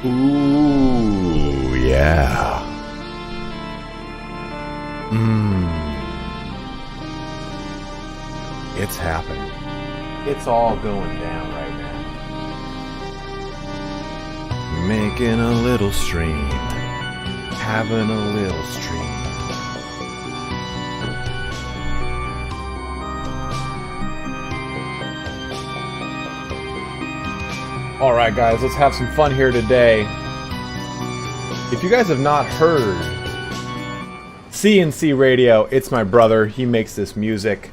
Ooh, yeah. It's happening. It's all going down right now. Making a little stream. Having a little stream. Alright guys, let's have some fun here today. If you guys have not heard CNC Radio, it's my brother. He makes this music.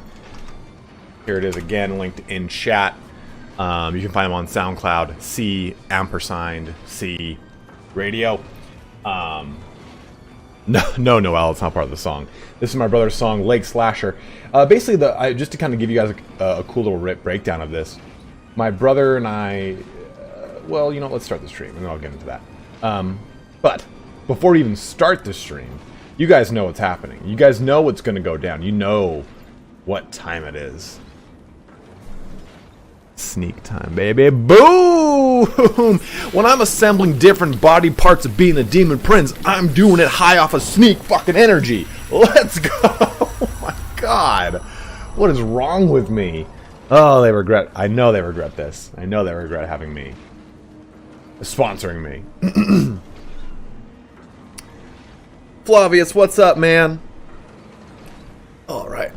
Here it is again, linked in chat. You can find him on SoundCloud, C Radio. No, Noel, it's not part of the song. This is my brother's song, Lake Slasher. Basically, just to kind of give you guys a cool little breakdown of this. My brother and I, well, you know, let's start the stream, and then I'll get into that. But before we even start the stream, you guys know what's happening. You guys know what's going to go down. You know what time it is. Sneak time, baby. Boom! When I'm assembling different body parts of being a Demon Prince, I'm doing it high off of sneak fucking energy. Let's go! Oh my god. What is wrong with me? Oh, they regret. I know they regret this. I know they regret having me. Sponsoring me. Flavius, what's up, man? Alright.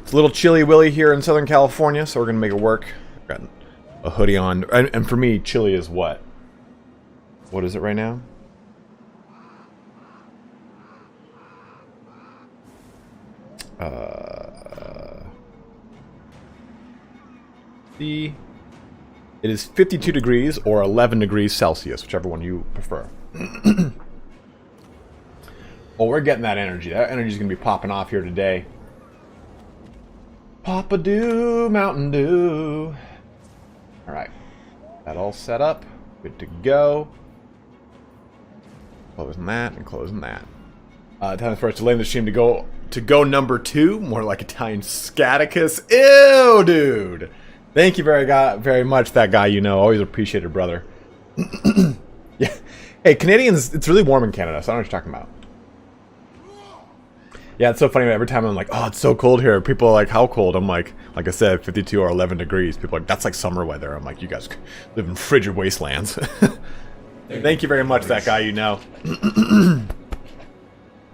It's a little chilly willy here in Southern California, so we're going to make it work. I've got a hoodie on. And for me, chilly is what? What is it right now? It is 52 degrees or 11 degrees Celsius, whichever one you prefer. Well, we're getting that energy. That energy is going to be popping off here today. Papa-doo, Mountain Dew. Alright. That all set up. Good to go. Closing that and closing that. Time for us to lay in the stream to go number 2. More like ItalianSpartacus. Ew, dude. Thank you very much, that guy you know. Always appreciated, brother. Yeah. Hey, Canadians, it's really warm in Canada, so I don't know what you're talking about. Yeah, it's so funny. Every time I'm like, oh, it's so cold here. People are like, how cold? I'm like I said, 52 or 11 degrees. People are like, that's like summer weather. I'm like, you guys live in frigid wastelands. Thank you very much, that guy you know.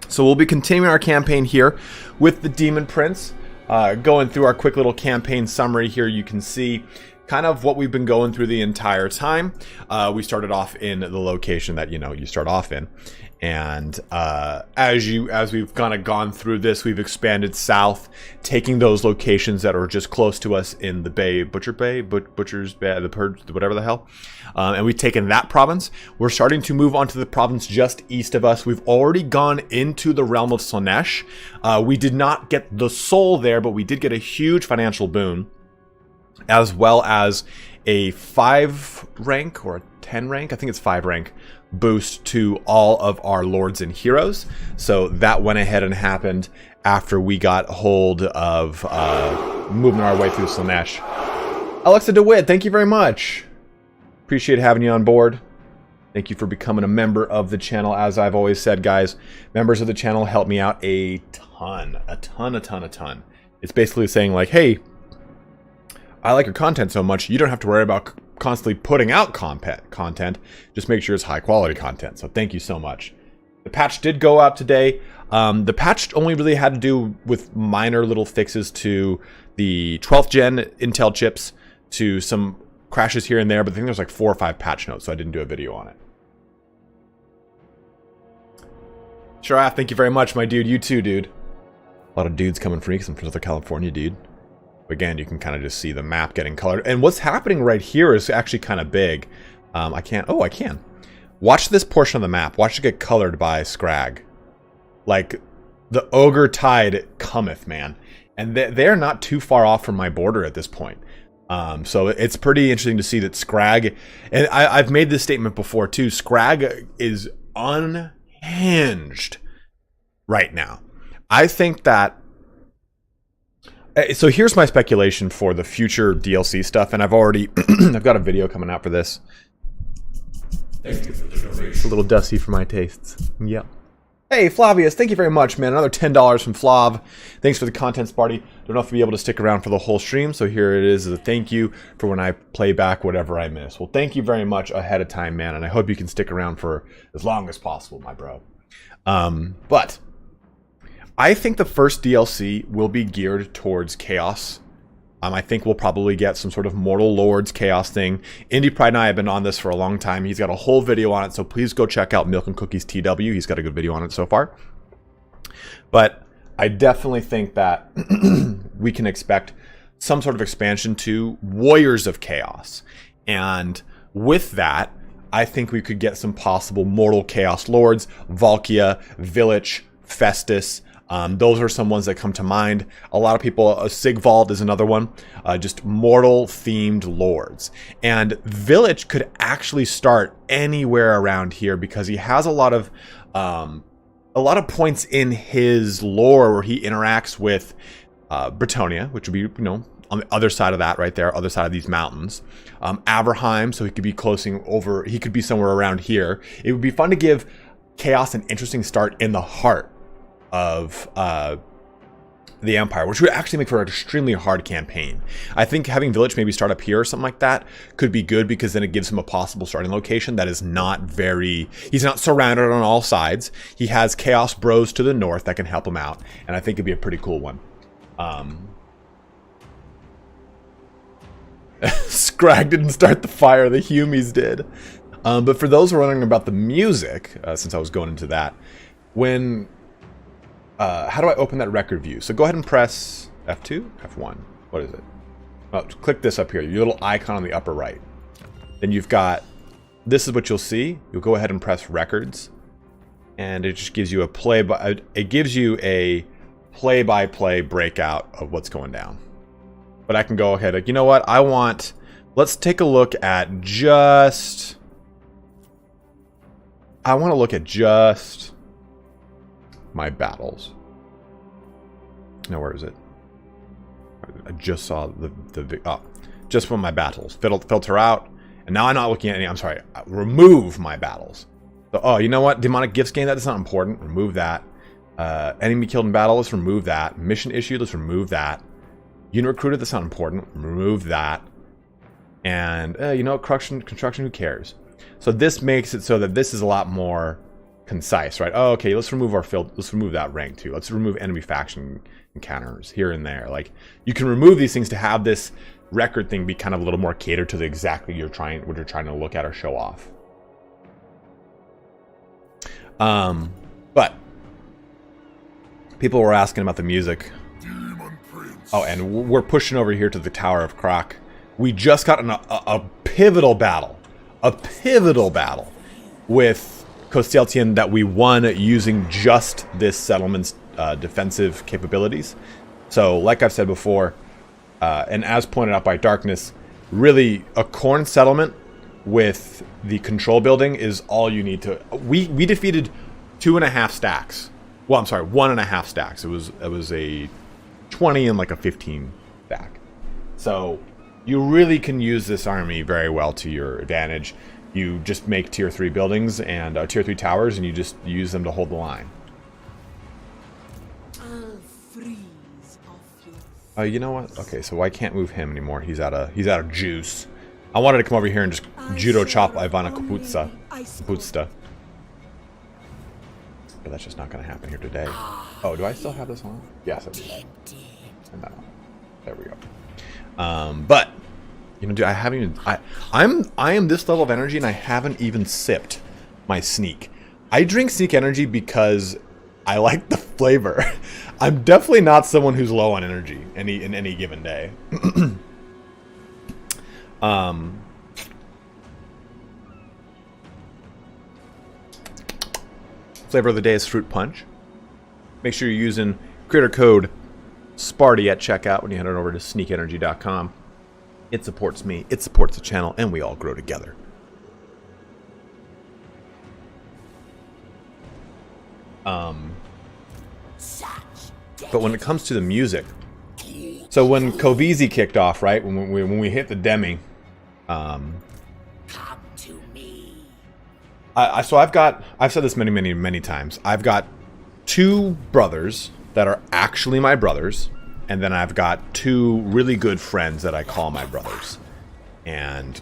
So we'll be continuing our campaign here with the Demon Prince. Going through our quick little campaign summary here, you can see kind of what we've been going through the entire time. We started off in the location that, you know, you start off in. And as we've kind of gone through this, we've expanded south, taking those locations that are just close to us in the Bay, Butcher's Bay, the Purge, whatever the hell. And we've taken that province. We're starting to move on to the province just east of us. We've already gone into the realm of Slaanesh. We did not get the soul there, but we did get a huge financial boon, as well as a 5 rank or a 10 rank, I think it's 5 rank, boost to all of our lords and heroes. So that went ahead and happened after we got hold of moving our way through Slaanesh. Alexa DeWitt, thank you very much. Appreciate having you on board. Thank you for becoming a member of the channel. As I've always said, guys, members of the channel help me out a ton. It's basically saying like, hey, I like your content so much, you don't have to worry about constantly putting out content. Just make sure it's high quality content. So thank you so much. The patch did go out today. The patch only really had to do with minor little fixes to the 12th gen Intel chips, to some crashes here and there, but I think there's like 4 or 5 patch notes, so I didn't do a video on it. Sharaf, thank you very much, my dude. You too, dude. A lot of dudes coming for me because I'm from Southern California, dude. Again, you can kind of just see the map getting colored. And what's happening right here is actually kind of big. I can't... Oh, I can. Watch this portion of the map. Watch it get colored by Scrag. Like, the Ogre Tide cometh, man. And they're not too far off from my border at this point. So it's pretty interesting to see that Scrag... And I've made this statement before, too. Scrag is unhinged right now. I think that... So here's my speculation for the future DLC stuff, and I've already I've got a video coming out for this. Thank you for the donation. It's a little dusty for my tastes. Yep. Hey, Flavius, thank you very much, man. Another $10 from Flav. Thanks for the contents party. Don't know if I'll be able to stick around for the whole stream, so here it is as a thank you for when I play back whatever I miss. Well, thank you very much ahead of time, man, and I hope you can stick around for as long as possible, my bro. But I think the first DLC will be geared towards Chaos. I think we'll probably get some sort of Mortal Lords Chaos thing. Indie Pride and I have been on this for a long time. He's got a whole video on it, so please go check out Milk and Cookies TW. He's got a good video on it so far. But I definitely think that we can expect some sort of expansion to Warriors of Chaos. And with that, I think we could get some possible Mortal Chaos Lords, Valkia, Village, Festus. Those are some ones that come to mind. A lot of people, Sigvald is another one, just mortal themed lords. And Village could actually start anywhere around here because he has a lot of points in his lore where he interacts with Bretonnia, which would be, on the other side of that right there, other side of these mountains. Averheim, so he could be closing over, he could be somewhere around here. It would be fun to give Chaos an interesting start in the heart of the Empire, which would actually make for an extremely hard campaign. I think having Village maybe start up here or something like that could be good because then it gives him a possible starting location that is not very... He's not surrounded on all sides. He has Chaos Bros to the north that can help him out, and I think it'd be a pretty cool one. Scrag didn't start the fire, the Humies did. But for those who are wondering about the music, since I was going into that, when... how do I open that record view? So go ahead and press F2, F1. What is it? Oh, click this up here, your little icon on the upper right. Then you've got, this is what you'll see. You'll go ahead and press records, and it just gives you a play-by-play breakout of what's going down. But I can go ahead, you know what? Let's take a look at just, I want to look at just my battles. Now, where is it? I just saw just from my battles. Filter out. And now I'm not looking at any, I'm sorry, remove my battles. So, you know what? Demonic Gifts gain, that's not important. Remove that. Enemy killed in battle, let's remove that. Mission issued, let's remove that. Unit recruited, that's not important. Remove that. And, construction, who cares? So this makes it so that this is a lot more concise, right? Oh, okay, let's remove let's remove that rank too. Let's remove enemy faction encounters here and there. Like, you can remove these things to have this record thing be kind of a little more catered to the exactly what you're trying to look at or show off. But people were asking about the music. Oh, and we're pushing over here to the Tower of Croc. We just got a pivotal battle. A pivotal battle with Kosteltian that we won using just this settlement's defensive capabilities. So, like I've said before, and as pointed out by Darkness, really a Khorne settlement with the control building is all you need to... We defeated 2.5 stacks. Well, I'm sorry, 1.5 stacks. It was a 20 and like a 15 stack. So you really can use this army very well to your advantage. You just make tier 3 buildings and tier 3 towers, and you just use them to hold the line. You know what? Okay, so I can't move him anymore. He's out of juice. I wanted to come over here and just judo chop Ivana Kaputsta. But that's just not going to happen here today. Oh, do I still have this on? Yes, I do. And that one. There we go. But dude, I haven't even. I am this level of energy, and I haven't even sipped my sneak. I drink sneak energy because I like the flavor. I'm definitely not someone who's low on energy in any given day. Flavor of the day is fruit punch. Make sure you're using creator code Sparty at checkout when you head on over to sneakenergy.com. It supports me, it supports the channel, and we all grow together. But when it comes to the music, so So when Kovisi kicked off, right, when we hit the Demi, Come to me. I've said this many times. I've got 2 brothers that are actually my brothers, and then I've got 2 really good friends that I call my brothers, and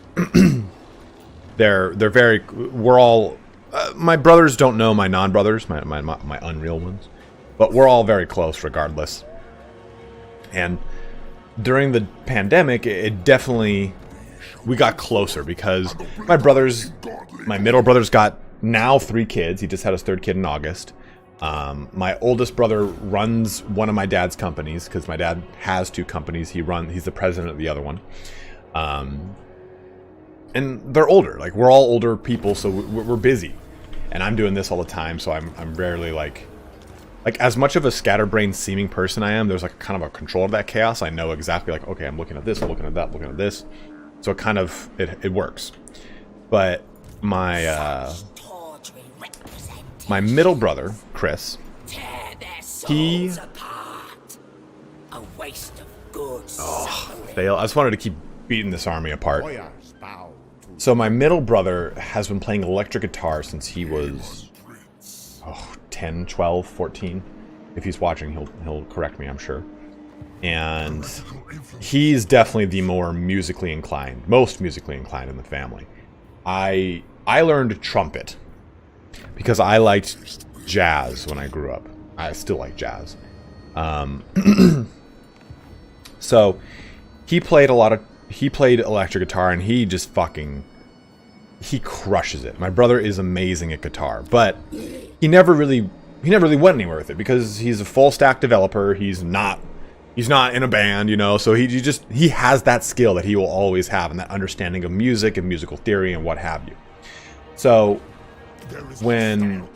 we're all my brothers don't know my non-brothers, my unreal ones, but we're all very close regardless. And during the pandemic, it definitely, we got closer because my middle brother's got now 3 kids. He just had his 3rd kid in August. My oldest brother runs one of my dad's companies because my dad has 2 companies. He's the president of the other one. And they're older. Like, we're all older people, so we're busy. And I'm doing this all the time, so I'm rarely like as much of a scatterbrained seeming person I am, there's like kind of a control of that chaos. I know exactly like, okay, I'm looking at this, I'm looking at that, looking at this. So it kind of, it works. But my middle brother, Chris, he... A waste of goods. Fail. I just wanted to keep beating this army apart. So my middle brother has been playing electric guitar since he was 10, 12, 14. If he's watching, he'll correct me, I'm sure. And he's definitely the more musically inclined, most musically inclined in the family. I learned trumpet because I liked jazz when I grew up. I still like jazz. So he played electric guitar, and he just he crushes it. My brother is amazing at guitar, but he never really went anywhere with it because he's a full stack developer. He's not in a band, you know, so he has that skill that he will always have, and that understanding of music and musical theory and what have you. So when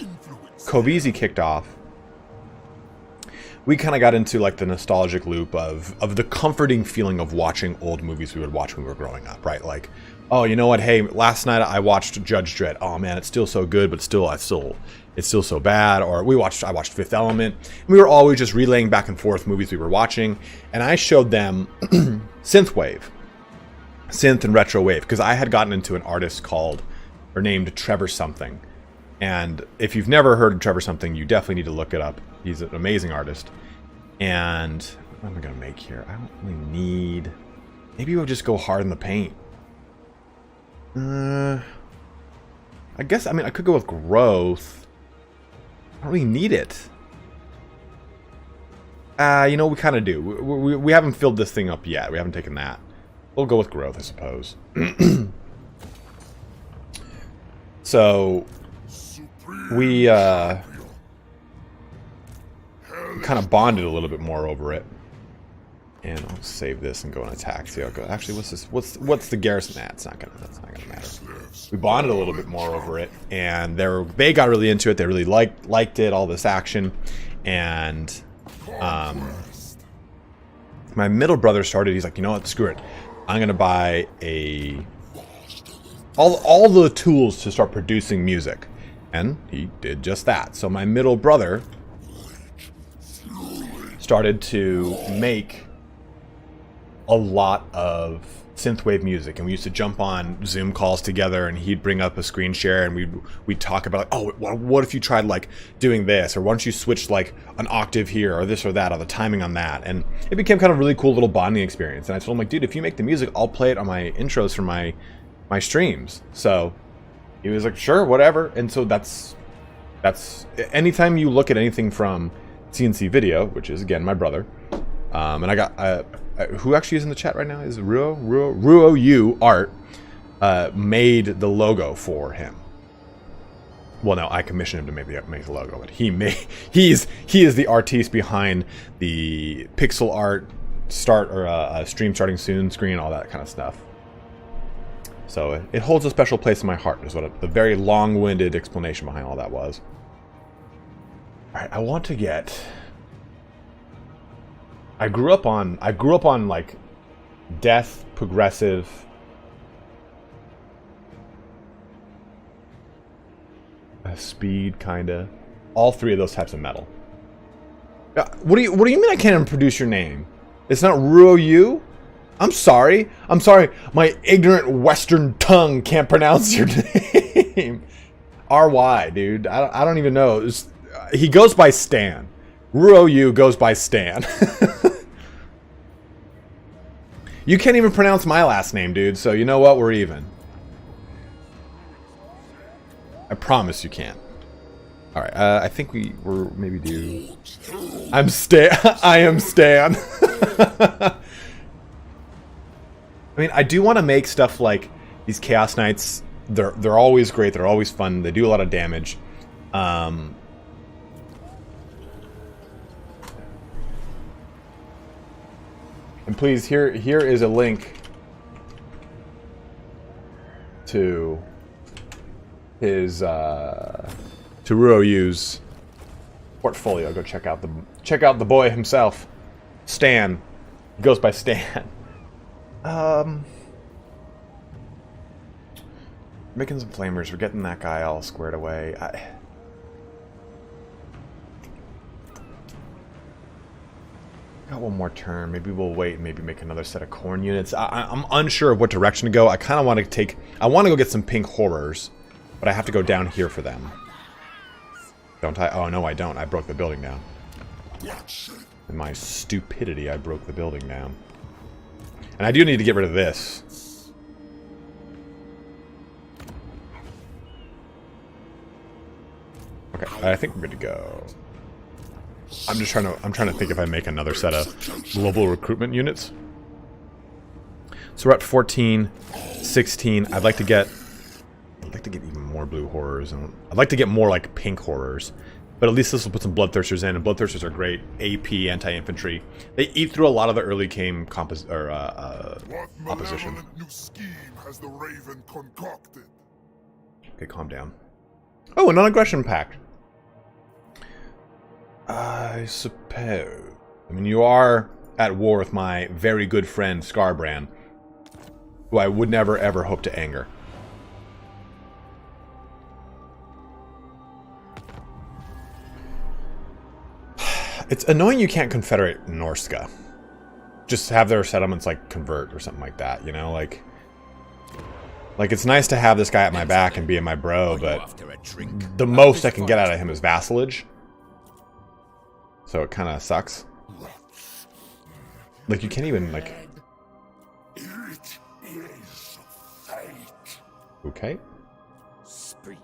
Kovisi kicked off, we kind of got into like the nostalgic loop of the comforting feeling of watching old movies we would watch when we were growing up, right? Like, oh, you know what? Hey, last night I watched Judge Dredd. Oh man, it's still so good, but it's still so bad. Or I watched Fifth Element. And we were always just relaying back and forth movies we were watching, and I showed them synth and retro wave, because I had gotten into an artist named Trevor something. And if you've never heard of Trevor something, you definitely need to look it up. He's an amazing artist. And what am I gonna make here? I don't really need. Maybe we'll just go hard in the paint. I guess, I mean, I could go with growth. I don't really need it. You know, we kind of do. We haven't filled this thing up yet. We haven't taken that. We'll go with growth, I suppose. So we kind of bonded a little bit more over it. And I'll save this and go and attack. See how it goes. Actually, what's this? What's the garrison? That's not gonna matter. We bonded a little bit more over it, and they got really into it. They really liked it, all this action, and my middle brother started. He's like, you know what? Screw it. I'm gonna buy all the tools to start producing music, and he did just that. So my middle brother started to make a lot of synthwave music, and we used to jump on Zoom calls together, and he'd bring up a screen share, and we'd talk about, oh, what if you tried like doing this, or why don't you switch like an octave here, or this or that, or the timing on that. And it became kind of a really cool little bonding experience. And I told him, like, dude, if you make the music, I'll play it on my intros for my streams. So he was like, sure, whatever. And so that's anytime you look at anything from CNC Video, which is again my brother, and I got who actually is in the chat right now is Ruo U Art, made the logo for him. Well, no, I commissioned him to make the logo, but he is the artiste behind the pixel art stream starting soon screen, all that kind of stuff. So it holds a special place in my heart, is what the very long-winded explanation behind all that was. All right, I want to get. I grew up on like death, progressive, speed, kinda. All 3 of those types of metal. What do you mean I can't even produce your name? It's not Ruoyu? I'm sorry. I'm sorry. My ignorant Western tongue can't pronounce your name. R-Y, dude. I don't even know. He goes by Stan. Ruoyu goes by Stan. You can't even pronounce my last name, dude. So you know what? We're even. I promise you can't. All right. I think we're maybe due. I'm Stan. I am Stan. I mean, I do want to make stuff like these Chaos Knights. They're always great. They're always fun. They do a lot of damage. And please, here is a link to his to Ruoyu's portfolio. Go check out the boy himself, Stan. He goes by Stan. Making some flamers. We're getting that guy all squared away. Got one more turn. Maybe we'll wait and maybe make another set of corn units. I'm unsure of what direction to go. I kind of want to take... I want to go get some pink horrors, but I have to go down here for them. Don't I? Oh, no, I don't. I broke the building down. In my stupidity, I broke the building down. And I do need to get rid of this. Okay, I think we're good to go. I'm trying to think if I make another set of global recruitment units. So we're at 14, 16. I'd like to get even more blue horrors, and I'd like to get more like pink horrors. But at least this will put some bloodthirsters in, and bloodthirsters are great. AP anti-infantry. They eat through a lot of the early game opposition. What new scheme has the Raven concocted? Okay, calm down. Oh, a non-aggression pact. I suppose. I mean, you are at war with my very good friend Scarbrand, who I would never ever hope to anger. It's annoying you can't confederate Norska. Just have their settlements like convert or something like that, you know, like it's nice to have this guy at my back and be my bro, but the most I can get out of him is vassalage. So it kind of sucks. Like, you can't even, like... It is fate. Okay. Speak.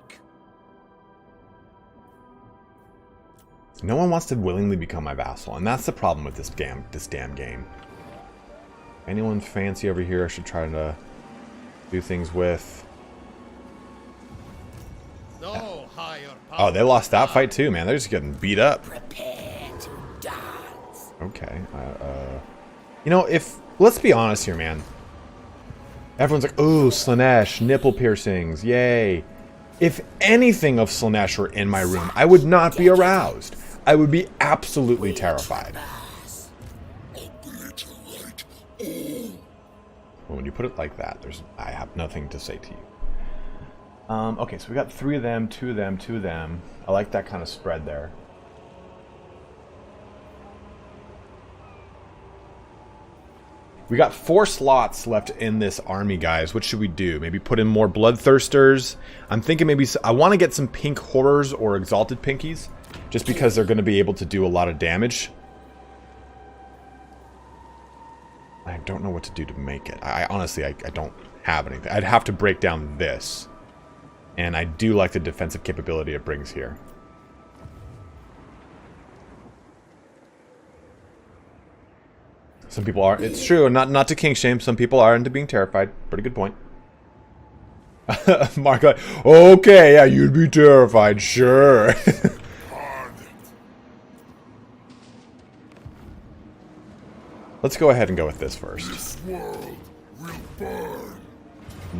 No one wants to willingly become my vassal, and that's the problem with this damn game. Anyone fancy over here I should try to do things with? No higher power. Oh, they lost that fight too, man. They're just getting beat up. Prepare to dance. Okay. You know, let's be honest here, man. Everyone's like, ooh, Slaanesh, nipple piercings, yay. If anything of Slaanesh were in my room, I would not be aroused. I would be absolutely terrified. Well, when you put it like that, I have nothing to say to you. Okay, so we got 3 of them, 2 of them, 2 of them. I like that kind of spread there. We got 4 slots left in this army, guys. What should we do? Maybe put in more bloodthirsters. I'm thinking maybe I want to get some pink horrors or exalted pinkies, just because they're going to be able to do a lot of damage. I don't know what to do to make it. Honestly, I don't have anything. I'd have to break down this. And I do like the defensive capability it brings here. Some people are. It's true. Not to king shame. Some people are into being terrified. Pretty good point. Mark, okay, yeah, you'd be terrified, sure. Let's go ahead and go with this first. This world will burn.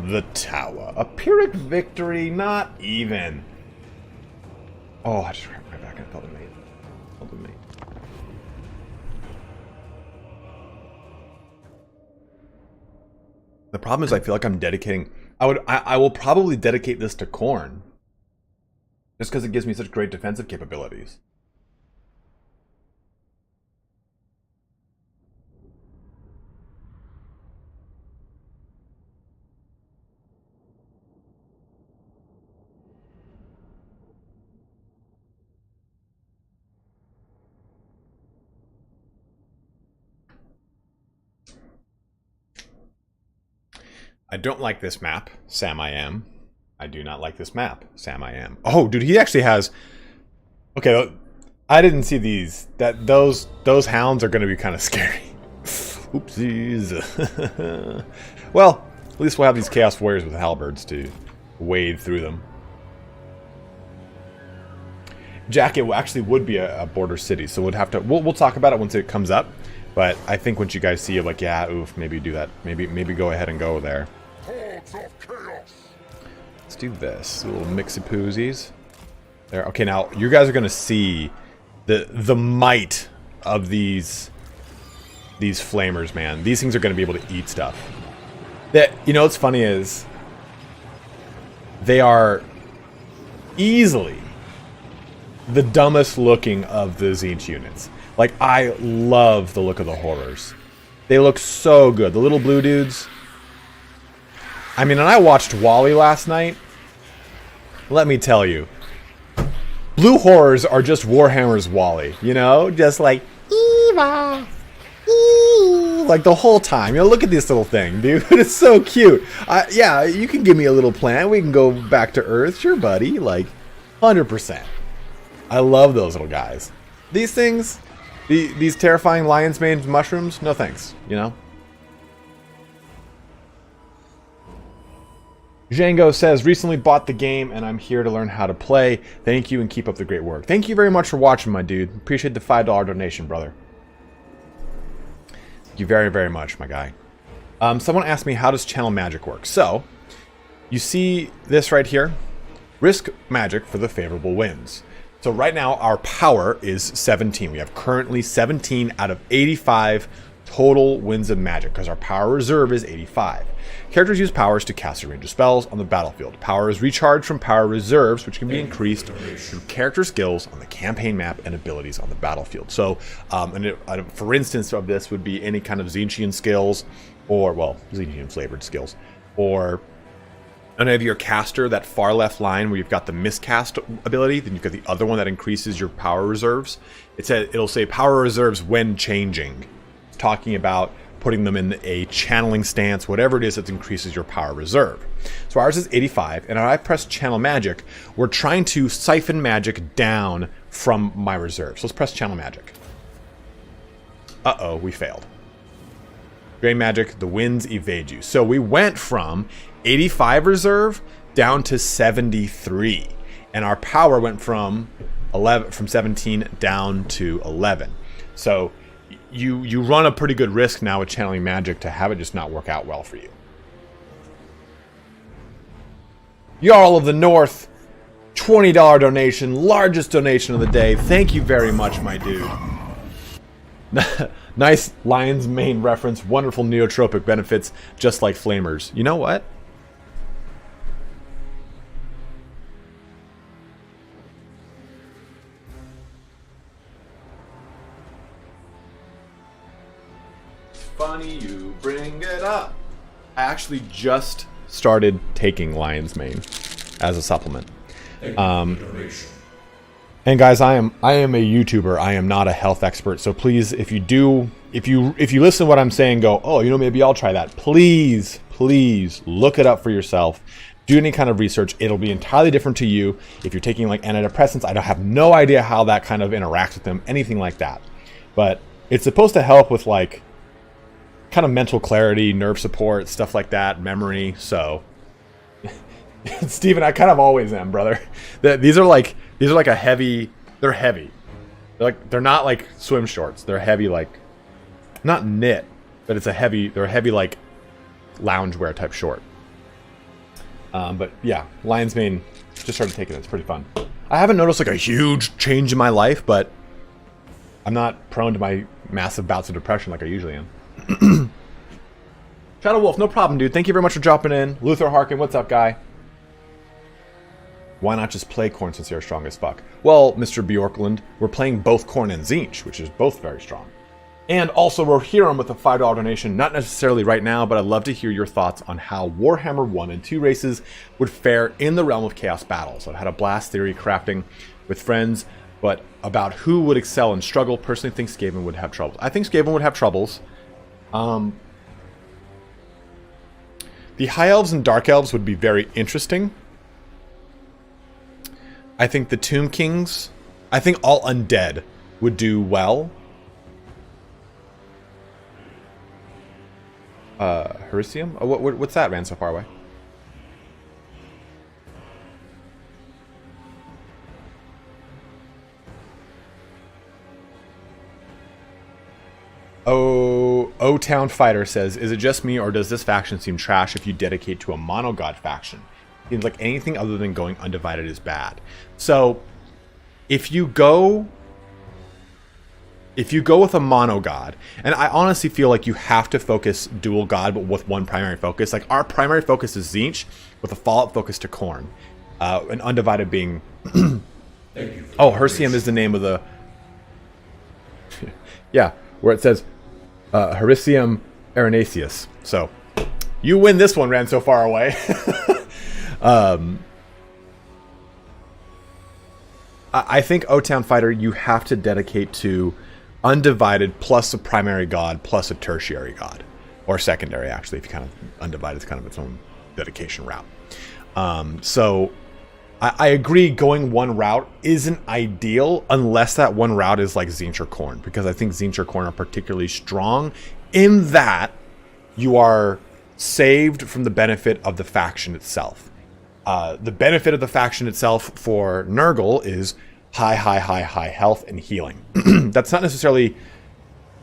The Tower. A Pyrrhic victory, not even. Oh, I just ran right back. I felt it, mate. Felt it, mate. The problem is I feel like I'm dedicating... I will probably dedicate this to Khorne. Just because it gives me such great defensive capabilities. I don't like this map. Sam, I am. I do not like this map. Sam, I am. Oh, dude, he actually has... Okay, I didn't see these. Those hounds are going to be kind of scary. Oopsies. Well, at least we'll have these Chaos Warriors with halberds to wade through them. Jack, it actually would be a border city, so we'll talk about it once it comes up. But I think once you guys see it, like, yeah, oof, maybe do that. Maybe go ahead and go there. Let's do this. A little mixy poozies. There. Okay, now you guys are gonna see the might of these flamers, man. These things are gonna be able to eat stuff. You know what's funny is they are easily the dumbest looking of the Tzeentch units. Like, I love the look of the horrors. They look so good. The little blue dudes. I mean, and I watched Wally last night. Let me tell you. Blue horrors are just Warhammer's Wally. You know? Just like, Eva. Like the whole time. You know, look at this little thing, dude. It's so cute. Yeah, you can give me a little planet. We can go back to Earth. Sure, buddy. Like, 100%. I love those little guys. These things, these terrifying lion's mane mushrooms, no thanks, you know? Django says, recently bought the game and I'm here to learn how to play. Thank you and keep up the great work. Thank you very much for watching, my dude. Appreciate the $5 donation, brother. Thank you very, very much, my guy. Someone asked me, how does channel magic work? So, you see this right here? Risk magic for the favorable winds. So right now, our power is 17. We have currently 17 out of 85 total winds of magic, because our power reserve is 85. Characters use powers to cast a range of spells on the battlefield. Power is recharged from power reserves, which can be increased through character skills on the campaign map and abilities on the battlefield. So, for instance of this would be any kind of Tzeentchian skills, or, well, Tzeentchian flavored skills, or... And if you're a caster, that far left line where you've got the miscast ability, then you've got the other one that increases your power reserves. It'll say power reserves when changing. It's talking about putting them in a channeling stance, whatever it is that increases your power reserve. So ours is 85, and if I press channel magic, we're trying to siphon magic down from my reserve. So let's press channel magic. Uh-oh, we failed. Drain magic, the winds evade you. So we went from 85 reserve down to 73, and our power went from 17 down to 11. So you run a pretty good risk now with channeling magic to have it just not work out well for you. Jarl of the North, $20 donation, largest donation of the day. Thank you very much, my dude. Nice lion's mane reference. Wonderful neotropic benefits, just like flamers. You know what? Funny you bring it up. I actually just started taking lion's mane as a supplement. And guys, I am a YouTuber. I am not a health expert. So please, if you listen to what I'm saying, go, oh, you know, maybe I'll try that. Please look it up for yourself. Do any kind of research. It'll be entirely different to you. If you're taking like antidepressants, I have no idea how that kind of interacts with them, anything like that. But it's supposed to help with like kind of mental clarity, nerve support, stuff like that, memory. So, Steven, I kind of always am, brother. These are like a heavy. They're heavy. They're not like swim shorts. They're heavy, like not knit, but it's a heavy. They're a heavy like loungewear type short. But yeah, lion's mane. Just started taking it. It's pretty fun. I haven't noticed like a huge change in my life, but I'm not prone to my massive bouts of depression like I usually am. Shadow Wolf, no problem, dude. Thank you very much for dropping in. Luther Harkin, what's up, guy? Why not just play Khorne since you're strong as fuck? Well, Mr. Bjorkland, we're playing both Khorne and Tzeentch, which is both very strong. And also, we're here with a $5 donation, not necessarily right now, but I'd love to hear your thoughts on how Warhammer 1 and 2 races would fare in the realm of chaos battles. I've had a blast theory crafting with friends, but about who would excel and struggle. Personally think Skaven would have troubles. I think Skaven would have troubles. The High Elves and Dark Elves would be very interesting. I think the Tomb Kings, I think all undead would do well. Hericium? Oh, what's that, ran so far away? O-Town Fighter says, is it just me or does this faction seem trash if you dedicate to a monogod faction? Seems like anything other than going undivided is bad. So, if you go with a monogod, and I honestly feel like you have to focus dual god, but with one primary focus. Like, our primary focus is Tzeentch, with a follow-up focus to Khorne. And undivided being... Oh, Hericium is the name of the... yeah, where it says Hericium Arenaceus. So, you win this one, ran so far away. I think O-Town Fighter, you have to dedicate to undivided plus a primary god plus a tertiary god. Or secondary, actually, if you kind of... Undivided is kind of its own dedication route. So, I agree going one route isn't ideal unless that one route is like Tzeentch or Khorne. Because I think Tzeentch or Khorne are particularly strong in that you are saved from the benefit of the faction itself. The benefit of the faction itself for Nurgle is high health and healing. That's not necessarily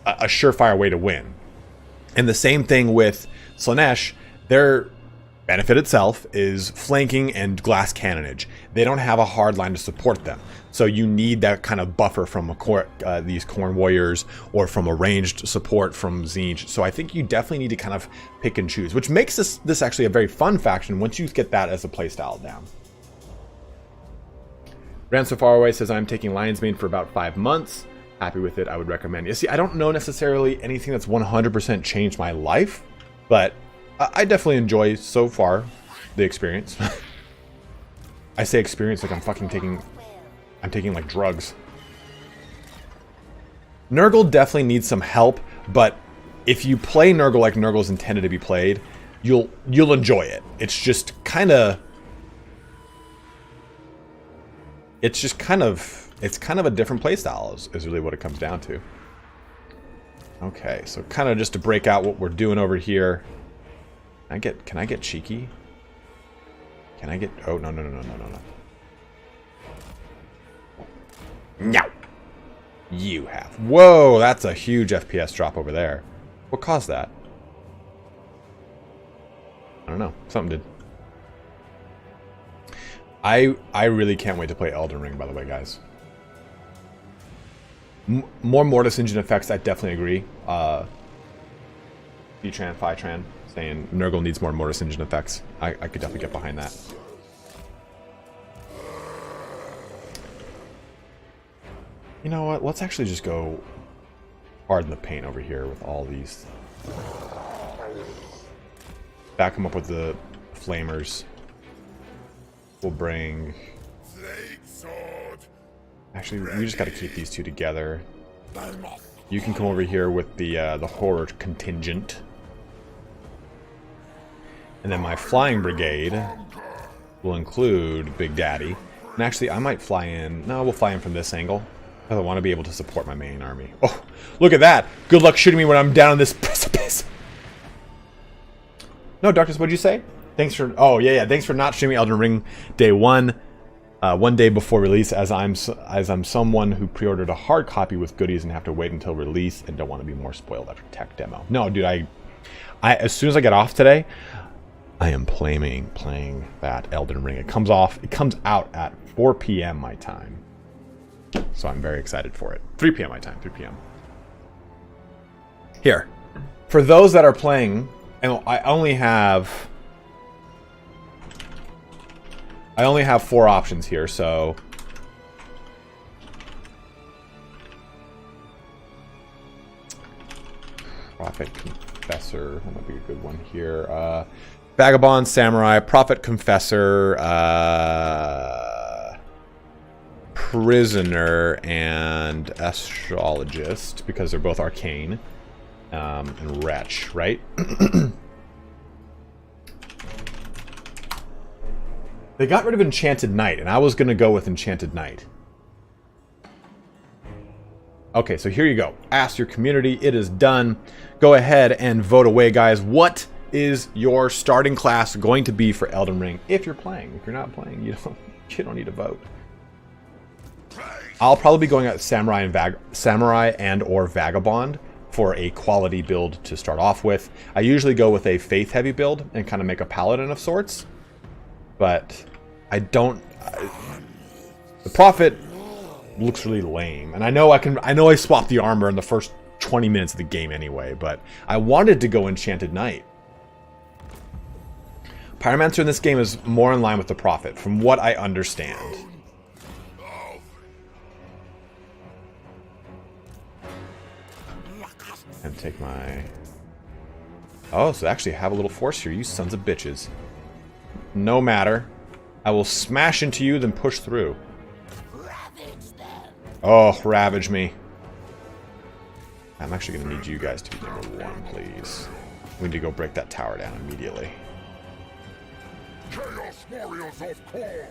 a surefire way to win. And the same thing with Slaanesh. Their benefit itself is flanking and glass cannonage. They don't have a hard line to support them. So you need that kind of buffer from these Khorne warriors or from a ranged support from Tzeentch. So I think you definitely need to kind of pick and choose, which makes this actually a very fun faction once you get that as a playstyle down. Ran So Far Away says, I'm taking Lion's Mane for about 5 months. Happy with it. I would recommend. You see, I don't know necessarily anything that's 100% changed my life, but I definitely enjoy so far the experience. I say experience like I'm taking like drugs. Nurgle definitely needs some help, but if you play Nurgle like Nurgle's intended to be played, you'll enjoy it. It's just kind of a different playstyle is really what it comes down to. Okay, so kind of just to break out what we're doing over here. Can I get cheeky? Can I get... Oh, no. No. You have. Whoa, that's a huge FPS drop over there. What caused that? I don't know. Something did. I really can't wait to play Elden Ring, by the way, guys. More Mortis engine effects, I definitely agree. D-Tran, Phi-Tran, saying Nurgle needs more Mortis engine effects. I could definitely get behind that. You know what? Let's actually just go hard in the paint over here with all these. Back them up with the flamers. We'll bring... Actually, we just got to keep these two together. You can come over here with the horror contingent. And then my flying brigade will include Big Daddy. And actually, I might fly in... No, we'll fly in from this angle. Because I want to be able to support my main army. Oh, look at that! Good luck shooting me when I'm down on this precipice! No, Darkness, what'd you say? Thanks for... Oh, yeah. Thanks for not streaming Elden Ring Day 1. 1 day before release, as I'm someone who pre-ordered a hard copy with goodies and have to wait until release and don't want to be more spoiled after tech demo. No, dude, I as soon as I get off today, I am playing that Elden Ring. It comes out at 4 p.m. my time. So I'm very excited for it. 3 p.m. my time, 3 p.m. Here. For those that are playing, and I only have 4 options here, so... Prophet, Confessor, that might be a good one here. Vagabond, Samurai, Prophet, Confessor, Prisoner, and Astrologist, because they're both arcane. And Wretch, right? They got rid of Enchanted Knight, and I was going to go with Enchanted Knight. Okay, so here you go. Ask your community. It is done. Go ahead and vote away, guys. What is your starting class going to be for Elden Ring if you're playing? If you're not playing, you don't need to vote. I'll probably be going at Samurai and or Vagabond for a quality build to start off with. I usually go with a faith heavy build and kind of make a paladin of sorts. But I don't... the Prophet looks really lame. And I know I swapped the armor in the first 20 minutes of the game anyway, but I wanted to go Enchanted Knight. Pyromancer in this game is more in line with the Prophet, from what I understand. And take my... oh, so I actually have a little force here, you sons of bitches. No matter. I will smash into you, then push through. Oh, ravage me. I'm actually going to need you guys to be number 1, please. We need to go break that tower down immediately. Chaos Warriors of Core.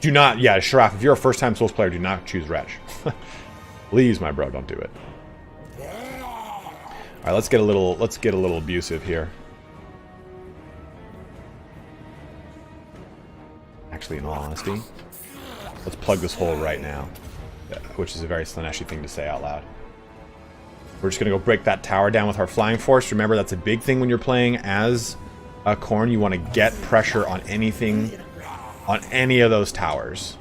Do not, yeah, Sharaf, if you're a first-time Souls player, do not choose Wretch. Please, my bro, don't do it. All right, let's get a little abusive here. Actually, in all honesty, let's plug this hole right now, which is a very Slaneshi thing to say out loud. We're just gonna go break that tower down with our flying force. Remember, that's a big thing when you're playing as a Khorne. You want to get pressure on anything, on any of those towers.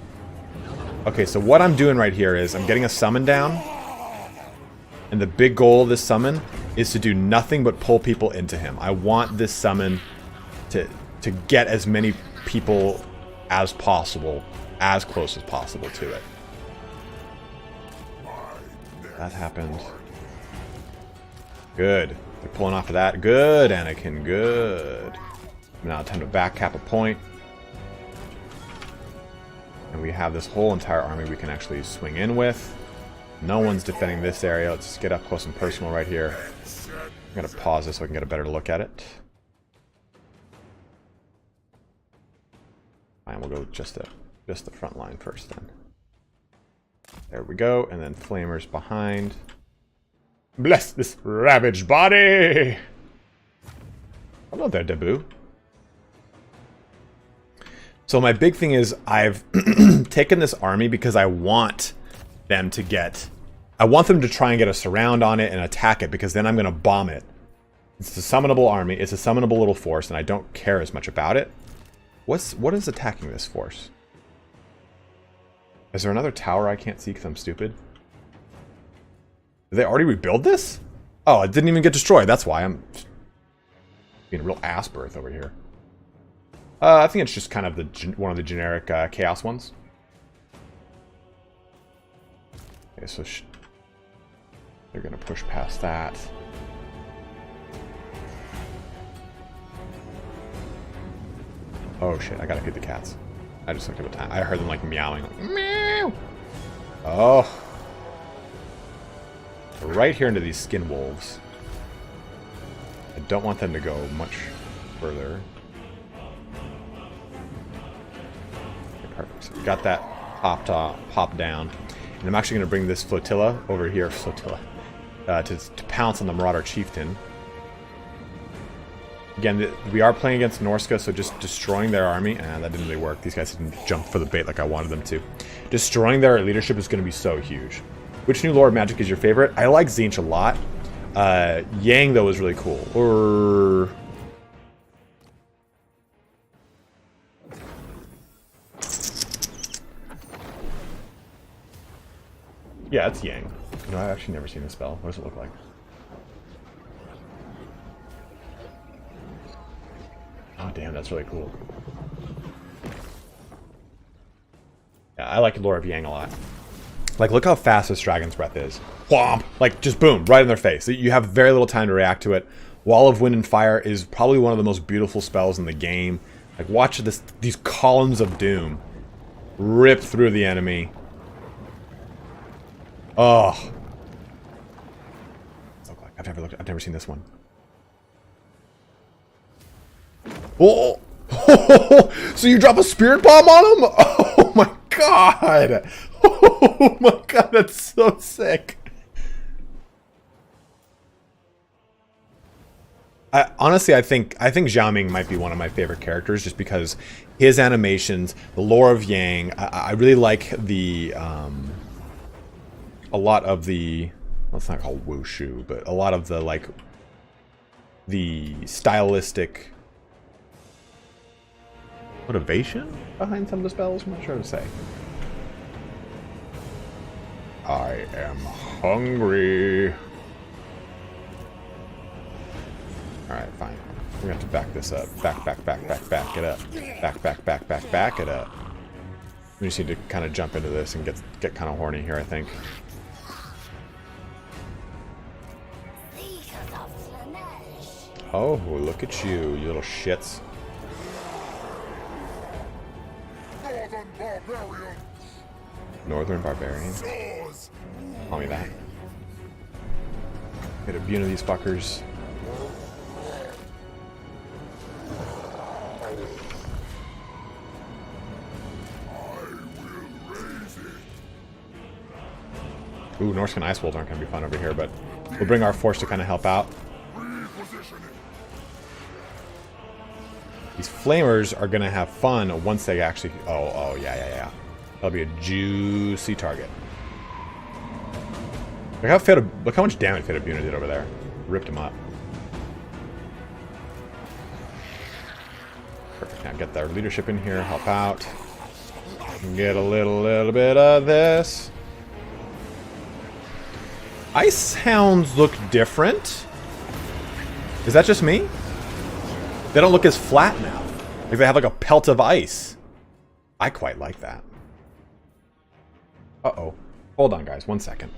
Okay, so what I'm doing right here is I'm getting a summon down, and the big goal of this summon is to do nothing but pull people into him. I want this summon to get as many people as possible, as close as possible to it. That happened. Good. They're pulling off of that. Good, Anakin. Good. Now time to back cap a point. And we have this whole entire army we can actually swing in with. No one's defending this area. Let's get up close and personal right here. I'm going to pause this so I can get a better look at it. And we'll go with just the front line first then. There we go. And then flamers behind. Bless this ravaged body! Hello there, Debu. So my big thing is I've taken this army because I want them to get... I want them to try and get a surround on it and attack it, because then I'm going to bomb it. It's a summonable army. It's a summonable little force, and I don't care as much about it. What is attacking this force? Is there another tower I can't see because I'm stupid? Did they already rebuild this? Oh, it didn't even get destroyed. That's why I'm being a real ass birth over here. I think it's just kind of one of the generic chaos ones. Okay, so they're going to push past that. Oh shit, I gotta feed the cats. I just looked at the time. I heard them like meowing. Like, meow! Oh. Right here into these skin wolves. I don't want them to go much further. Okay, perfect. So we got that popped down. And I'm actually going to bring this flotilla over here, to pounce on the Marauder Chieftain. Again, we are playing against Norska, so just destroying their army, and that didn't really work. These guys didn't jump for the bait like I wanted them to. Destroying their leadership is going to be so huge. Which new Lord of Magic is your favorite? I like Tzeentch a lot. Yang, though, is really cool. Or... yeah, it's Yang. You know, I've actually never seen this spell. What does it look like? Oh, damn, that's really cool. Yeah, I like Lore of Yang a lot. Like, look how fast this Dragon's Breath is. Whomp! Like, just boom, right in their face. You have very little time to react to it. Wall of Wind and Fire is probably one of the most beautiful spells in the game. Like, watch these columns of doom rip through the enemy. Oh. I've never seen this one. Oh! So you drop a spirit bomb on him? Oh my god! Oh my god, that's so sick. Honestly, I think Xiaoming might be one of my favorite characters, just because his animations, the lore of Yang. I really like the a lot of the. Well, it's not called wushu, but a lot of the like the stylistic motivation behind some of the spells. I'm not sure how to say. I am hungry. Alright, fine. We're gonna have to back this up. Back it up. Back it up. We just need to kind of jump into this and get kind of horny here, I think. Oh, look at you, you little shits. Northern Barbarian. Call me that. Get a view of these fuckers. Ooh, Norscan Ice Wolves aren't going to be fun over here, but we'll bring our force to kind of help out. These flamers are going to have fun once they actually... Oh, yeah. That'll be a juicy target. Look how much damage Fedabuna did over there. Ripped him up. Perfect. Now get their leadership in here, help out. Get a little bit of this. Ice hounds look different. Is that just me? They don't look as flat now. Like they have like a pelt of ice. I quite like that. Uh-oh. Hold on, guys. 1 second.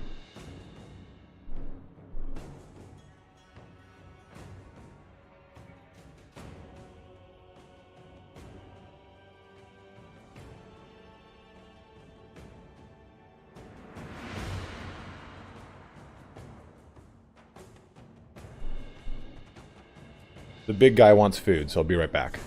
The big guy wants food, so I'll be right back.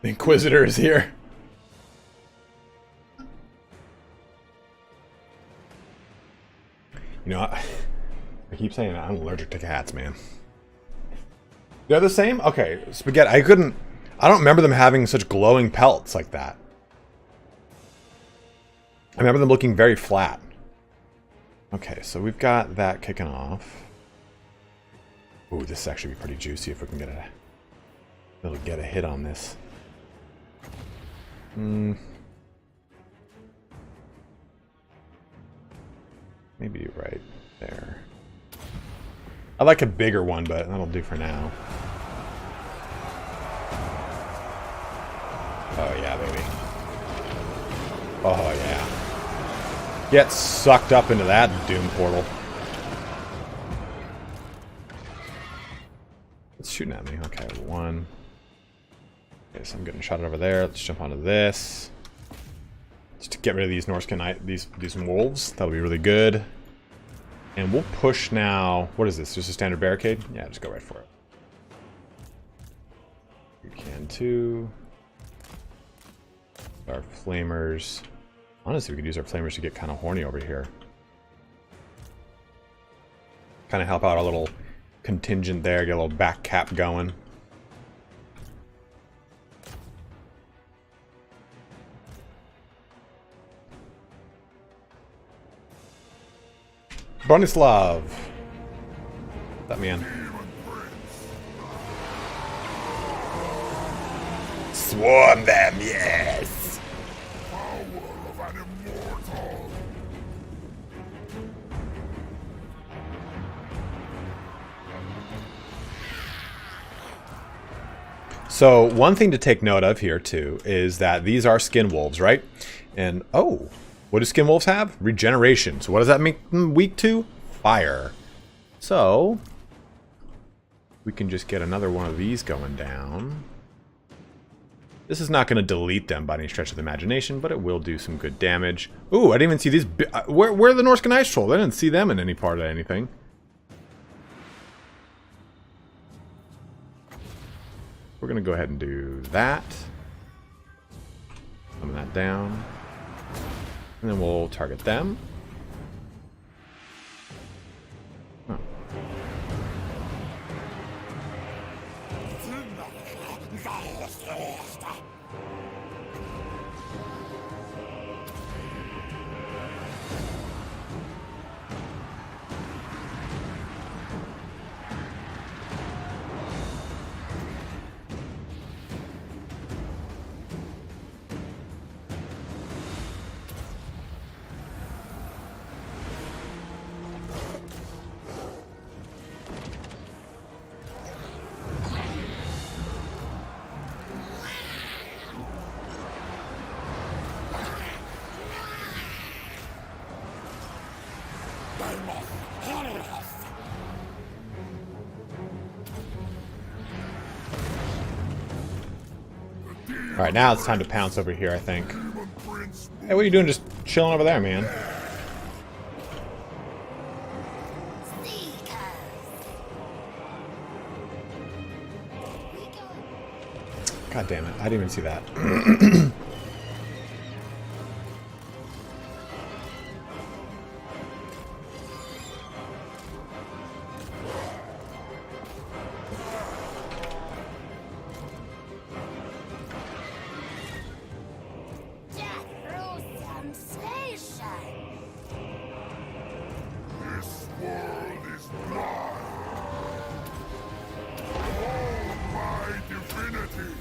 The Inquisitor is here. You know, I keep saying I'm allergic to cats, man. They're the same? Okay, Spaghetti. I don't remember them having such glowing pelts like that. I remember them looking very flat. Okay, so we've got that kicking off. Ooh, this is actually pretty juicy if we can get a hit on this. Maybe right there. I like a bigger one, but that'll do for now. Oh yeah, baby. Oh yeah. Get sucked up into that doom portal. It's shooting at me. Okay, one. Okay, so I'm getting shot over there. Let's jump onto this. Just to get rid of these Norscan, these wolves. That'll be really good. And we'll push now. What is this? Just a standard barricade? Yeah, just go right for it. You can too. Our flamers. Honestly, we could use our flamers to get kind of horny over here. Kind of help out our little contingent there. Get a little back cap going. Bronislav. Let me in. Swarm them, yes! Power of an immortal. So one thing to take note of here too is that these are skin wolves, right? And oh, what do skin wolves have? Regeneration. So what does that make them weak to? Fire. So we can just get another one of these going down. This is not going to delete them by any stretch of the imagination, but it will do some good damage. Ooh, I didn't even see these. Where are the Norscan Ice Trolls? I didn't see them in any part of anything. We're going to go ahead and do that. Summon that down. And then we'll target them. Oh. Alright, now it's time to pounce over here, I think. Hey, what are you doing just chilling over there, man? God damn it, I didn't even see that. This world is blind. My divinity.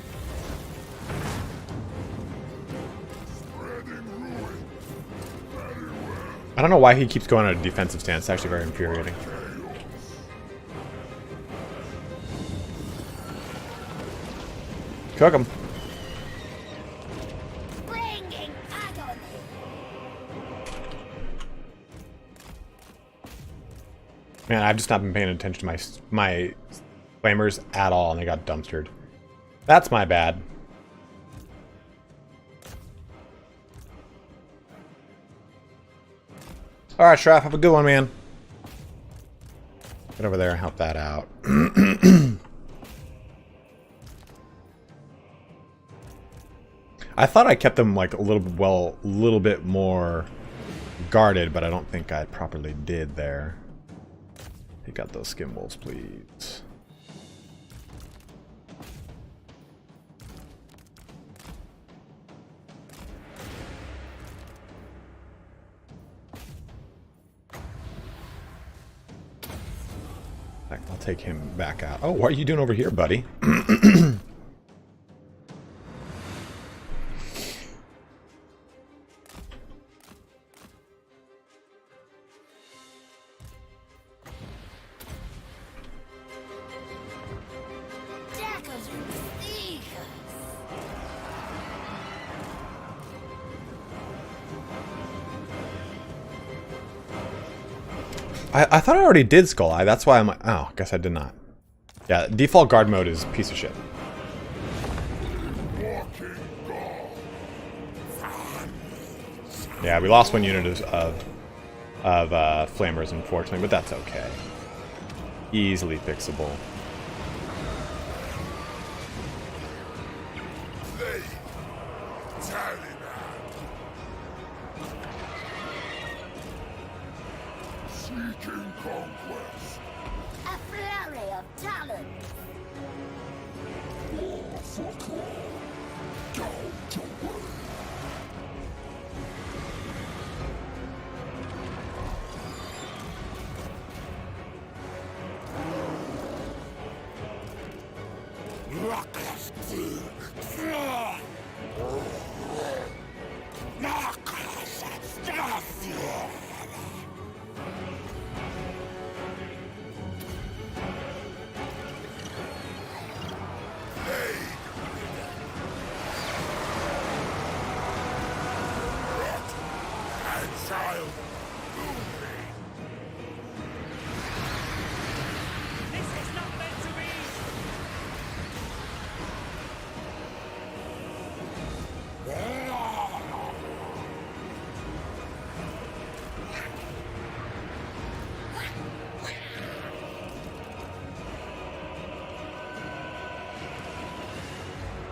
Spreading ruin. Very well. I don't know why he keeps going on a defensive stance. It's actually very infuriating. Cook him. Bringing agony. Man, I've just not been paying attention to my flamers at all, and they got dumpstered. That's my bad. Alright, Shraff, have a good one, man. Get over there and help that out. I thought I kept them like a little bit more guarded, but I don't think I properly did there. Take out those skin wolves, please. I'll take him back out. Oh, what are you doing over here, buddy? Daggers and sneakers. I thought I already did Skull Eye. That's why I'm like, oh, guess I did not. Yeah, default guard mode is a piece of shit. Yeah, we lost one unit of flamers, unfortunately, but that's okay. Easily fixable. Seeking conquest. A flurry of talent. Rockers.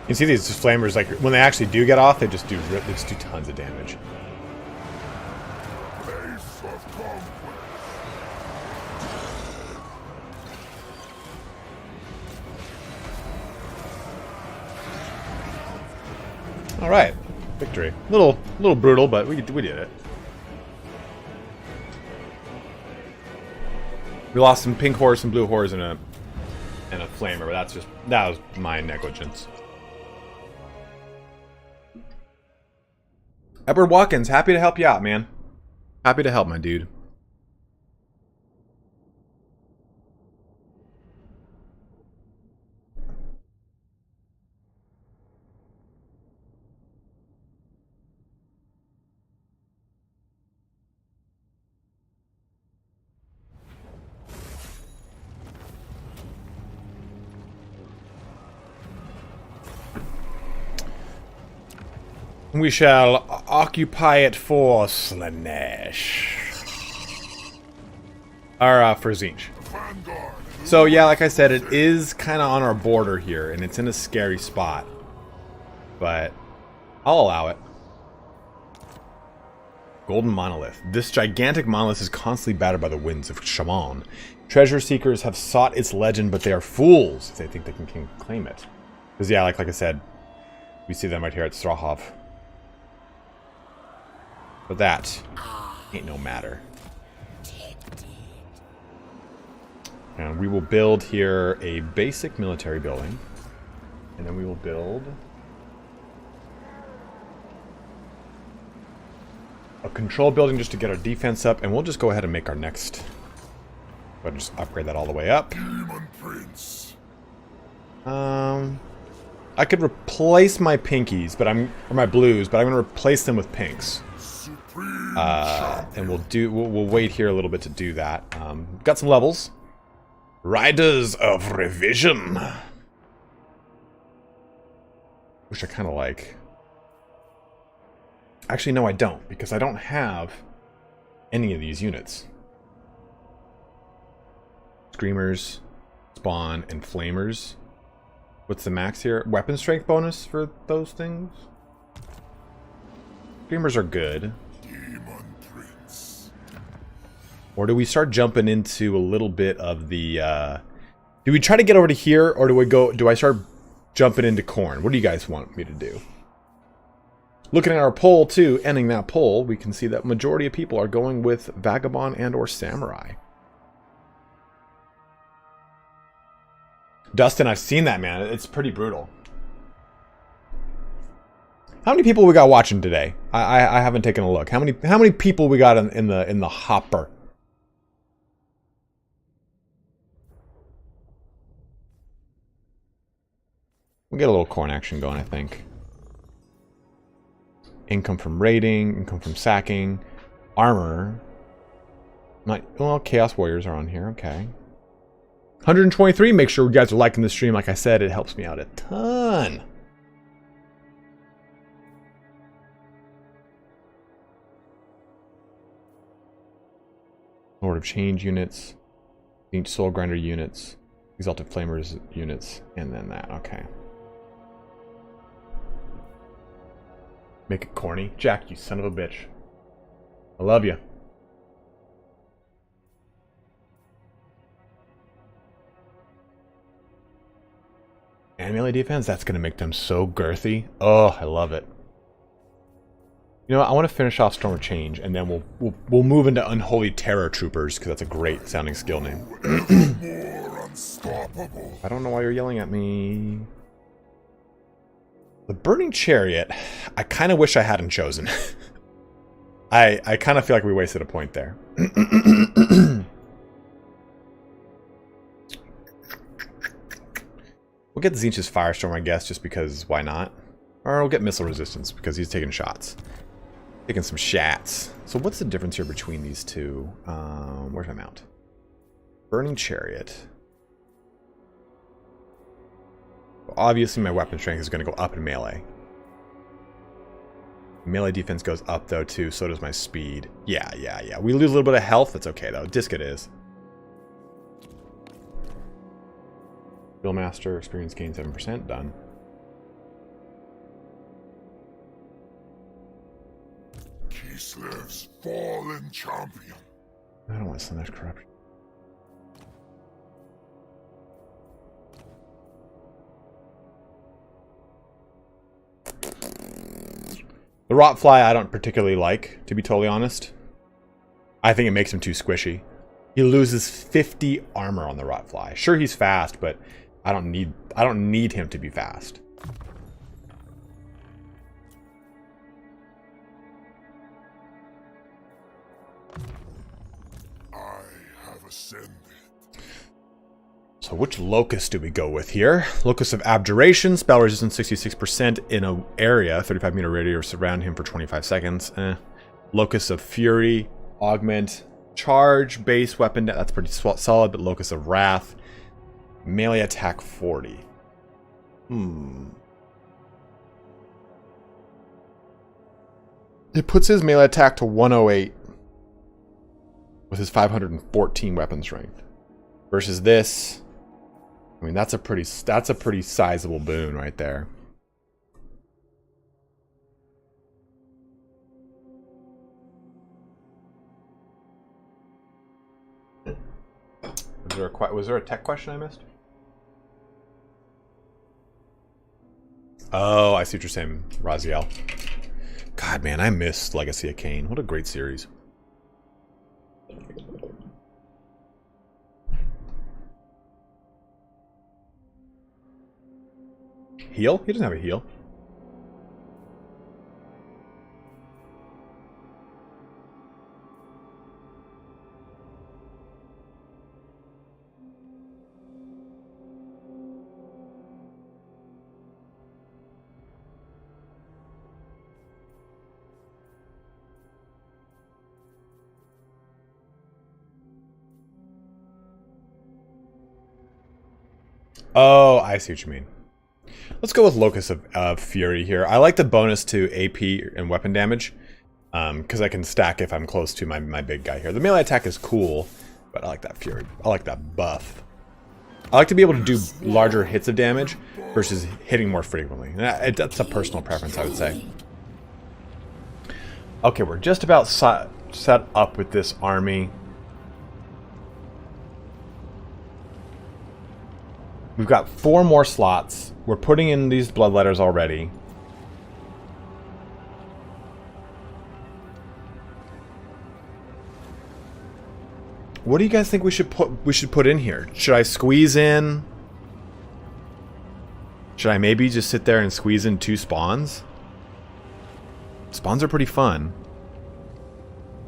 You can see these flamers, like when they actually do get off, they just do tons of damage. All right, victory. Little brutal, but we did it. We lost some pink horse and blue horse and a flamer, but that was my negligence. Edward Watkins, happy to help you out, man. Happy to help, my dude. We shall occupy it for Slanesh. Or, for Zinch. So, yeah, like I said, it is kind of on our border here, and it's in a scary spot. But I'll allow it. Golden Monolith. This gigantic monolith is constantly battered by the winds of Shaman. Treasure seekers have sought its legend, but they are fools if they think they can claim it. Because, yeah, like I said, we see them right here at Strahov. But that ain't no matter. And we will build here a basic military building. And then we will build a control building just to get our defense up. And we'll just go ahead and make our next... I'll just upgrade that all the way up. Demon Prince. I could replace my pinkies, but or my blues, but I'm going to replace them with pinks. And we'll wait here a little bit to do that. Got some levels. Riders of Revision. Which I kind of like. Actually, no, I don't, because I don't have any of these units. Screamers, Spawn, and Flamers. What's the max here? Weapon strength bonus for those things? Screamers are good. Or do we start jumping into a little bit of the, do we try to get over to here, or do I start jumping into corn? What do you guys want me to do? Looking at our poll, too, ending that poll, we can see that majority of people are going with Vagabond and or Samurai. Dustin, I've seen that, man. It's pretty brutal. How many people we got watching today? I haven't taken a look. How many people we got in the hopper? We'll get a little corn action going, I think. Income from raiding, income from sacking, armor. Well, Chaos Warriors are on here, okay. 123, make sure you guys are liking the stream. Like I said, it helps me out a ton. Lord of Change units, each Soul Grinder units, Exalted Flamers units, and then that, okay. Make it corny. Jack, you son of a bitch. I love you. And melee defense, that's going to make them so girthy. Oh, I love it. You know what? I want to finish off Storm of Change, and then we'll move into Unholy Terror Troopers, because that's a great sounding skill name. I don't know why you're yelling at me. The Burning Chariot, I kind of wish I hadn't chosen. I kind of feel like we wasted a point there. We'll get Zinch's Firestorm, I guess, just because why not? Or we'll get Missile Resistance because he's taking shots. Taking some shots. So what's the difference here between these two? Where's my mount? Burning Chariot. Well, obviously my weapon strength is going to go up in melee. Melee defense goes up though too, so does my speed. Yeah. We lose a little bit of health, that's okay though. Disc it is. Billmaster, experience gain 7%, done. Kislev's fallen champion. I don't want to send that corruption. The Rotfly I don't particularly like, to be totally honest. I think it makes him too squishy. He loses 50 armor on the Rotfly. Sure, he's fast, but I don't need him to be fast. I have ascended. So which Locust do we go with here? Locust of Abjuration, spell resistance 66% in an area, 35 meter radius around him for 25 seconds. Locust of Fury, augment, charge, base weapon, that's pretty solid, but Locust of Wrath, melee attack 40. It puts his melee attack to 108 with his 514 weapon strength. Versus this, I mean, that's a pretty sizable boon right there. Was there a tech question I missed? Oh, I see what you're saying, Raziel. God, man, I missed Legacy of Kain. What a great series. Heal? He doesn't have a heal. Oh, I see what you mean. Let's go with Locust of Fury here. I like the bonus to AP and weapon damage, because I can stack if I'm close to my big guy here. The melee attack is cool, but I like that Fury. I like that buff. I like to be able to do larger hits of damage versus hitting more frequently. That's a personal preference, I would say. Okay, we're just about set up with this army. We've got 4 more slots. We're putting in these bloodletters already. What do you guys think we should put in here? Should I squeeze in? Should I maybe just sit there and squeeze in 2 spawns? Spawns are pretty fun.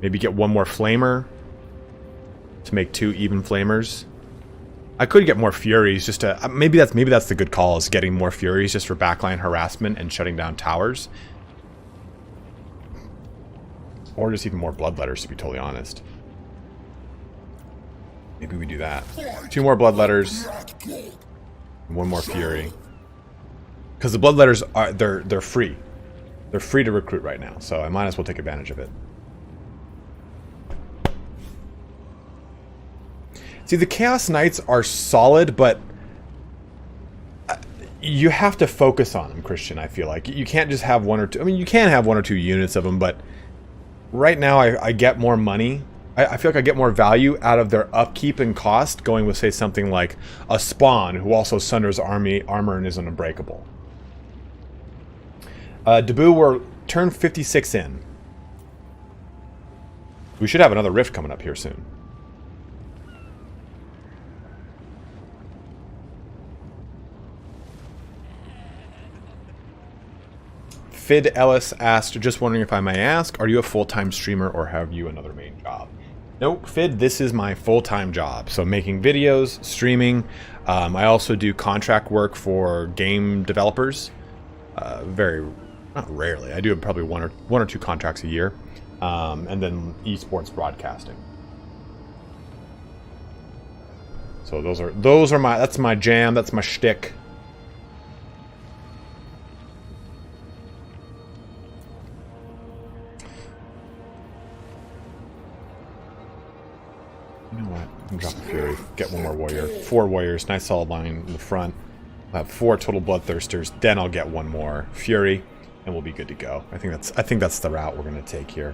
Maybe get 1 more flamer to make 2 even flamers. I could get more Furies just to... maybe that's the good call, is getting more Furies just for backline harassment and shutting down towers. Or just even more Bloodletters, to be totally honest. Maybe we do that. 2 more Bloodletters. 1 more Fury. Because the Bloodletters are... They're free. They're free to recruit right now, so I might as well take advantage of it. See, the Chaos Knights are solid, but you have to focus on them, Christian, I feel like. You can't just have 1 or 2... I mean, you can have 1 or 2 units of them, but right now I get more money. I feel like I get more value out of their upkeep and cost going with, say, something like a Spawn, who also sunders armor and isn't unbreakable. Debut, we're turn 56 in. We should have another Rift coming up here soon. Fid Ellis asked, just wondering if I may ask, are you a full-time streamer or have you another main job? Nope, Fid, this is my full-time job. So making videos, streaming. I also do contract work for game developers. Not rarely. I do probably one or two contracts a year. And then esports broadcasting. So that's my jam, that's my shtick. You know what? I can drop a Fury. Get one more warrior. 4 warriors. Nice solid line in the front. I'll have 4 total bloodthirsters. Then I'll get one more Fury, and we'll be good to go. I think that's the route we're gonna take here.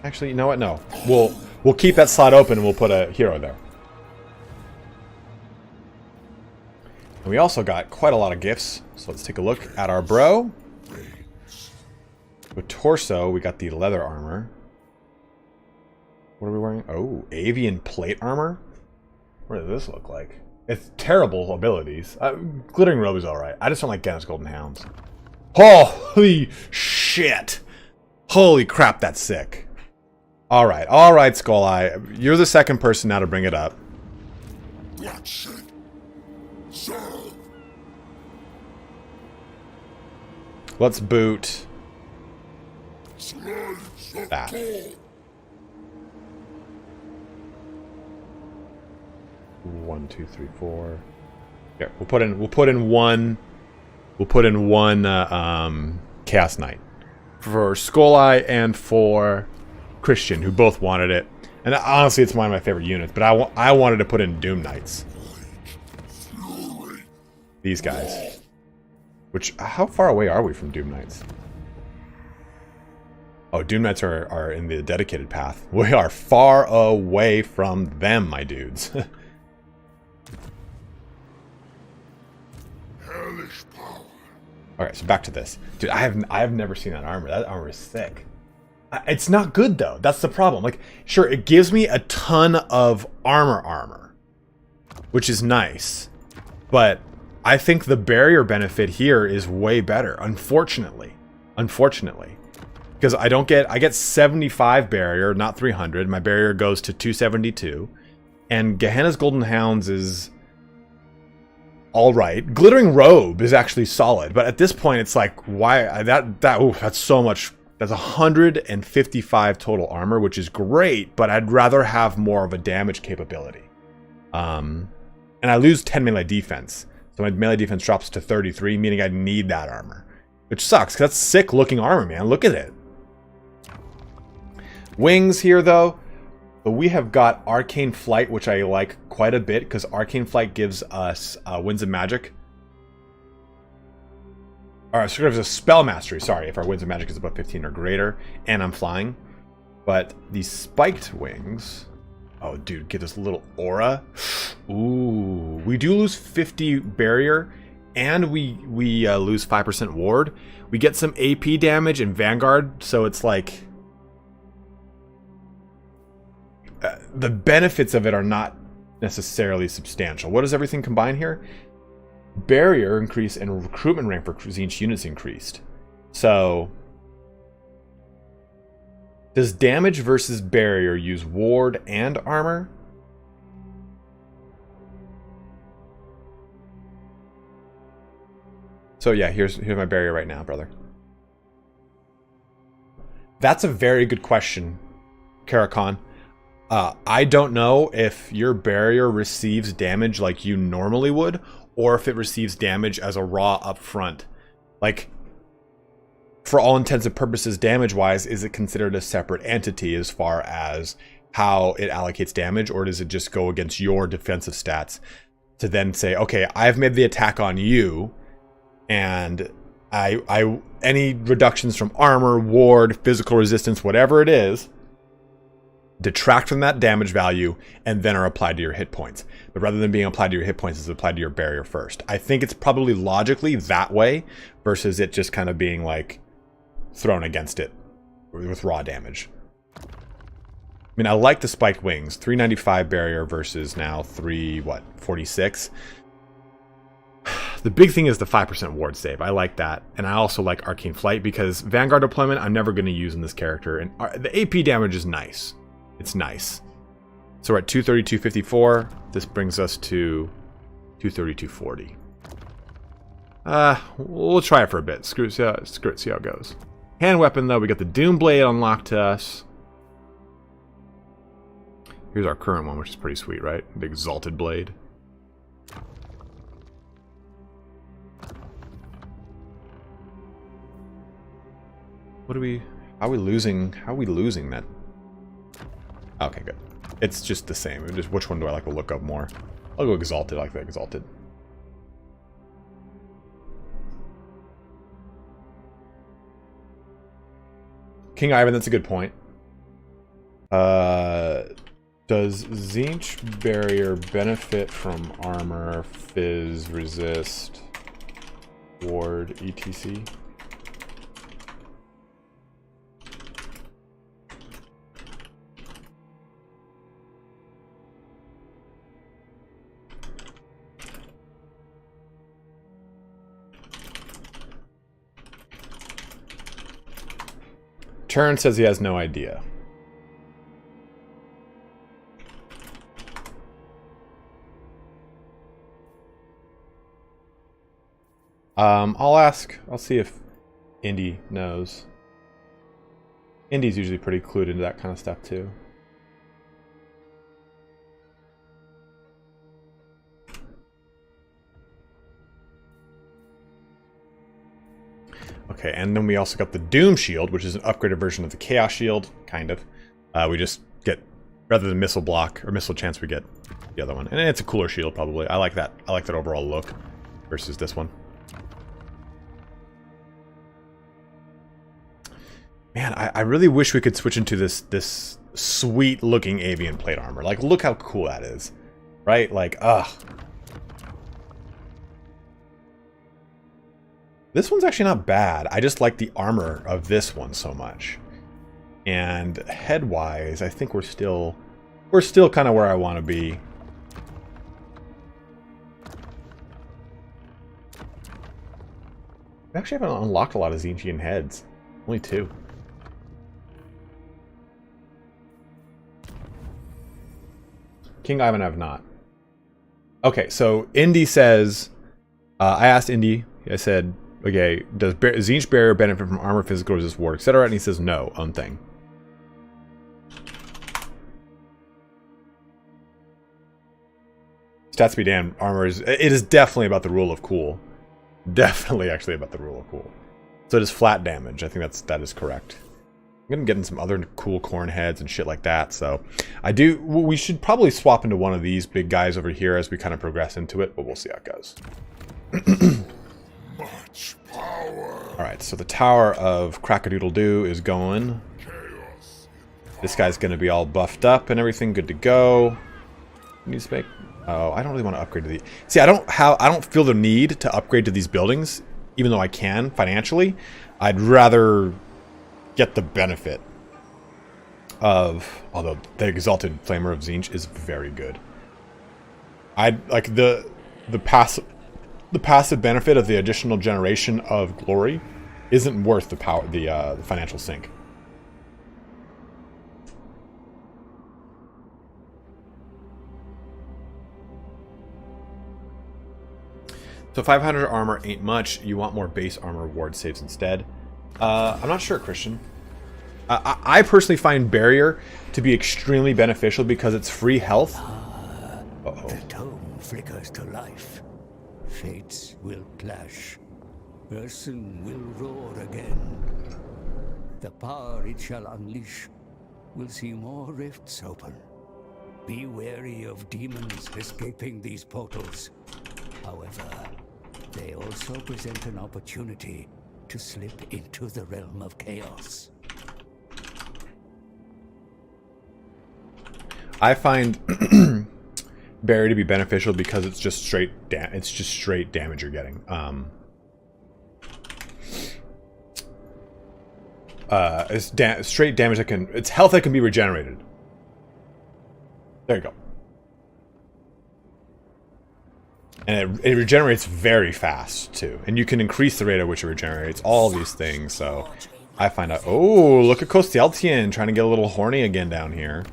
Actually, you know what? No. We'll keep that slot open and we'll put a hero there. And we also got quite a lot of gifts. So let's take a look at our bro. With torso, we got the leather armor. What are we wearing? Oh, avian plate armor? What does this look like? It's terrible abilities. Glittering robe is alright. I just don't like Genna's golden hounds. Holy shit! Holy crap, that's sick. Alright, Skull Eye. You're the second person now to bring it up. Let's boot that. One, two, three, four. Here, we'll put in one Chaos Knight for Skull Eye and for Christian, who both wanted it. And honestly, it's one of my favorite units, but I wanted to put in Doom Knights. These guys. Which, how far away are we from Doom Knights? Oh, Doom Knights are in the dedicated path. We are far away from them, my dudes. Alright, so back to this. Dude, I have never seen that armor. That armor is sick. It's not good, though. That's the problem. Like, sure, it gives me a ton of armor, which is nice. But I think the barrier benefit here is way better, unfortunately. Because I get 75 barrier, not 300. My barrier goes to 272. And Gehenna's Golden Hounds is alright. Glittering Robe is actually solid. But at this point, it's like, why? That's so much. That's 155 total armor, which is great, but I'd rather have more of a damage capability. And I lose 10 melee defense. So my melee defense drops to 33, meaning I need that armor. Which sucks, because that's sick looking armor, man. Look at it. Wings here, though. But we have got Arcane Flight, which I like quite a bit, because Arcane Flight gives us Winds of Magic. Or so gives us Spell Mastery, sorry, if our Winds of Magic is above 15 or greater, and I'm flying. But these spiked wings... Oh, dude, get this little aura. Ooh, we do lose 50 barrier, and we lose 5% ward. We get some AP damage and Vanguard, so it's like... the benefits of it are not necessarily substantial. What does everything combine here? Barrier increase and recruitment rank for each units increased. So... does damage versus barrier use ward and armor? So yeah, here's my barrier right now, brother. That's a very good question, Karakhan. I don't know if your barrier receives damage like you normally would, or if it receives damage as a raw up front. Like, for all intents and purposes, damage-wise, is it considered a separate entity as far as how it allocates damage, or does it just go against your defensive stats to then say, okay, I've made the attack on you, and any reductions from armor, ward, physical resistance, whatever it is, detract from that damage value and then are applied to your hit points. But rather than being applied to your hit points, it's applied to your barrier first. I think it's probably logically that way versus it just kind of being like thrown against it with raw damage. mean, I like the spiked wings. 395 barrier versus now 46. The big thing is the 5% ward save. I like that. And I also like Arcane Flight because Vanguard deployment I'm never going to use in this character. And the AP damage is nice. It's nice. So we're at 232.54. This brings us to 232.40. We'll try it for a bit. Screw it, see how it goes. Hand weapon, though, we got the Doom Blade unlocked to us. Here's our current one, which is pretty sweet, right? The Exalted Blade. What are we... How are we losing that? Okay, good. It's just the same. Just which one do I like to look up more? I'll go Exalted. I like the Exalted. King Ivan, that's a good point. Does Tzeentch Barrier benefit from armor, fizz, resist, ward, etc? Turn says he has no idea. I'll ask. I'll see if Indy knows. Indy's usually pretty clued into that kind of stuff too. Okay, and then we also got the Doom Shield, which is an upgraded version of the Chaos Shield, kind of. We just get, rather than missile block or missile chance, we get the other one, and it's a cooler shield probably. I like that. I like that overall look versus this one. Man, I really wish we could switch into this sweet looking avian plate armor. Like, look how cool that is, right? Like, ugh. This one's actually not bad. I just like the armor of this one so much. And head-wise, I think we're still kind of where I want to be. We actually haven't unlocked a lot of Tzeentchian heads. Only 2. King Ivan I have not. Okay, so Indy says... I asked Indy, I said... Okay, does Tzeentch Barrier benefit from armor, physical resist, ward, etc.? And he says no, thing. Stats be damned, armor is... It is definitely about the rule of cool. Definitely actually about the rule of cool. So it is flat damage. I think that is correct. I'm gonna get in some other cool corn heads and shit like that, so... We should probably swap into one of these big guys over here as we kind of progress into it, but we'll see how it goes. Much power. Alright, so the Tower of Crackadoodle-Doo is going. Chaos. This guy's going to be all buffed up and everything, good to go. Needs to make... Oh, I don't really want to upgrade to the... See, I don't feel the need to upgrade to these buildings, even though I can financially. I'd rather get the benefit of... Although the Exalted Flamer of Tzeentch is very good. I'd like the passive benefit of the additional generation of glory isn't worth the power, the financial sink. So 500 armor ain't much. You want more base armor ward saves instead. I'm not sure, Christian. I personally find Barrier to be extremely beneficial because it's free health. Uh-oh. The tome flickers to life. Fates will clash. Ursun will roar again. The power it shall unleash will see more rifts open. Be wary of demons escaping these portals. However, they also present an opportunity to slip into the realm of chaos. I find Barrier to be beneficial because it's just straight damage you're getting. It's straight damage that can... It's health that can be regenerated. There you go. And it regenerates very fast, too. And you can increase the rate at which it regenerates. All these things, so... I find out... Oh, look at Kostieltian trying to get a little horny again down here.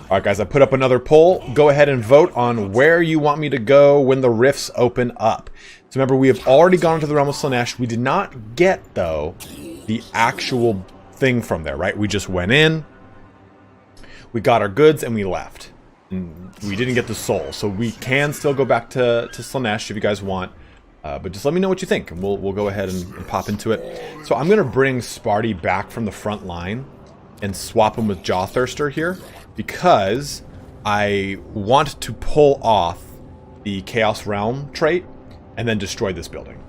Alright, guys, I put up another poll. Go ahead and vote on where you want me to go when the rifts open up. So remember, we have already gone into the Realm of Slaanesh. We did not get, though, the actual thing from there, right? We just went in. We got our goods and we left. And we didn't get the soul, so we can still go back to Slaanesh if you guys want. But just let me know what you think, and we'll go ahead and pop into it. So I'm gonna bring Sparty back from the front line and swap him with Jawthirster here because I want to pull off the Chaos Realm trait and then destroy this building.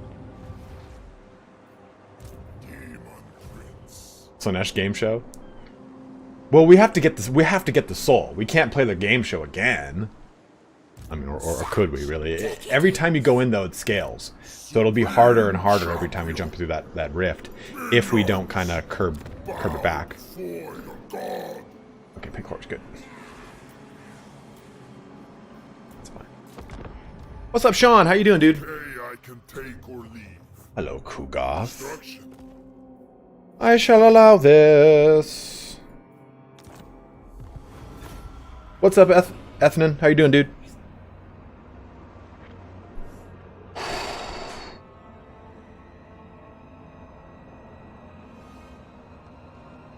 Slaanesh game show. Well, we have to get this. We have to get the soul. We can't play the game show again. I mean, or could we really? Every time you go in, though, it scales. So it'll be harder and harder every time we jump through that rift if we don't kind of curb it back. Okay, pink horse, good. That's fine. What's up, Sean? How you doing, dude? I can take or leave. Hello, Kugoth. Instruction. I shall allow this. What's up, Ethnan? How you doing, dude?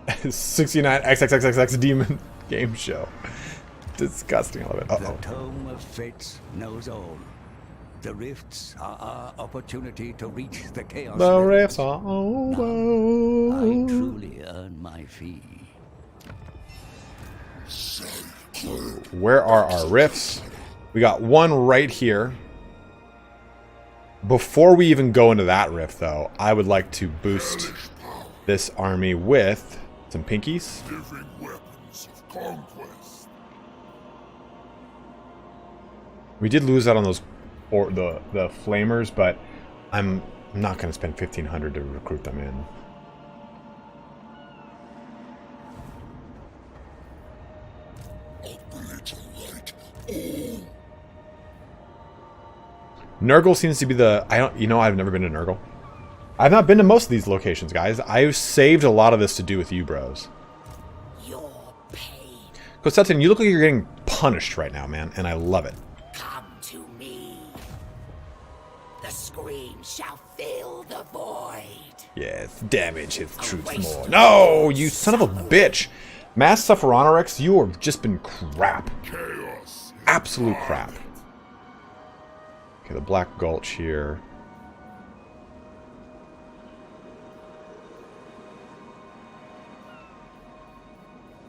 $69 XXXXX Demon game show. Disgusting. I love it. The Tome of Fates knows all. The rifts are our opportunity to reach the chaos. The levels. rifts are over. I truly earn my fee. Where are our rifts? We got one right here. Before we even go into that rift, though, I would like to boost this army with some pinkies. Living weapons of conquest. We did lose out on those, or the flamers, but I'm not going to spend 1,500 to recruit them in. Nurgle seems to be the... I've never been to Nurgle. I've not been to most of these locations, guys. I've saved a lot of this to do with you, bros. Your pain. Kosetin, you look like you're getting punished right now, man, and I love it. Come to me. The scream shall fill the void. Yes, damage his troops more. No, you son of a bitch. Mass Sephironorix, you have just been crap. Chaos. Absolute crap. Okay, the Black Gulch here.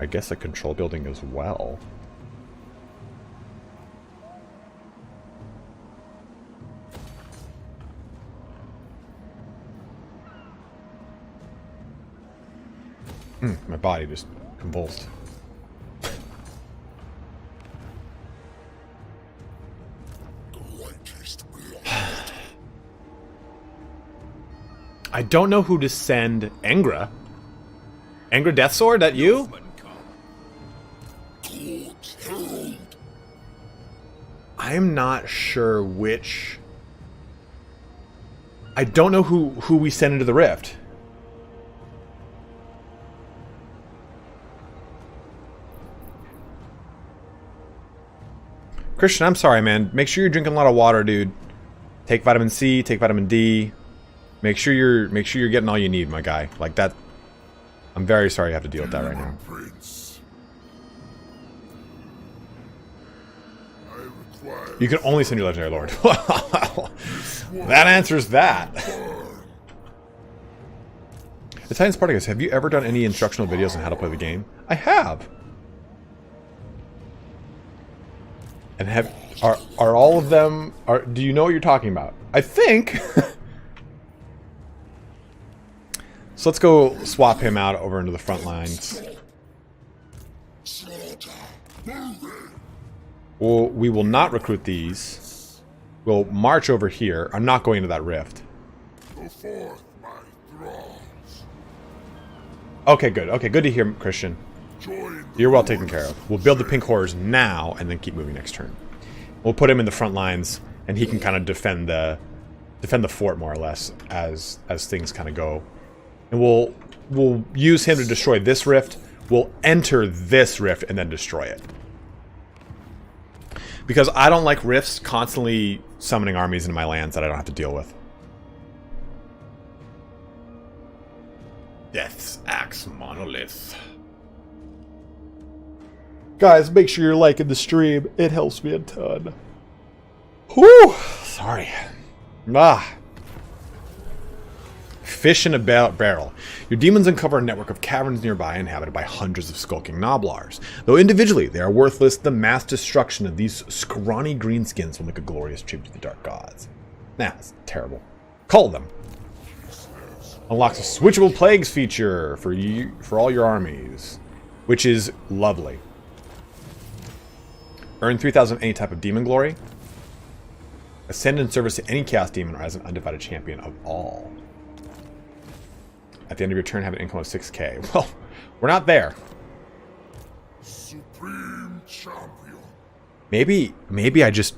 I guess a control building as well. My body just convulsed. I don't know who to send Angra. Angra Deathsword, that you? I'm not sure which... I don't know who we send into the rift. Christian, I'm sorry, man. Make sure you're drinking a lot of water, dude. Take vitamin C, take vitamin D. Make sure you're getting all you need, my guy. Like that. I'm very sorry you have to deal with that right now. Prince. I require You can only send your legendary lord. That answers that. ItalianSpartacus, have you ever done any instructional videos on how to play the game? I have. And are all of them... do you know what you're talking about? I think... So let's go swap him out over into the front lines. Well, we will not recruit these. We'll march over here. I'm not going to that rift. Go forth, my thralls. Okay, good. Okay, good to hear, Christian. You're well taken care of. We'll build the pink horrors now and then keep moving next turn. We'll put him in the front lines, and he can kind of defend the fort more or less as things kind of go. And we'll use him to destroy this rift. We'll enter this rift and then destroy it. Because I don't like rifts constantly summoning armies into my lands that I don't have to deal with. Death's Axe Monolith. Guys, make sure you're liking the stream. It helps me a ton. Whew! Sorry. Fish in a barrel. Your demons uncover a network of caverns nearby inhabited by hundreds of skulking Gnoblars. Though individually they are worthless, the mass destruction of these scrawny greenskins will make a glorious tribute to the dark gods. Nah, it's terrible. Cull them. Unlocks a switchable plagues feature for all your armies, which is lovely. Earn 3,000 any type of demon glory. Ascend in service to any chaos demon or as an undivided champion of all. At the end of your turn, have an income of 6k. Well, we're not there. Supreme champion. Maybe I just...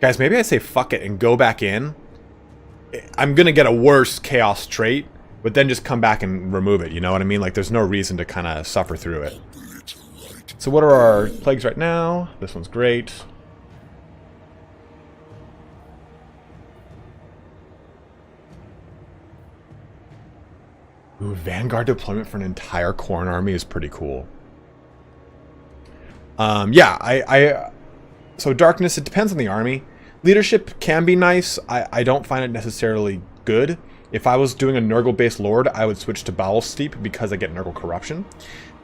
Guys, maybe I say fuck it and go back in. I'm going to get a worse chaos trait, but then just come back and remove it. You know what I mean? Like, there's no reason to kind of suffer through it. So what are our plagues right now? This one's great. Ooh, Vanguard deployment for an entire Khorne army is pretty cool. Yeah, so Darkness, it depends on the army. Leadership can be nice. I don't find it necessarily good. If I was doing a Nurgle-based Lord, I would switch to Bowel Steep because I get Nurgle Corruption.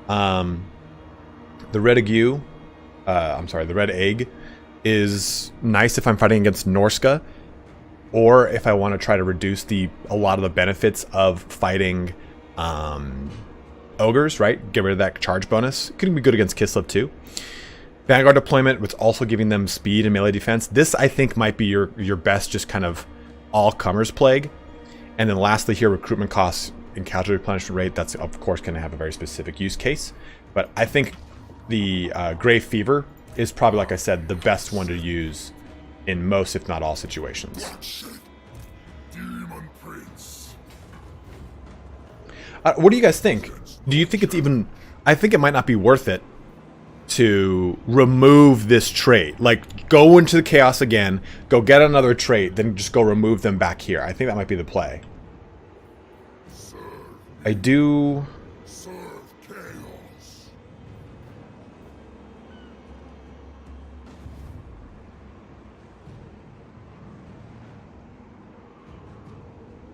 The Red the Red Egg is nice if I'm fighting against Norska, or if I want to try to reduce a lot of the benefits of fighting ogres, right? Get rid of that charge bonus. It can be good against Kislev too. Vanguard deployment, with also giving them speed and melee defense. This, I think, might be your best just kind of all-comers plague. And then lastly here, recruitment costs and casualty replenishment rate. That's, of course, going to have a very specific use case. But I think the Grey Fever is probably, like I said, the best one to use in most, if not all, situations. Demon Prince. What do you guys think? Do you think it's even... I think it might not be worth it to remove this trait. Like, go into the chaos again, go get another trait, then just go remove them back here. I think that might be the play. I do... Serve chaos.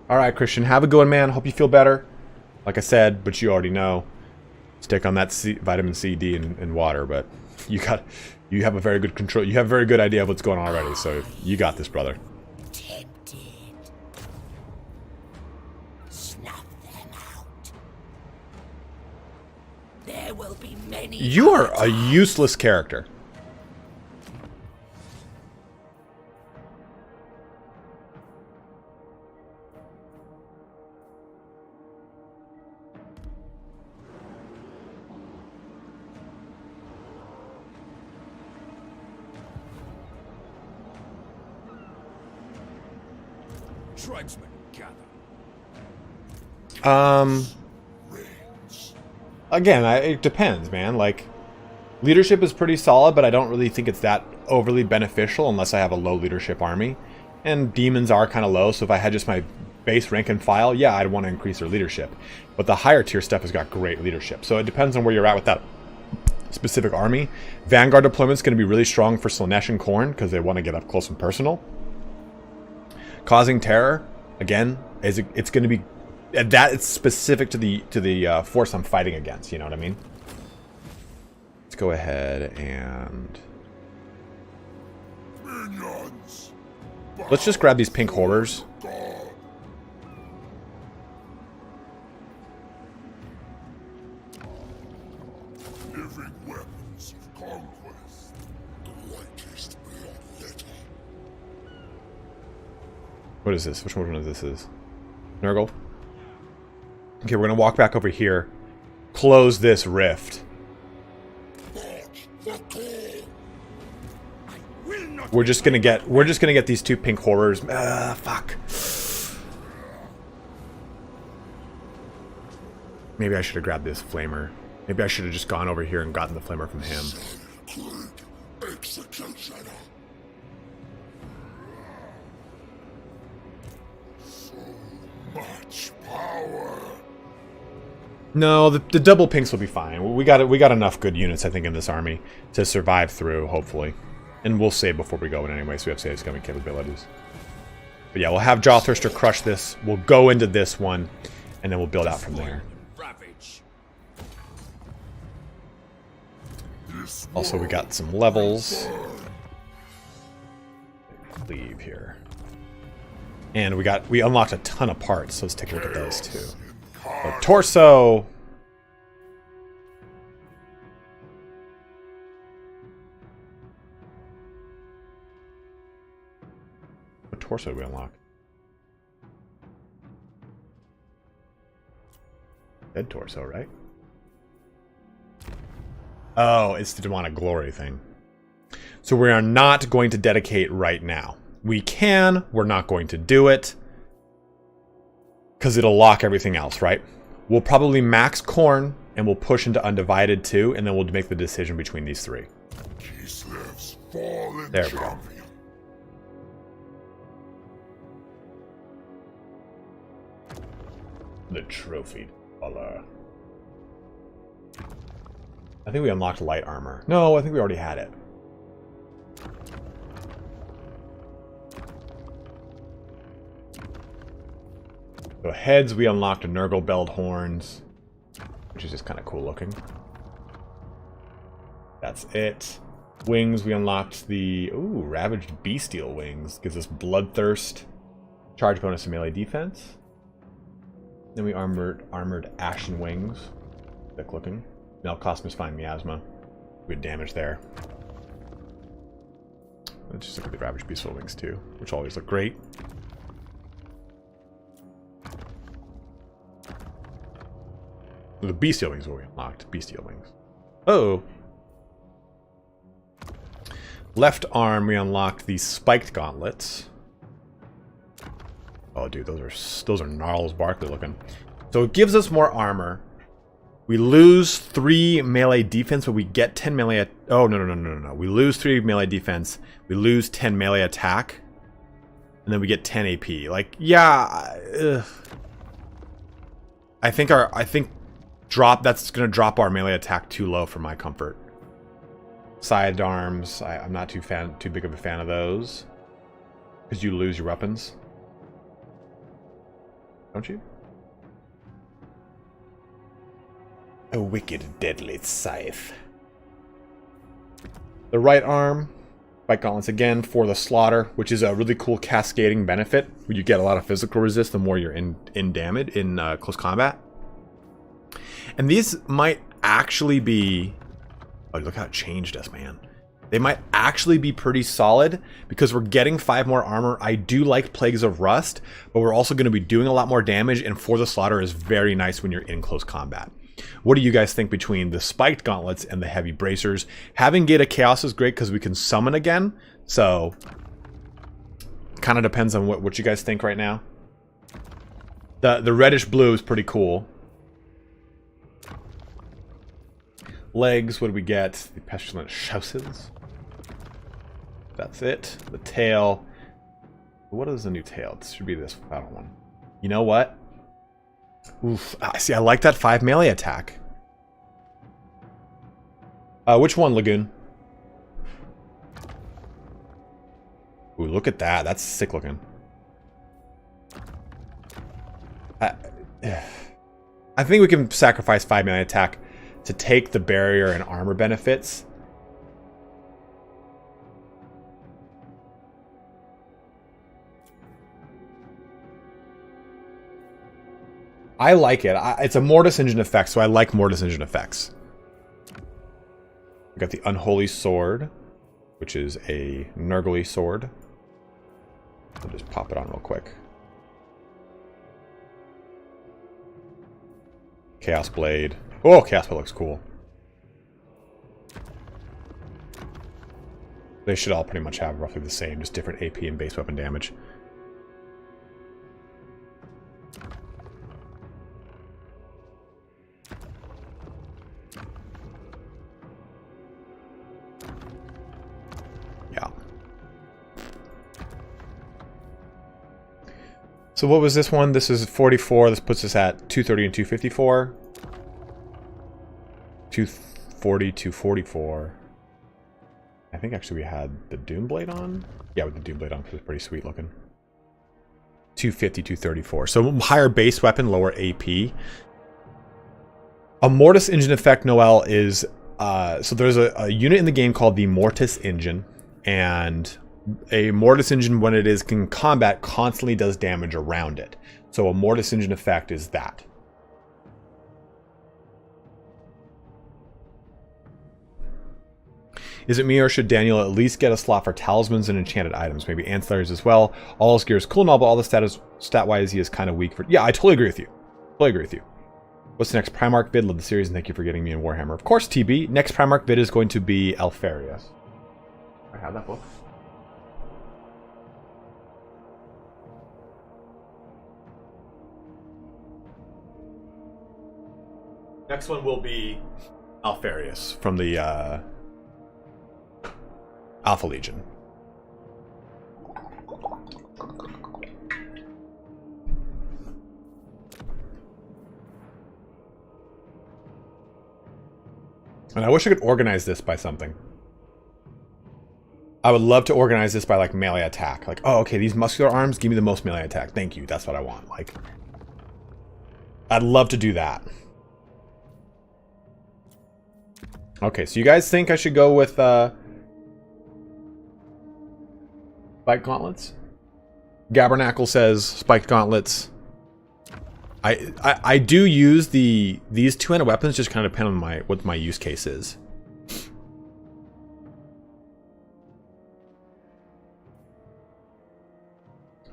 Alright, Christian, have a good one, man. Hope you feel better. Like I said, but you already know. Stick on that vitamin C, D, and water, but you have a very good control. You have a very good idea of what's going on already, so you got this, brother. Tempted. Snuff them out. There will be many. You are a useless character. Tribesmen, gather. Again, it depends, man. Like, leadership is pretty solid, but I don't really think it's that overly beneficial unless I have a low leadership army. And demons are kind of low, so if I had just my base rank and file, yeah, I'd want to increase their leadership. But the higher tier stuff has got great leadership. So it depends on where you're at with that specific army. Vanguard deployment is going to be really strong for Slaanesh and Khorne because they want to get up close and personal. Causing terror, again, it's going to be that it's specific to the force I'm fighting against. You know what I mean? Let's go ahead and Minions. let's just grab these pink horrors. God. Living weapons of conquest. The whitest bloodletter. What is this? Which one of this is? Nurgle? Okay, we're gonna walk back over here, close this rift. We're just gonna get these two pink horrors. Fuck. Maybe I should have grabbed this flamer. Maybe I should have just gone over here and gotten the flamer from him. Much power. No, the double pinks will be fine. We got enough good units, I think, in this army to survive through, hopefully. And we'll save before we go in anyway, so we have save coming capabilities. But yeah, we'll have Jawthirster crush this. We'll go into this one, and then we'll build out from there. Also, we got some levels. Leave here. And we unlocked a ton of parts, so let's take a look at those too. So, torso. What torso did we unlock? Dead torso, right? Oh, it's the demonic glory thing. So we are not going to dedicate right now. We can, we're not going to do it. Because it'll lock everything else, right? We'll probably max Khorne, and we'll push into Undivided too, and then we'll make the decision between these three. There we go. The trophy color. I think we unlocked light armor. No, I think we already had it. So heads, we unlocked a Nurgle Belled Horns, which is just kind of cool looking. That's it. Wings, we unlocked the Ravaged Bestial Wings. Gives us Bloodthirst, charge bonus and melee defense. Then we armored Ashen Wings. Thick looking. Now Cosmos Fine Miasma. Good damage there. Let's just look at the Ravaged Bestial Wings too, which always look great. The Bestial Wings were we unlocked. Bestial Wings. Oh! Left arm, we unlocked the Spiked Gauntlets. Oh, dude, those are Gnarls Barkley looking. So it gives us more armor. We lose 3 melee defense, but we get 10 melee... Oh, no. We lose 3 melee defense. We lose 10 melee attack. And then we get 10 AP. Like, yeah... I think that's going to drop our melee attack too low for my comfort. Sidearms, I'm not too big of a fan of those. Because you lose your weapons. Don't you? A wicked, deadly scythe. The right arm, Spike Gauntlets again for the slaughter, which is a really cool cascading benefit. Where you get a lot of physical resist the more you're in damage in close combat. And these might actually be... Oh, look how it changed us, man. They might actually be pretty solid because we're getting 5 more armor. I do like Plagues of Rust, but we're also going to be doing a lot more damage, and For the Slaughter is very nice when you're in close combat. What do you guys think between the Spiked Gauntlets and the Heavy Bracers? Having Gate of Chaos is great because we can summon again, so kind of depends on what you guys think right now. The reddish blue is pretty cool. Legs, what do we get? The Pestilent Chausses. That's it. The tail. What is the new tail? This should be this battle one. You know what? Oof. See, I like that 5 melee attack. Which one, Lagoon? Ooh, look at that. That's sick looking. I think we can sacrifice 5 melee attack to take the barrier and armor benefits. I like it. It's a Mortis Engine effect, so I like Mortis Engine effects. We got the Unholy Sword, which is a Nurgly sword. I'll just pop it on real quick. Chaos Blade. Oh, Chaos Blade looks cool. They should all pretty much have roughly the same, just different AP and base weapon damage. Yeah. So what was this one? This is 44. This puts us at 230 and 254. 240, 244. I think actually we had the Doom Blade on. Yeah, with the Doom Blade on, because it's pretty sweet looking. 250, 234. So higher base weapon, lower AP. A Mortis engine effect, Noel, is... so there's a unit in the game called the Mortis engine. And a Mortis engine, when it is in combat, constantly does damage around it. So a Mortis engine effect is that. Is it me, or should Daniel at least get a slot for talismans and enchanted items? Maybe ancillaries as well. All his gear is cool and all, but all the stat-wise he is kind of weak for... Yeah, I totally agree with you. Totally agree with you. What's the next Primarch vid? Love the series, and thank you for getting me in Warhammer. Of course, TB. Next Primarch vid is going to be Alfarius. I have that book. Next one will be Alfarius from the... Alpha Legion. And I wish I could organize this by something. I would love to organize this by like melee attack. Like, oh, okay, these muscular arms, give me the most melee attack. Thank you. That's what I want. Like, I'd love to do that. Okay, so you guys think I should go with Spiked Gauntlets? Gabernacle says Spiked Gauntlets. I do use these two-handed weapons, just kind of depend on what my use case is.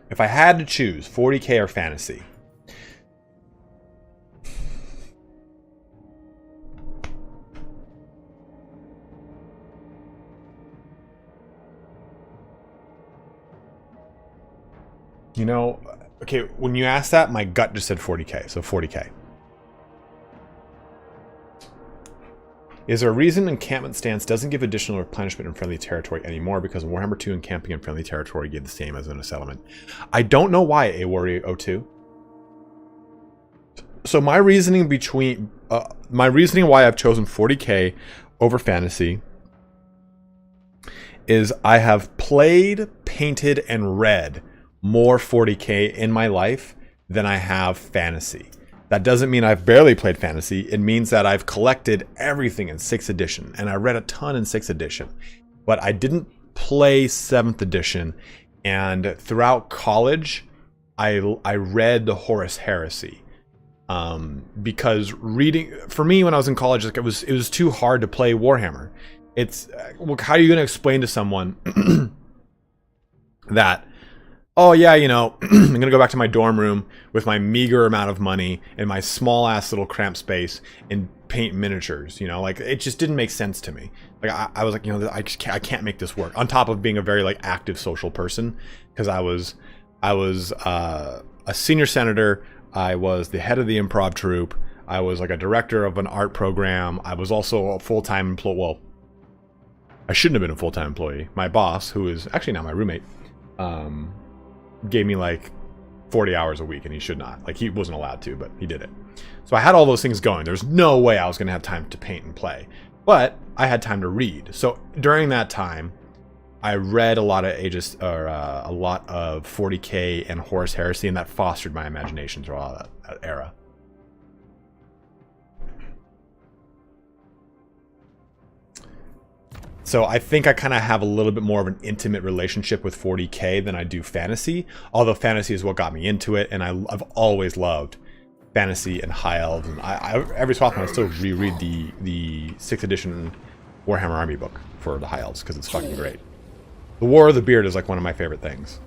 If I had to choose 40k or fantasy. You know, okay, when you asked that, my gut just said 40k, so 40k. Is there a reason encampment stance doesn't give additional replenishment in friendly territory anymore? Because in Warhammer 2, encamping in friendly territory gave the same as in a settlement. I don't know why, A Warrior 02. So my reasoning why I've chosen 40k over fantasy is I have played, painted, and read more 40k in my life than I have fantasy. That doesn't mean I've barely played fantasy. It means that I've collected everything in 6th edition, and I read a ton in 6th edition. But I didn't play 7th edition, and throughout college, I read the Horus Heresy. Because reading, for me when I was in college, like it was too hard to play Warhammer. It's, well, how are you going to explain to someone that, oh yeah, you know, I'm going to go back to my dorm room with my meager amount of money and my small ass little cramped space and paint miniatures, you know, like it just didn't make sense to me. Like I was like, you know, I can't make this work, on top of being a very like active social person, because I was a senior senator. I was the head of the improv troupe. I was like a director of an art program. I was also a full-time employee. Well, I shouldn't have been a full-time employee. My boss, who is actually now my roommate, gave me like 40 hours a week, and he should not. Like, he wasn't allowed to, but he did it. So I had all those things going. There's no way I was going to have time to paint and play. But I had time to read. So during that time, I read a lot of a lot of 40k and Horus Heresy, and that fostered my imagination throughout that era. So I think I kind of have a little bit more of an intimate relationship with 40k than I do fantasy, although fantasy is what got me into it, and I've always loved fantasy and high elves. And I every so often I still reread the 6th edition Warhammer Army book for the high elves, because it's fucking great. The War of the Beard is like one of my favorite things.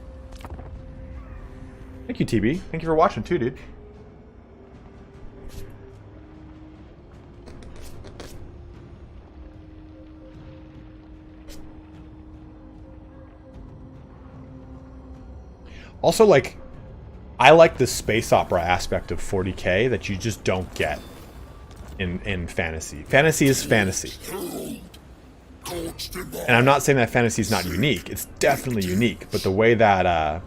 Thank you, TB. Thank you for watching too, dude. Also, like, I like the space opera aspect of 40k that you just don't get in fantasy. Fantasy is fantasy. And I'm not saying that fantasy is not unique. It's definitely unique. But the way that a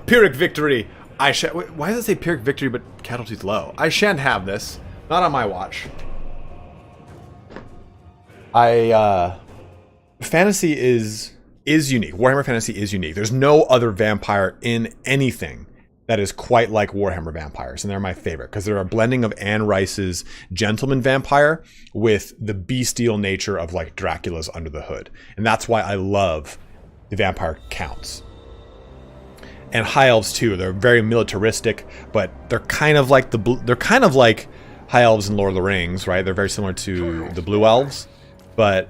Pyrrhic victory. Why does it say Pyrrhic victory but casualties low? I shan't have this. Not on my watch. Fantasy is unique. Warhammer Fantasy is unique. There's no other vampire in anything that is quite like Warhammer vampires, and they're my favorite because they're a blending of Anne Rice's gentleman vampire with the bestial nature of like Dracula's under the hood, and that's why I love the vampire counts. And high elves too. They're very militaristic, but they're kind of like high elves in Lord of the Rings, right? They're very similar to the blue elves, but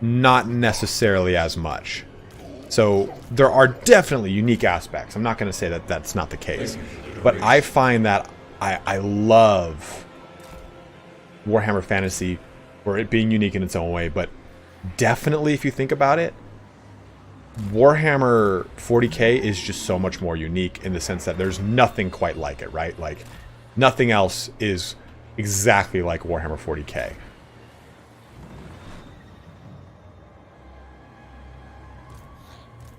not necessarily as much. So there are definitely unique aspects. I'm not going to say that that's not the case, but I find that I love Warhammer Fantasy for it being unique in its own way, but definitely if you think about it, Warhammer 40k is just so much more unique in the sense that there's nothing quite like it, right? Like, nothing else is exactly like Warhammer 40k.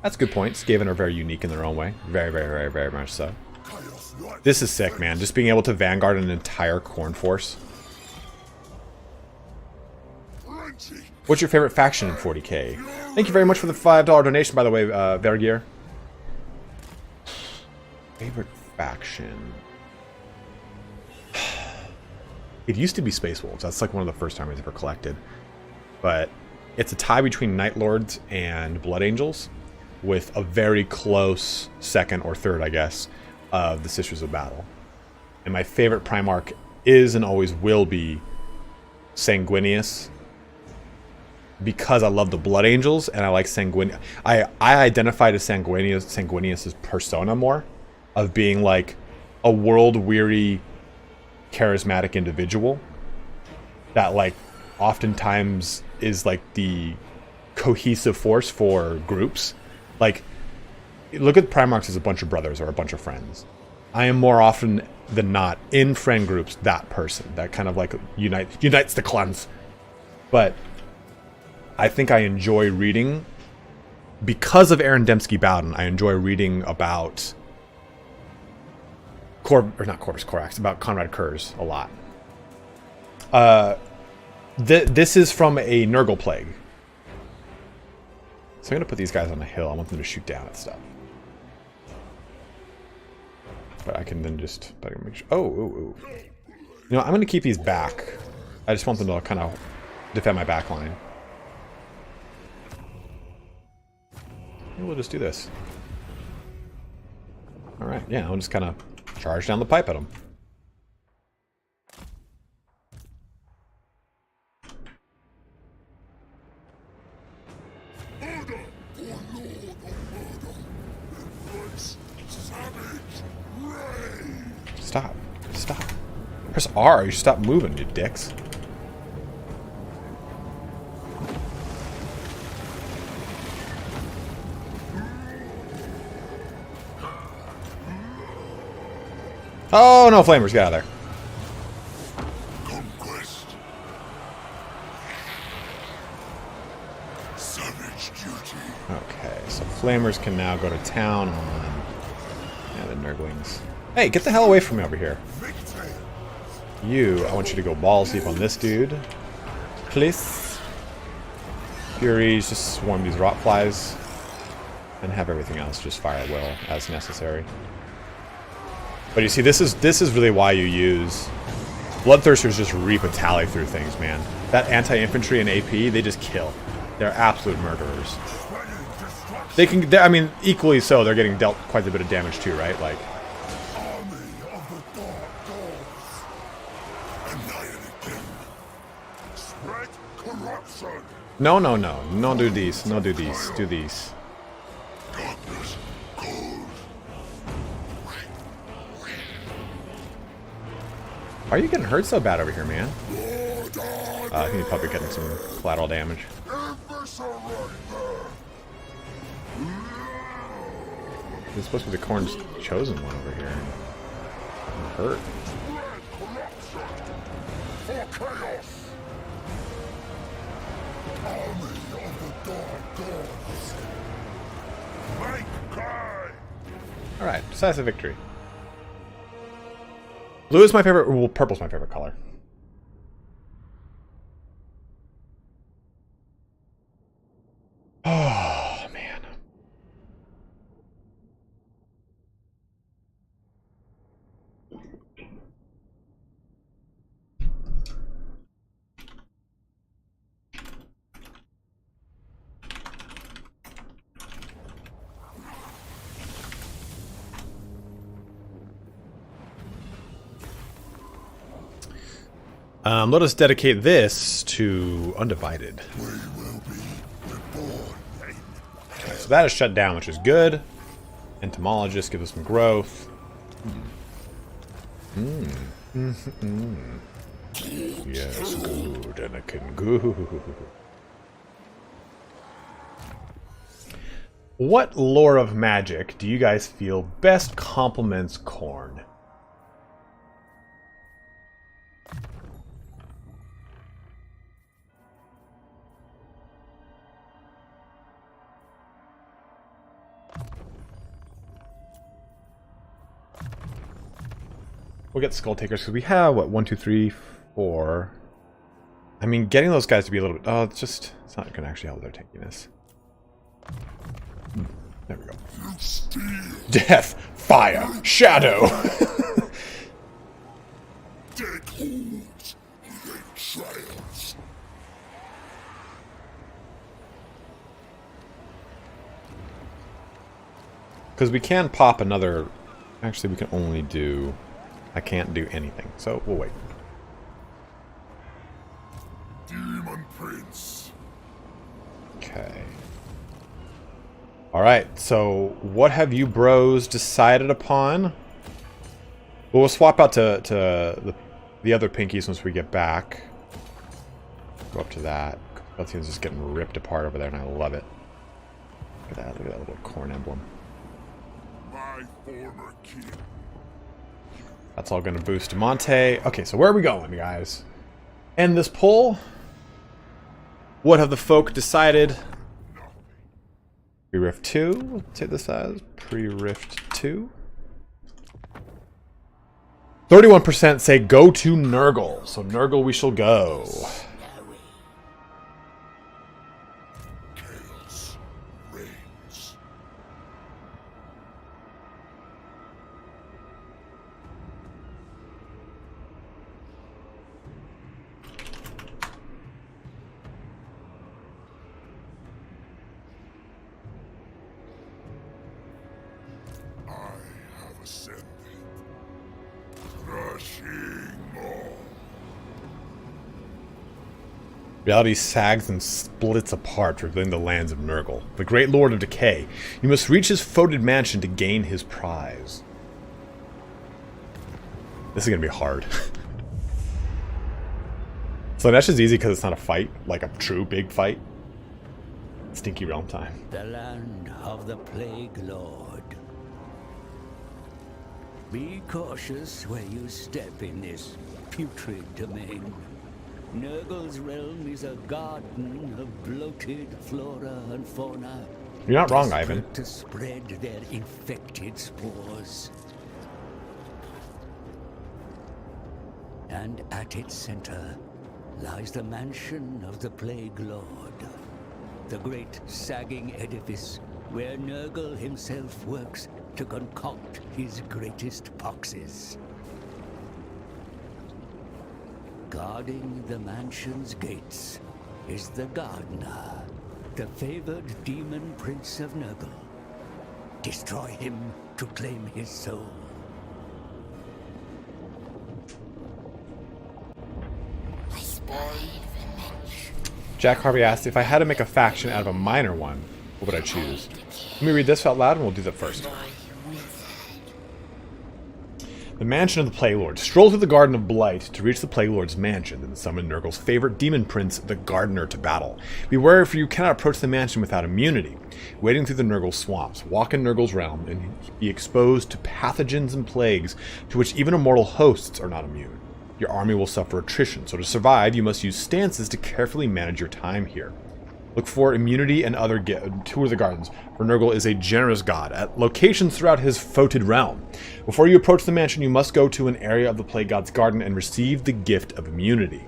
That's a good point. Skaven are very unique in their own way. Very, very, very, very much so. This is sick, man. Just being able to vanguard an entire Khorne force. What's your favorite faction in 40k? Thank you very much for the $5 donation, by the way, Vergier. Favorite faction? It used to be Space Wolves. That's like one of the first armies ever collected. But it's a tie between Night Lords and Blood Angels, with a very close second or third, I guess, of the Sisters of Battle. And my favorite Primarch is and always will be Sanguinius, because I love the Blood Angels and I like Sanguinius. I identified as Sanguinius's persona more, of being like a world-weary, charismatic individual that like oftentimes is like the cohesive force for groups. Like, look at Primarchs as a bunch of brothers or a bunch of friends. I am more often than not in friend groups that person that kind of like unites the clans. But I think I enjoy reading, because of Aaron Dembski-Bowden, I enjoy reading about about Conrad Kurz a lot. This is from a Nurgle Plague. So I'm going to put these guys on a hill. I want them to shoot down at stuff. But I can then just... make sure, oh. You know, I'm going to keep these back. I just want them to kind of defend my back line. Maybe we'll just do this. Alright, yeah, I'll just kind of charge down the pipe at them. Stop. Stop. Press R. You should stop moving, you dicks. Oh, no flamers. Get out of there. Conquest. Savage duty. Okay, so flamers can now go to town on the Nurglings. Hey, get the hell away from me over here. You, I want you to go balls deep on this dude. Please. Furies, just swarm these rot flies. And have everything else just fire at will as necessary. But you see, this is really why you use... Bloodthirsters just reap a tally through things, man. That anti-infantry and AP, they just kill. They're absolute murderers. They can, I mean, equally so, they're getting dealt quite a bit of damage too, right? Like... No, no, no. No do these. No do these. Do these. Why are you getting hurt so bad over here, man? I think he's probably getting some collateral damage. He's supposed to be the Corn's chosen one over here. I'm hurt. Alright, decisive victory. Blue is my favorite, well, purple's my favorite color. Oh, man. Let us dedicate this to Undivided. Okay, so that is shut down, which is good. Entomologist gives us some growth. Yes, good, Anakin, good. What lore of magic do you guys feel best complements Khorne? We'll get Skull Takers because we have, what, 1, 2, 3, 4. I mean, getting those guys to be a little bit... Oh, it's not going to actually help their tankiness. There we go. Death, fire, shadow! Dead holes, trials. Because we can pop another... Actually, we can only do... I can't do anything, so we'll wait. Demon Prince. Okay. Alright, so what have you bros decided upon? Well, we'll swap out to the other pinkies once we get back. Go up to that. That seems just getting ripped apart over there, and I love it. Look at that little Khorne emblem. My former king. That's all going to boost Monte. Okay, so where are we going, guys? End this poll. What have the folk decided? Pre-Rift 2. We'll take this as Pre-Rift 2. 31% say go to Nurgle. So Nurgle we shall go. Chaos reigns. I have ascended. Crushing all. Reality sags and splits apart, revealing the lands of Nurgle, the great lord of decay. You must reach his foetid mansion to gain his prize. This is gonna be hard. So that's just easy because it's not a fight, like a true big fight. Stinky realm time. The land of the Plague Lord. Be cautious where you step in this putrid domain. Nurgle's realm is a garden of bloated flora and fauna. You're not wrong, Ivan. desperate to spread their infected spores. And at its center lies the mansion of the Plague Lord. The great sagging edifice where Nurgle himself works to concoct his greatest poxes. Guarding the mansion's gates is the Gardener, the favored demon prince of Nurgle. Destroy him to claim his soul. Jack Harvey asked if I had to make a faction out of a minor one, what would I choose? Let me read this out loud and we'll do that first. The Mansion of the Plague Lord. Stroll through the Garden of Blight to reach the Plague Lord's mansion, and summon Nurgle's favorite demon prince, the Gardener, to battle. Beware, for you cannot approach the mansion without immunity. Wading through the Nurgle swamps, walk in Nurgle's realm, and be exposed to pathogens and plagues to which even immortal hosts are not immune. Your army will suffer attrition, so to survive, you must use stances to carefully manage your time here. Look for immunity and other tour the gardens, for Nurgle is a generous god at locations throughout his foetid realm. Before you approach the mansion, you must go to an area of the Plague God's garden and receive the gift of immunity.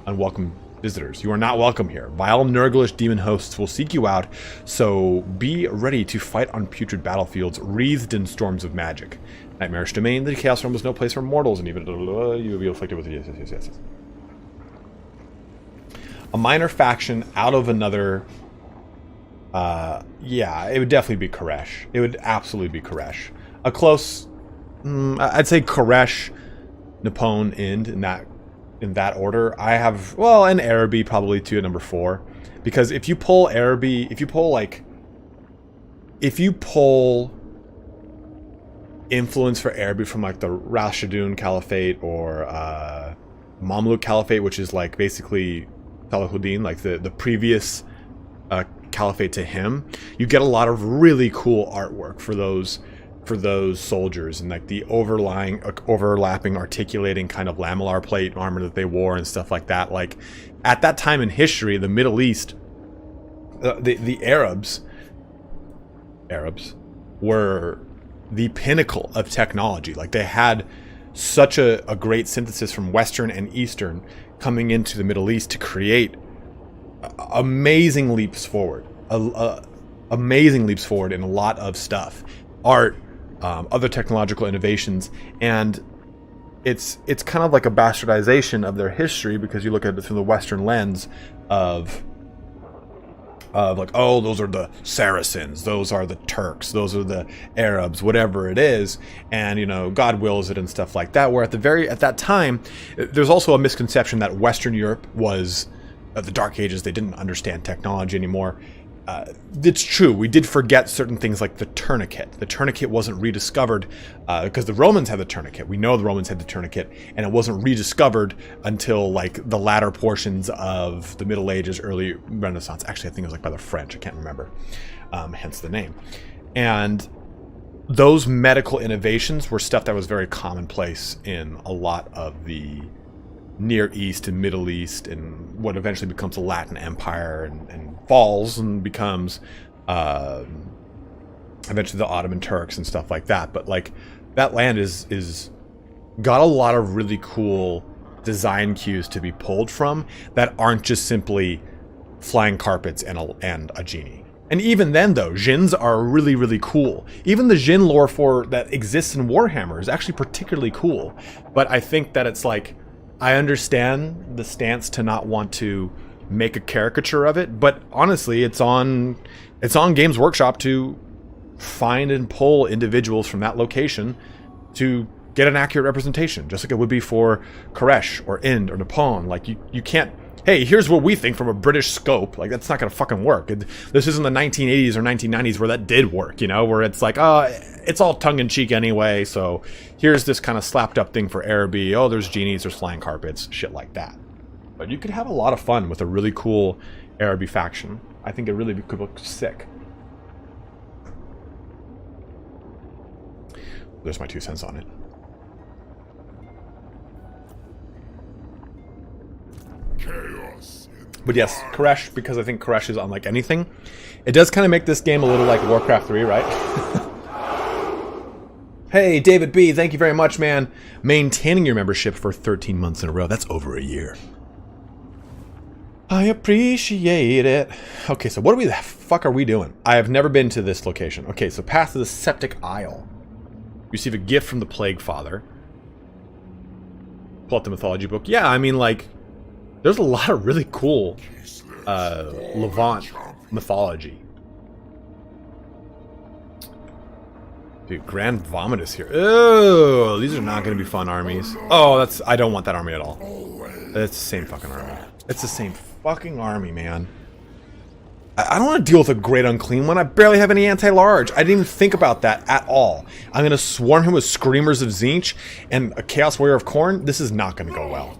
Unwelcome visitors, you are not welcome here. Vile Nurglish demon hosts will seek you out, so be ready to fight on putrid battlefields wreathed in storms of magic. Nightmarish Domain, the Chaos Realm is no place for mortals, and even you will be afflicted with yes. A minor faction out of another... yeah, it would definitely be Koresh. It would absolutely be Koresh. A close... I'd say Koresh, Nippon, Ind, in that order. I have... Well, and Araby probably too at number 4. Because if you pull Araby... If you pull, like... If you pull influence for Araby from, like, the Rashidun Caliphate or Mamluk Caliphate, which is, like, basically... Salahuddin, like the previous caliphate to him, you get a lot of really cool artwork for those soldiers, and like the overlapping, articulating kind of lamellar plate armor that they wore and stuff like that. Like at that time in history, the Middle East, the Arabs were the pinnacle of technology. Like they had such a great synthesis from Western and Eastern coming into the Middle East to create amazing leaps forward. Amazing leaps forward in a lot of stuff. Art, other technological innovations, and it's kind of like a bastardization of their history because you look at it through the Western lens of like, oh, those are the Saracens, those are the Turks, those are the Arabs, whatever it is, and you know, God wills it and stuff like that. Where at that time, there's also a misconception that Western Europe was the Dark Ages. They didn't understand technology anymore. It's true. We did forget certain things like the tourniquet. The tourniquet wasn't rediscovered because the Romans had the tourniquet. We know the Romans had the tourniquet, and it wasn't rediscovered until like the latter portions of the Middle Ages, early Renaissance. Actually, I think it was like by the French. I can't remember. Hence the name. And those medical innovations were stuff that was very commonplace in a lot of the Near East and Middle East, and what eventually becomes the Latin Empire and falls and becomes eventually the Ottoman Turks and stuff like that. But like that land is got a lot of really cool design cues to be pulled from that aren't just simply flying carpets and a genie. And even then, though, Djinns are really, really cool. Even the Djinn lore that exists in Warhammer is actually particularly cool. But I think that it's like, I understand the stance to not want to make a caricature of it, but honestly, it's on Games Workshop to find and pull individuals from that location to get an accurate representation, just like it would be for Koresh or Ind or Nippon. Like you can't, hey, here's what we think from a British scope. Like that's not gonna fucking work. This isn't the 1980s or 1990s where that did work, you know, where it's like, it's all tongue-in-cheek anyway, so here's this kind of slapped up thing for Araby. Oh, there's genies, there's flying carpets, shit like that. But you could have a lot of fun with a really cool Araby faction. I think it really could look sick. There's my 2 cents on it. Chaos. But yes, Koresh, because I think Koresh is unlike anything. It does kind of make this game a little like Warcraft 3, right? Hey, David B., thank you very much, man. Maintaining your membership for 13 months in a row. That's over a year. I appreciate it. Okay, so what the fuck are we doing? I have never been to this location. Okay, so path to the Septic Isle. Receive a gift from the Plague Father. Pull out the mythology book. Yeah, I mean, like, there's a lot of really cool Levant mythology. Dude, Grand Vomit is here. Oh, these are not going to be fun armies. Oh, I don't want that army at all. It's the same fucking army. It's the same fucking army, man. I don't want to deal with a Great Unclean One. I barely have any anti-large. I didn't even think about that at all. I'm going to swarm him with Screamers of Tzeentch and a Chaos Warrior of Khorne. This is not going to go well.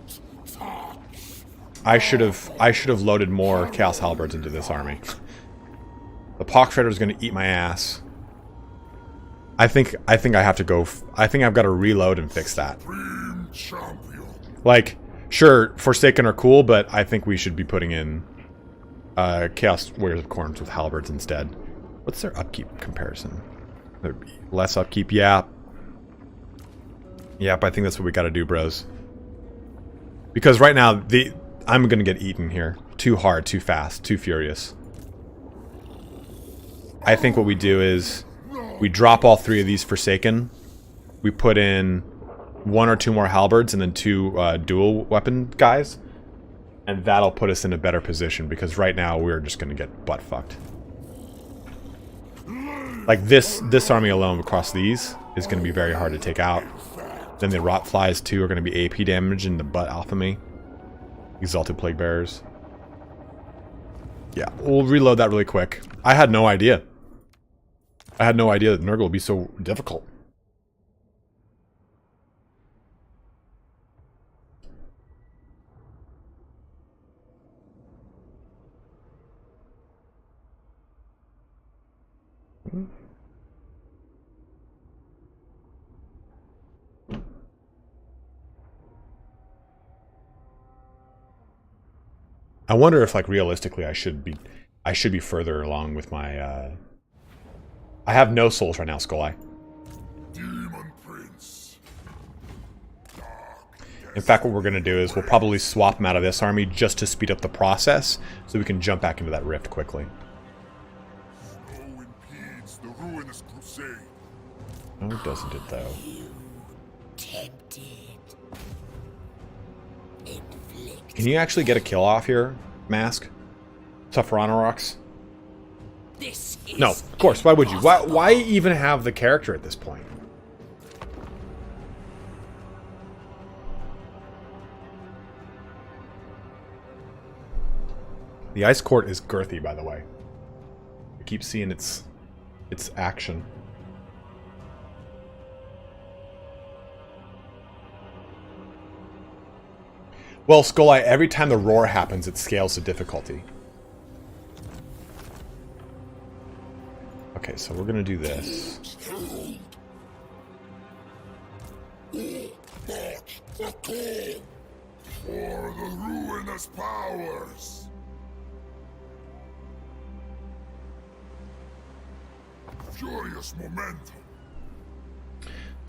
I should have loaded more Chaos Halberds into this army. The Pox Shredder is going to eat my ass. I think I have to go. I think I've got to reload and fix that. Like, sure, Forsaken are cool, but I think we should be putting in Chaos Warriors of Khorne with Halberds instead. What's their upkeep comparison? Less upkeep, yeah. Yep, I think that's what we got to do, bros. Because right now, I'm going to get eaten here. Too hard, too fast, too furious. I think what we do is we drop all 3 of these Forsaken. We put in 1 or 2 more Halberds and then 2 dual weapon guys. And that'll put us in a better position because right now we're just going to get butt fucked. Like this army alone across these is going to be very hard to take out. Then the Rot Flies too are going to be AP damage in the butt off of me. Exalted Plague Bearers. Yeah, we'll reload that really quick. I had no idea. I had no idea that Nurgle would be so difficult. I wonder if, like, realistically, I should be further along with my. I have no souls right now, Skull. Demon Prince. In fact, what we're gonna do is we'll probably swap them out of this army just to speed up the process, so we can jump back into that rift quickly. Snow impedes the ruinous crusade. No, it doesn't it though. Tempted. Inflict. Can you actually get a kill off here, Mask? Tufferanorax? This is No, of course. Why would you? Why even have the character at this point? The Ice Court is girthy, by the way. I keep seeing its action. Well, Skull Eye, every time the roar happens, it scales the difficulty. Okay, so we're gonna do this. For the ruinous powers. Furious momentum.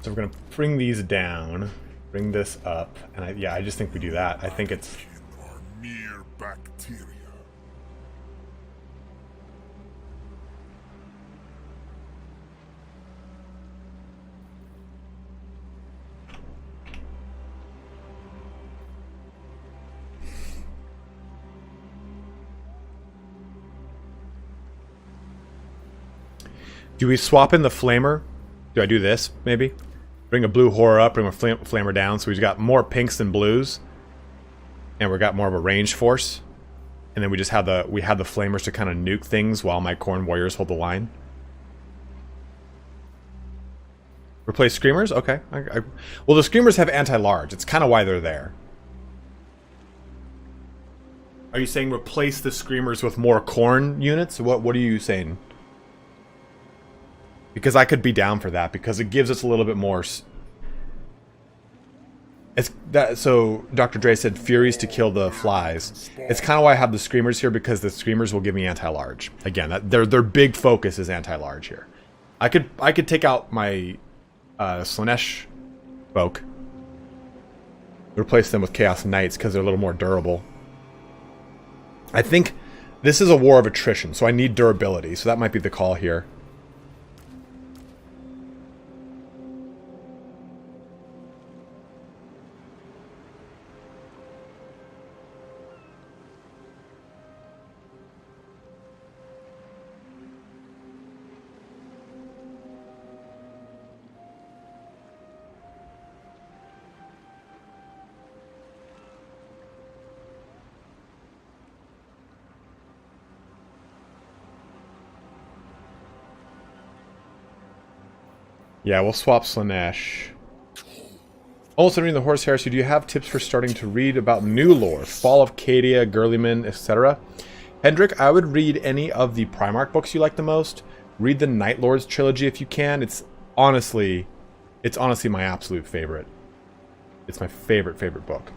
So we're gonna bring these down, bring this up, and I just think we do that. I think it's Are mere bacteria. Do we swap in the flamer? Do I do this, maybe? Bring a blue horror up, bring a flamer down, so we've got more pinks than blues. And we've got more of a range force. And then we just have the flamers to kind of nuke things while my Khorne warriors hold the line. Replace screamers? Okay. Well, the screamers have anti-large. It's kind of why they're there. Are you saying replace the screamers with more Khorne units? What are you saying? Because I could be down for that, because it gives us a little bit more. It's that. So Dr. Dre said Furies to kill the flies. It's kind of why I have the screamers here, because the screamers will give me anti-large. Again, their big focus is anti-large here. I could take out my Slanesh folk, replace them with Chaos Knights because they're a little more durable. I think this is a war of attrition, so I need durability. So that might be the call here. Yeah, we'll swap Slanesh. Also reading the Horse Heresy, do you have tips for starting to read about new lore? Fall of Cadia, Gurlyman, etc.? Hendrik, I would read any of the Primarch books you like the most. Read the Night Lords trilogy if you can. It's honestly my absolute favorite. It's my favorite book.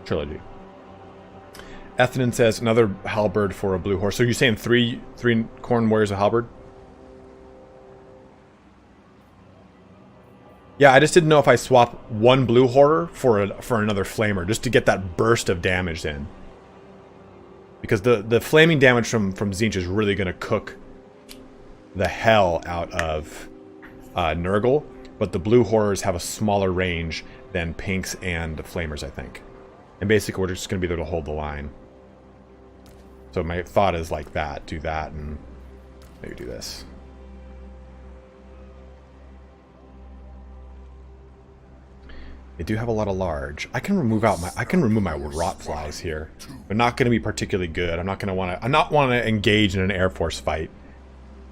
Trilogy. Ethnan says, another halberd for a blue horse. So you're saying three Khorne warriors a halberd? Yeah, I just didn't know if I swap one blue horror for another flamer, just to get that burst of damage in. Because the flaming damage from Tzeentch is really going to cook the hell out of Nurgle, but the blue horrors have a smaller range than pinks and the flamers, I think. And basically, we're just going to be there to hold the line. So my thought is like that, do that, and maybe do this. They do have a lot of large. I can remove my rot flies here. They're not going to be particularly good. I'm not want to engage in an Air Force fight.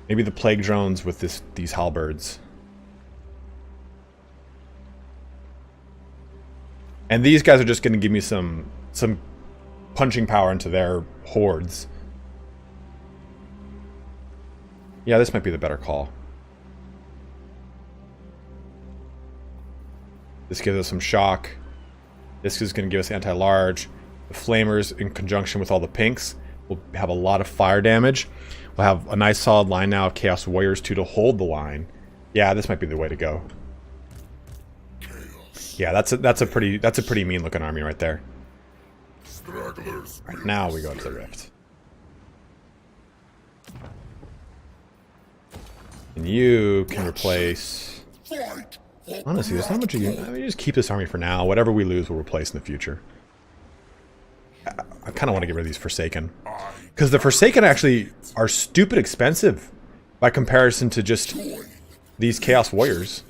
Maybe the plague drones with these halberds. And these guys are just going to give me some punching power into their hordes. Yeah, this might be the better call. This gives us some shock. This is going to give us anti-large. The flamers, in conjunction with all the pinks, will have a lot of fire damage. We'll have a nice solid line now of Chaos Warriors too to hold the line. Yeah, this might be the way to go. Yeah, that's a pretty mean looking army right there. Right, now we go to the Rift. And you can replace. Honestly, there's not much you can. I mean, just keep this army for now. Whatever we lose, we'll replace in the future. I kind of want to get rid of these Forsaken. Because the Forsaken actually are stupid expensive by comparison to just these Chaos Warriors.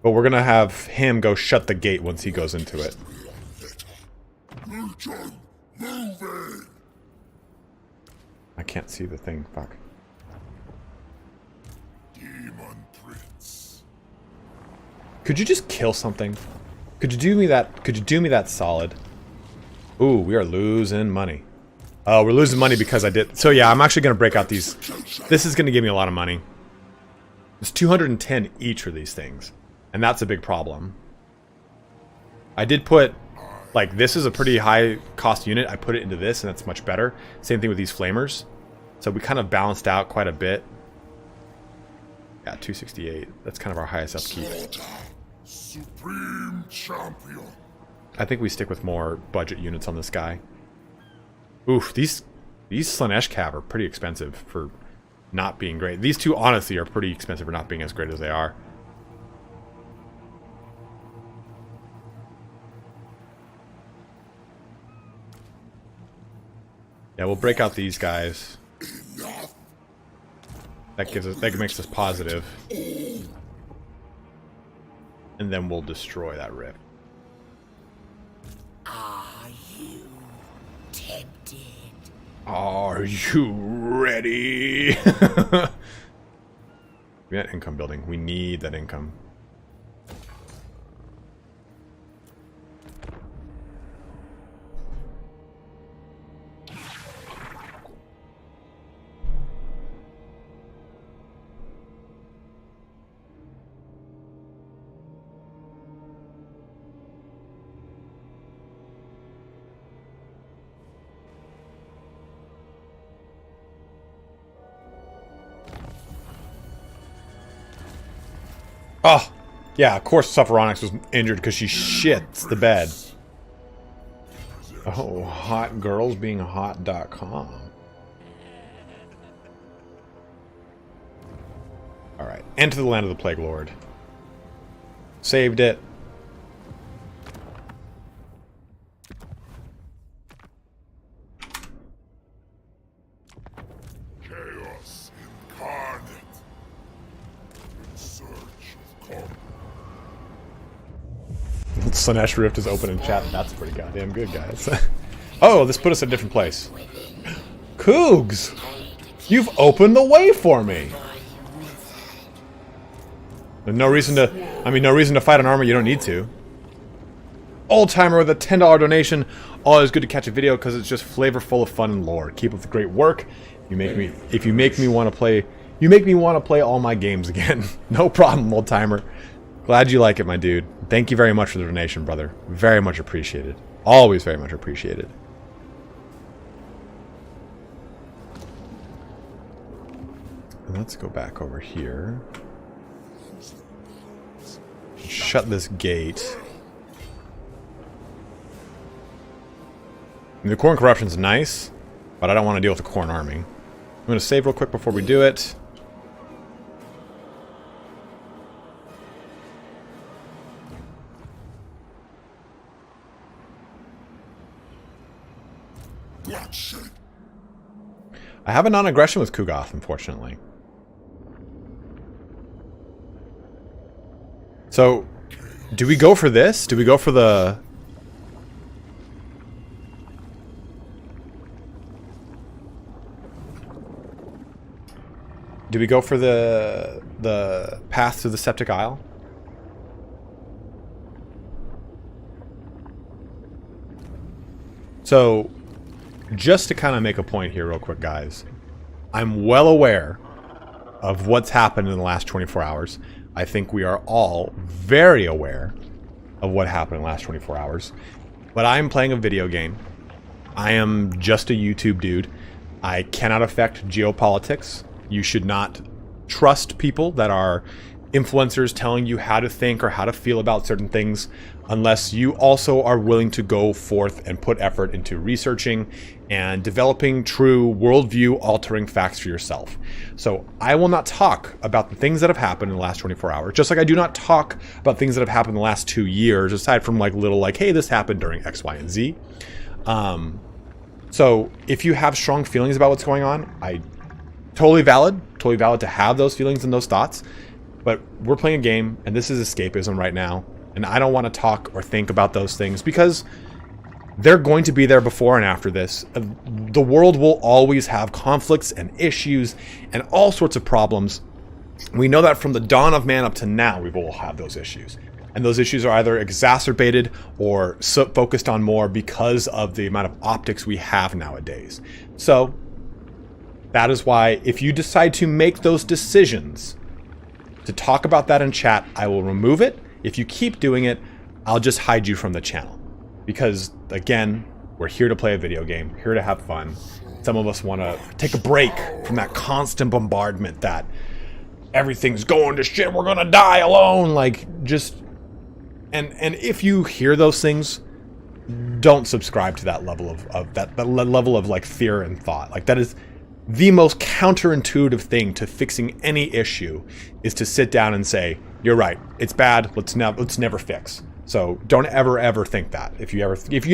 But we're going to have him go shut the gate once he goes into it. I can't see the thing. Fuck. Demon Prince. Could you just kill something? Could you do me that? Could you do me that solid? Ooh, we are losing money. Oh, we're losing money because I did. So yeah, I'm actually going to break out these. This is going to give me a lot of money. It's 210 each for these things. And that's a big problem. I did put, like, this is a pretty high cost unit. I put it into this, and that's much better. Same thing with these flamers. So we kind of balanced out quite a bit. Yeah, 268. That's kind of our highest upkeep. Supreme champion. I think we stick with more budget units on this guy. Oof, these Slanesh Cav are pretty expensive for not being great. These two, honestly, are pretty expensive for not being as great as they are. Yeah, we'll break out these guys. That makes us positive. And then we'll destroy that rift. Are you tempted? Are you ready? We got income building. We need that income. Oh, yeah, of course Sufferonyx was injured because she shits the bed. Oh, hotgirlsbeinghot.com. Alright, enter the land of the Plague Lord. Saved it. Chaos incarnate. In search of common. Slanesh Rift is open in chat. That's pretty goddamn good, guys. Oh, this put us in a different place. Cougs! You've opened the way for me! There's no reason to... I mean, no reason to fight an armor you don't need to. Old Timer with a $10 donation. Always good to catch a video because it's just flavorful of fun and lore. Keep up the great work. If you make me want to play... You make me want to play all my games again. No problem, Old Timer. Glad you like it, my dude. Thank you very much for the donation, brother. Very much appreciated. Always very much appreciated. Let's go back over here. Shut this gate. I mean, the corn corruption's nice, but I don't want to deal with the corn army. I'm going to save real quick before we do it. I have a non-aggression with Kugoth, unfortunately. So, do we go for this? Do we go for the... Do we go for the path to the Septic Isle? So, just to kind of make a point here real quick, guys. I'm well aware of what's happened in the last 24 hours. I think we are all very aware of what happened in the last 24 hours. But I am playing a video game. I am just a YouTube dude. I cannot affect geopolitics. You should not trust people that are influencers telling you how to think or how to feel about certain things unless you also are willing to go forth and put effort into researching and developing true worldview altering facts for yourself. So I will not talk about the things that have happened in the last 24 hours, just like I do not talk about things that have happened in the last 2 years, aside from like little like, hey, this happened during X, Y, and Z. So if you have strong feelings about what's going on, totally valid to have those feelings and those thoughts. But we're playing a game, and this is escapism right now. And I don't want to talk or think about those things because they're going to be there before and after this. The world will always have conflicts and issues and all sorts of problems. We know that from the dawn of man up to now, we will have those issues. And those issues are either exacerbated or focused on more because of the amount of optics we have nowadays. So that is why if you decide to make those decisions to talk about that in chat, I will remove it. If you keep doing it, I'll just hide you from the channel. Because, again, we're here to play a video game, here to have fun. Some of us want to take a break from that constant bombardment that everything's going to shit, we're gonna die alone, like, just... And if you hear those things, don't subscribe to that level of that level of, like, fear and thought. Like, that is... The most counterintuitive thing to fixing any issue is to sit down and say, you're right, it's bad, let's never fix. So don't ever think that. If you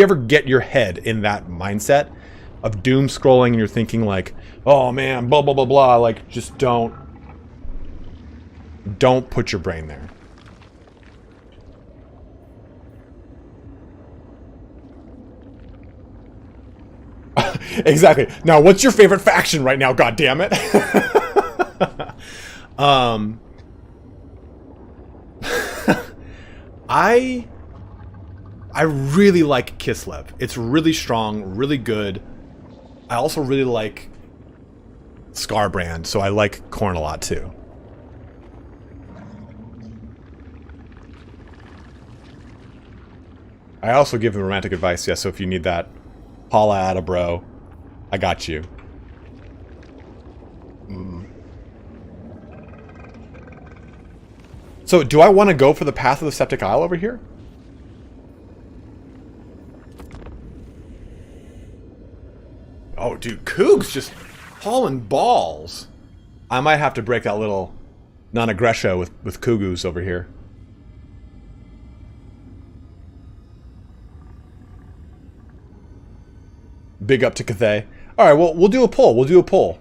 ever get your head in that mindset of doom scrolling and you're thinking like, oh man, blah blah blah blah, like just don't put your brain there. Exactly. Now, what's your favorite faction right now? God damn it! I really like Kislev. It's really strong, really good. I also really like Scarbrand, so I like Khorne a lot too. I also give him romantic advice, yeah, so if you need that, holla at a bro. I got you. So, do I want to go for the path of the Septic Isle over here? Oh, dude, Coog's just hauling balls. I might have to break that little non-aggression with Kugus over here. Big up to Cathay. Alright, well, we'll do a poll. We'll do a poll.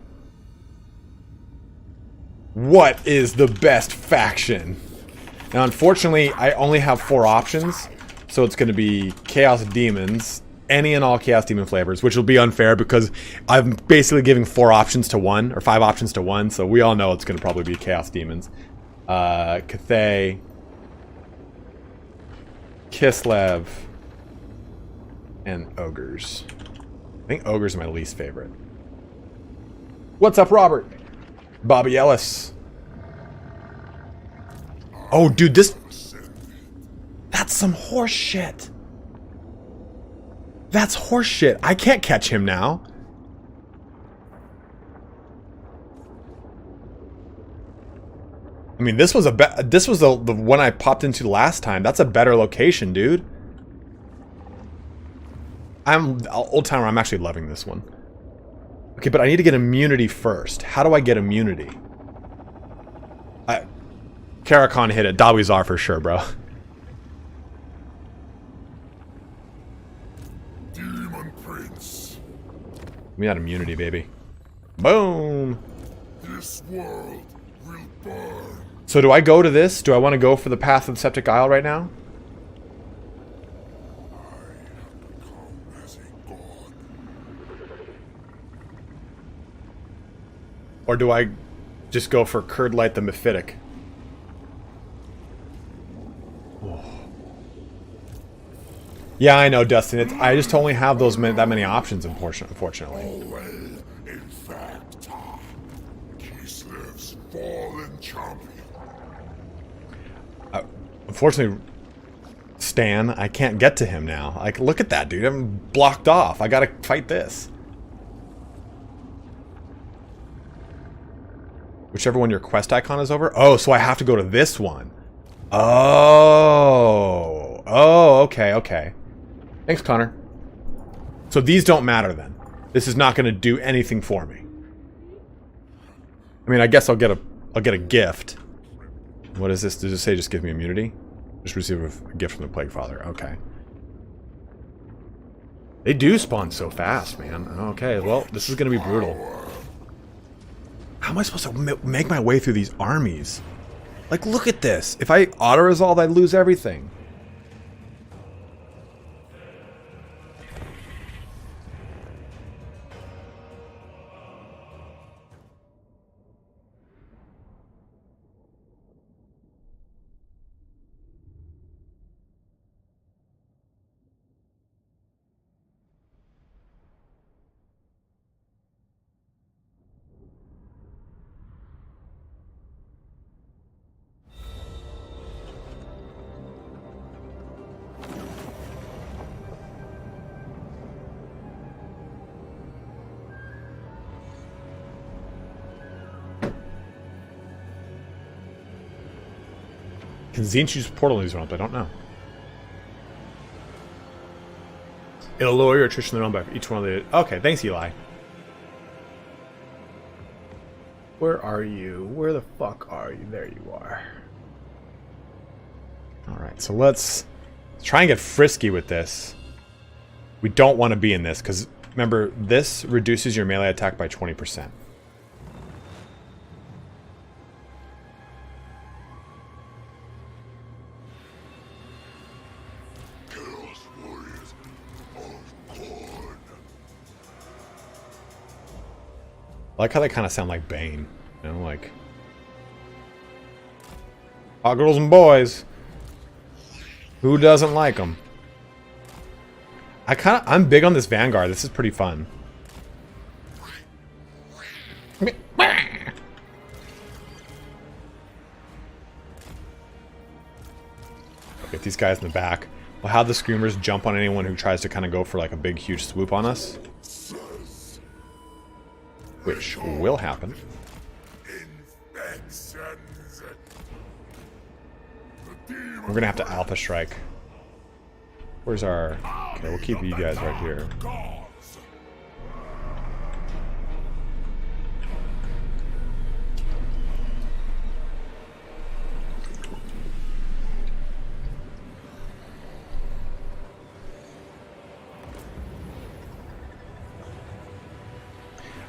What is the best faction? Now, unfortunately, I only have 4 options. So it's going to be Chaos Demons, any and all Chaos Demon flavors, which will be unfair because I'm basically giving 4 options to 1, or 5 options to 1, so we all know it's going to probably be Chaos Demons. Cathay, Kislev, and Ogres. I think Ogres are my least favorite. What's up, Robert? Bobby Ellis. Oh, dude, this... That's some horse shit. That's horse shit. I can't catch him now. I mean, this was the one I popped into last time. That's a better location, dude. Old Timer, I'm actually loving this one. Okay, but I need to get immunity first. How do I get immunity? Karakhan hit it. Dawizar for sure, bro. Demon Prince. Give me that immunity, baby. Boom. This world will burn. So do I go to this? Do I want to go for the path of the Septic Isle right now? As a god. Or do I just go for Curdlight the Mephitic? Oh. Yeah, I know, Dustin. I just only have that many options, unfortunately. Well, in fact, Kislev's fallen champion. Unfortunately, Stan, I can't get to him now. Like, look at that, dude. I'm blocked off. I gotta fight this. Whichever one your quest icon is over. Oh, so I have to go to this one. Oh. Oh, okay, okay. Thanks, Connor. So these don't matter then. This is not going to do anything for me. I mean, I guess I'll get a gift. What is this? Does it say just give me immunity? Just receive a gift from the Plague Father. Okay. They do spawn so fast, man. Okay, well, this is going to be brutal. How am I supposed to make my way through these armies? Like, look at this. If I auto-resolve, I'd lose everything. Can Zinch use portal in these realms? I don't know. It'll lower your attrition in the realm by each one of the... Okay, thanks, Eli. Where are you? Where the fuck are you? There you are. Alright, so let's try and get frisky with this. We don't want to be in this, because remember, this reduces your melee attack by 20%. I like how they kind of sound like Bane, you know, like hot girls and boys. Who doesn't like them? I'm big on this Vanguard. This is pretty fun. Get these guys in the back. We'll have the Screamers jump on anyone who tries to kind of go for like a big, huge swoop on us. Which will happen. We're gonna have to Alpha Strike. Where's our... Okay, we'll keep you guys right here.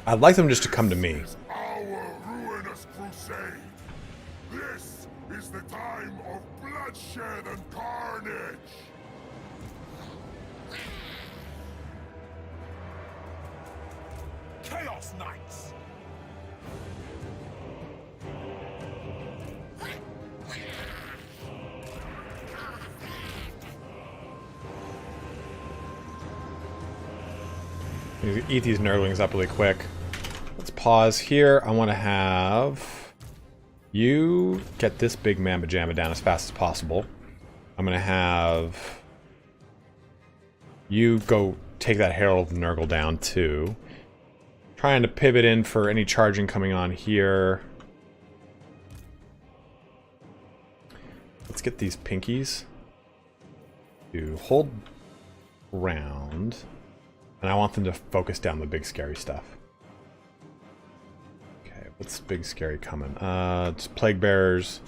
I'd like them just to come to me. Our ruinous crusade. This is the time of bloodshed and carnage. Eat these nerdlings up really quick. Let's pause here. I want to have you get this big mamma jamma down as fast as possible. I'm going to have you go take that Herald of Nurgle down too. Trying to pivot in for any charging coming on here. Let's get these pinkies to hold round. And I want them to focus down the big scary stuff. Okay, what's big scary coming? It's Plague Bearers,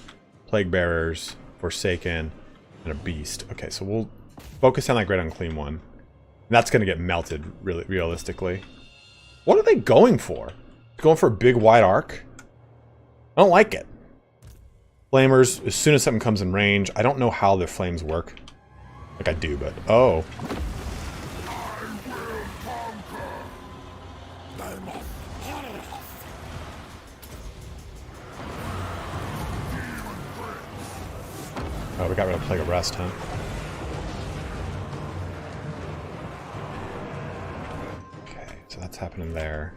Forsaken, and a Beast. Okay, so we'll focus on that Great Unclean one. And that's going to get melted, really, realistically. What are they going for? Going for a big wide arc? I don't like it. Flamers, as soon as something comes in range, I don't know how their flames work. Like I do, but... Oh. Oh, we got rid of Plague of Rest, huh? Okay, so that's happening there.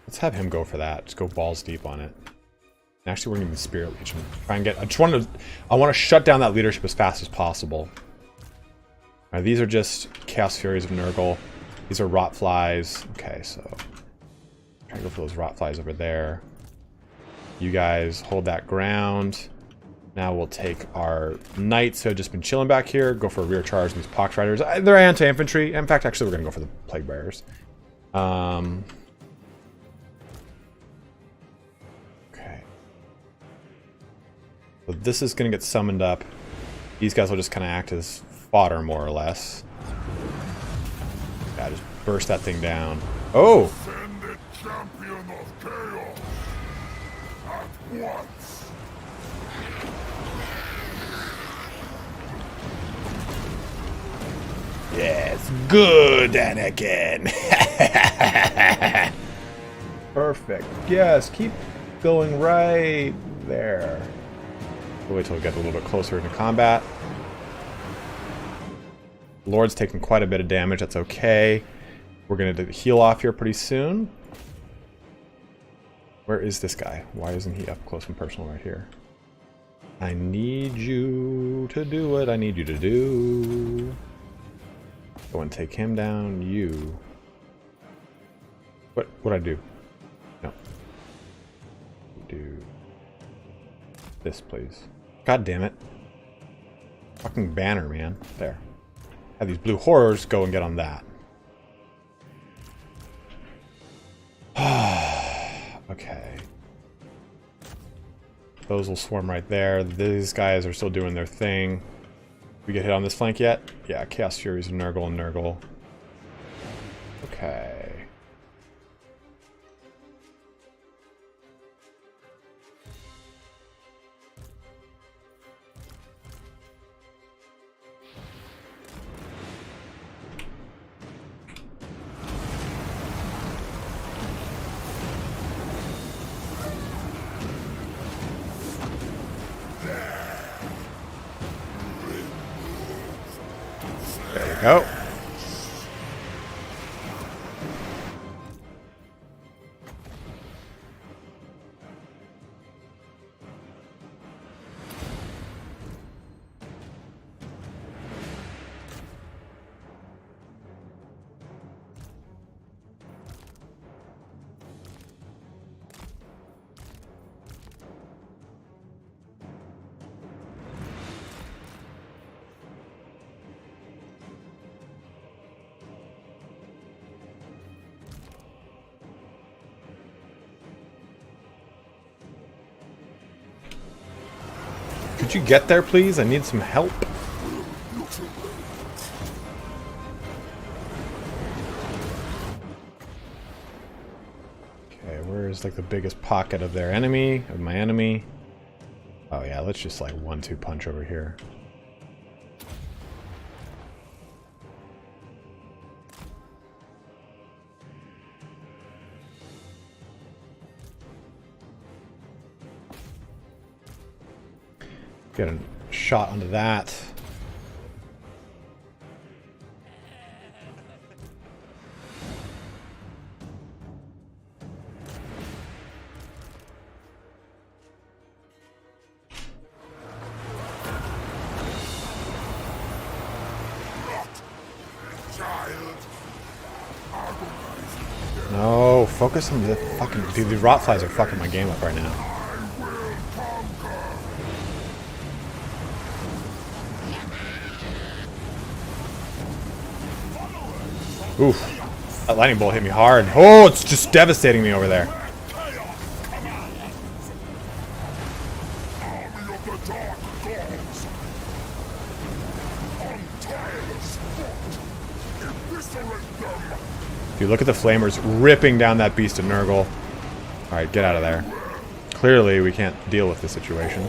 Let's have him go for that. Just go balls deep on it. And actually, we're gonna need the Spirit Legion. Try and get. I want to shut down that leadership as fast as possible. Alright, these are just Chaos Furies of Nurgle. These are Rot Flies. Okay, so try to go for those Rot Flies over there. You guys hold that ground. Now we'll take our Knights who have just been chilling back here. Go for a rear charge on these Pox Riders. They're anti-infantry. In fact, actually, we're gonna go for the Plague Bearers. So this is going to get summoned up. These guys will just kind of act as fodder, more or less. Yeah, just burst that thing down. Oh! Send the champion of chaos at once. Yes, good, Anakin. Perfect. Yes, keep going right there. We'll wait till we get a little bit closer into combat. Lord's taking quite a bit of damage. That's okay. We're going to heal off here pretty soon. Where is this guy? Why isn't he up close and personal right here? I need you to do what I need you to do. Go and take him down. You. What'd I do? No. Do this, please. God damn it. Fucking banner, man. There. Have these blue horrors go and get on that. Okay. Those will swarm right there. These guys are still doing their thing. We get hit on this flank yet? Yeah, Chaos Furies of Nurgle and Nurgle. Okay. There we go. Could you get there, please? I need some help. Okay, where is like the biggest pocket of their enemy, of my enemy? Oh yeah, let's just like 1-2 punch over here. Get shot onto that. No, focus on the fucking... Dude, the rot flies are fucking my game up right now. Oof. That lightning bolt hit me hard. Oh, it's just devastating me over there. Dude, look at the flamers ripping down that beast of Nurgle. Alright, get out of there. Clearly, we can't deal with this situation.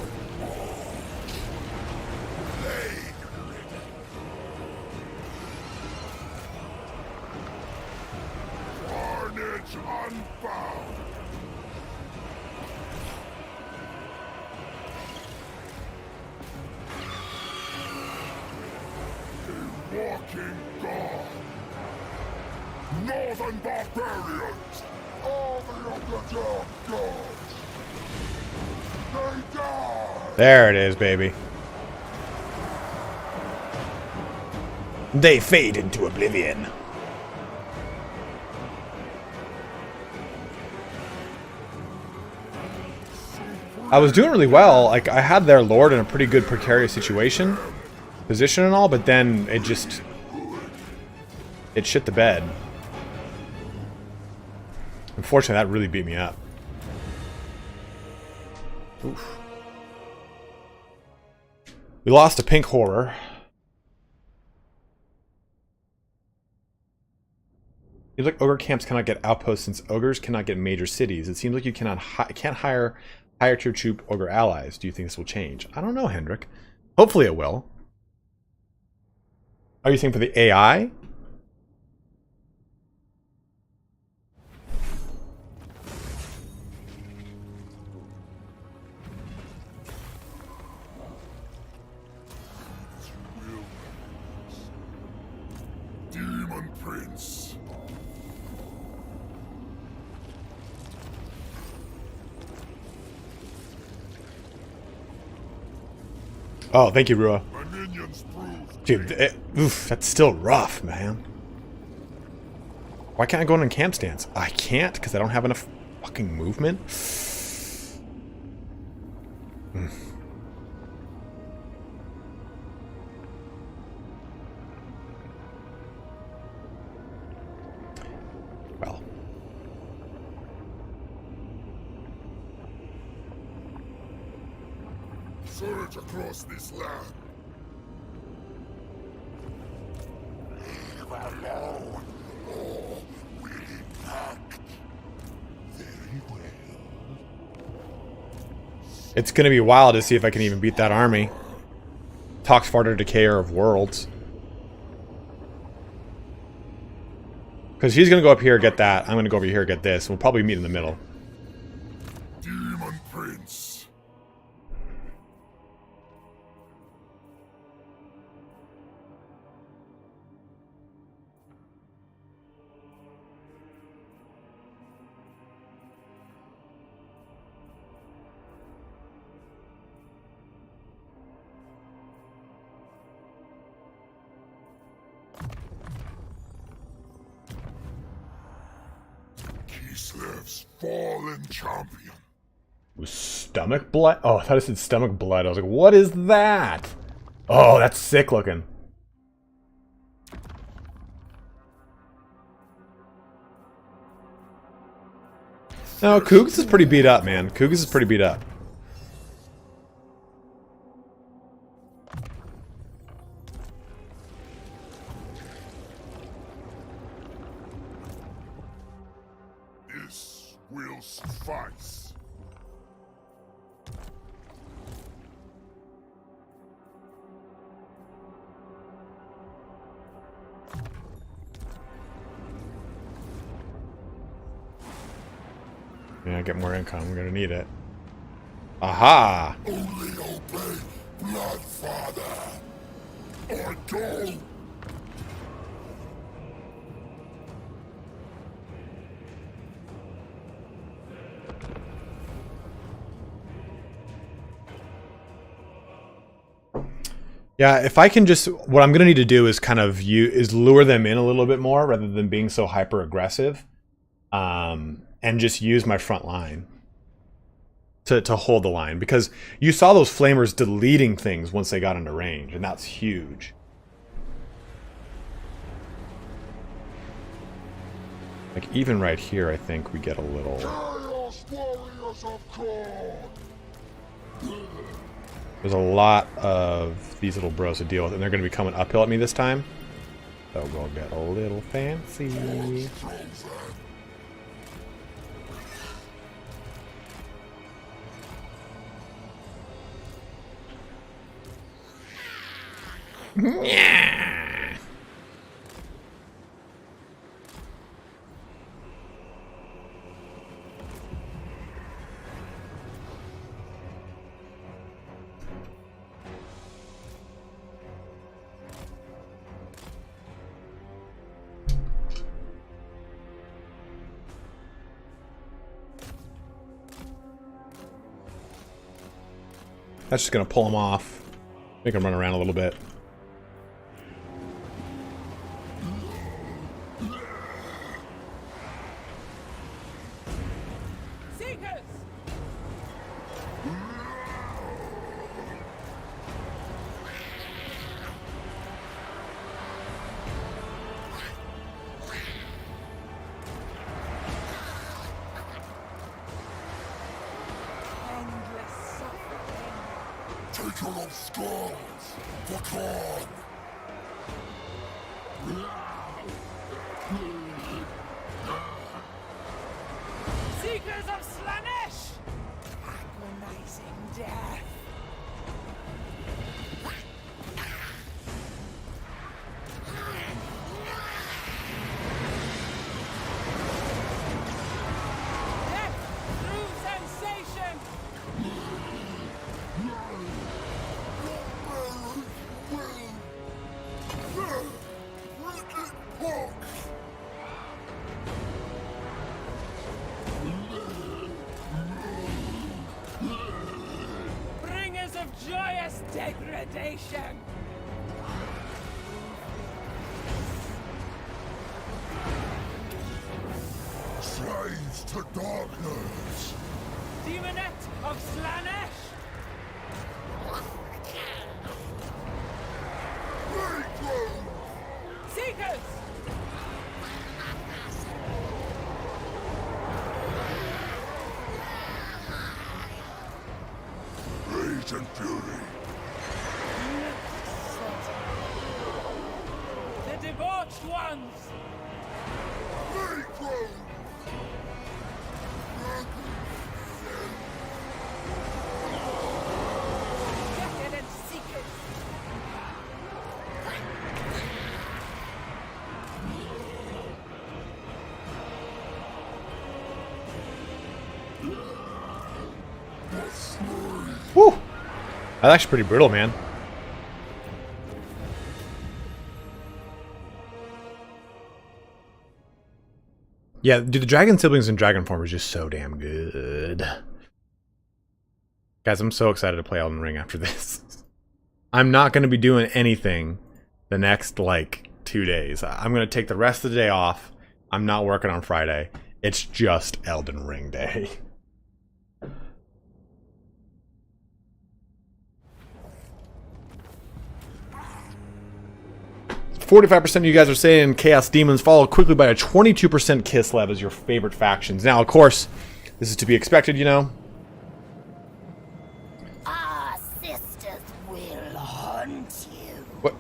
Northern barbarians! Army of the Dark Gods! They die! There it is, baby. They fade into oblivion. I was doing really well. Like, I had their lord in a pretty good precarious position and all, but then it just... It shit the bed. Unfortunately, that really beat me up. Oof. We lost a pink horror. Seems like ogre camps cannot get outposts since ogres cannot get major cities. It seems like you can't hire higher tier troop ogre allies. Do you think this will change? I don't know, Hendrik. Hopefully it will. Are you saying for the AI? Demon Prince. Oh, thank you, Rua. My minions proved. Dude, oof, that's still rough, man. Why can't I go in a camp stance? I can't because I don't have enough fucking movement. Well. Surge across this land. Leave alone. Or will it act? Very well. It's gonna be wild to see if I can even beat that army. Toxfarter Decayer of Worlds. Because he's gonna go up here and get that. I'm gonna go over here and get this. We'll probably meet in the middle. Demon Prince. Kislev's fallen champion. With stomach blood? Oh, I thought it said stomach blood. I was like, what is that? Oh, that's sick looking. No, Cougs is pretty beat up, man. Cougs is pretty beat up. This will suffice. Yeah, get more income. We're gonna need it. Aha! Only obey blood father. I don't. Yeah, if I can just, what I'm going to need to do is kind of lure them in a little bit more rather than being so hyper aggressive, and just use my front line to hold the line, because you saw those flamers deleting things once they got into range, and that's huge. Like even right here, I think we get a little. Chaos warriors of God. There's a lot of these little bros to deal with, and they're going to be coming uphill at me this time. So we'll get a little fancy. Yeah. That's just going to pull him off. Make him run around a little bit. Seekers! Endless suffering. Taker of skulls. For Khan. Seekers of Slanesh! Agonizing death. Death through sensation! Wicked punks. Bringers of joyous degradation! Slaves to darkness. Demonette of Slanesh! Regrowth. Seekers! Rage and fury. The debauched ones! Regrowth. Decadent seekers! Woo! That's actually pretty brutal, man. Yeah, dude, the Dragon Siblings in Dragon Form is just so damn good. Guys, I'm so excited to play Elden Ring after this. I'm not going to be doing anything the next, like, 2 days. I'm going to take the rest of the day off. I'm not working on Friday. It's just Elden Ring day. 45% of you guys are saying Chaos Demons, followed quickly by a 22% Kislev as your favorite factions. Now, of course, this is to be expected, you know. Our sisters will hunt you. What?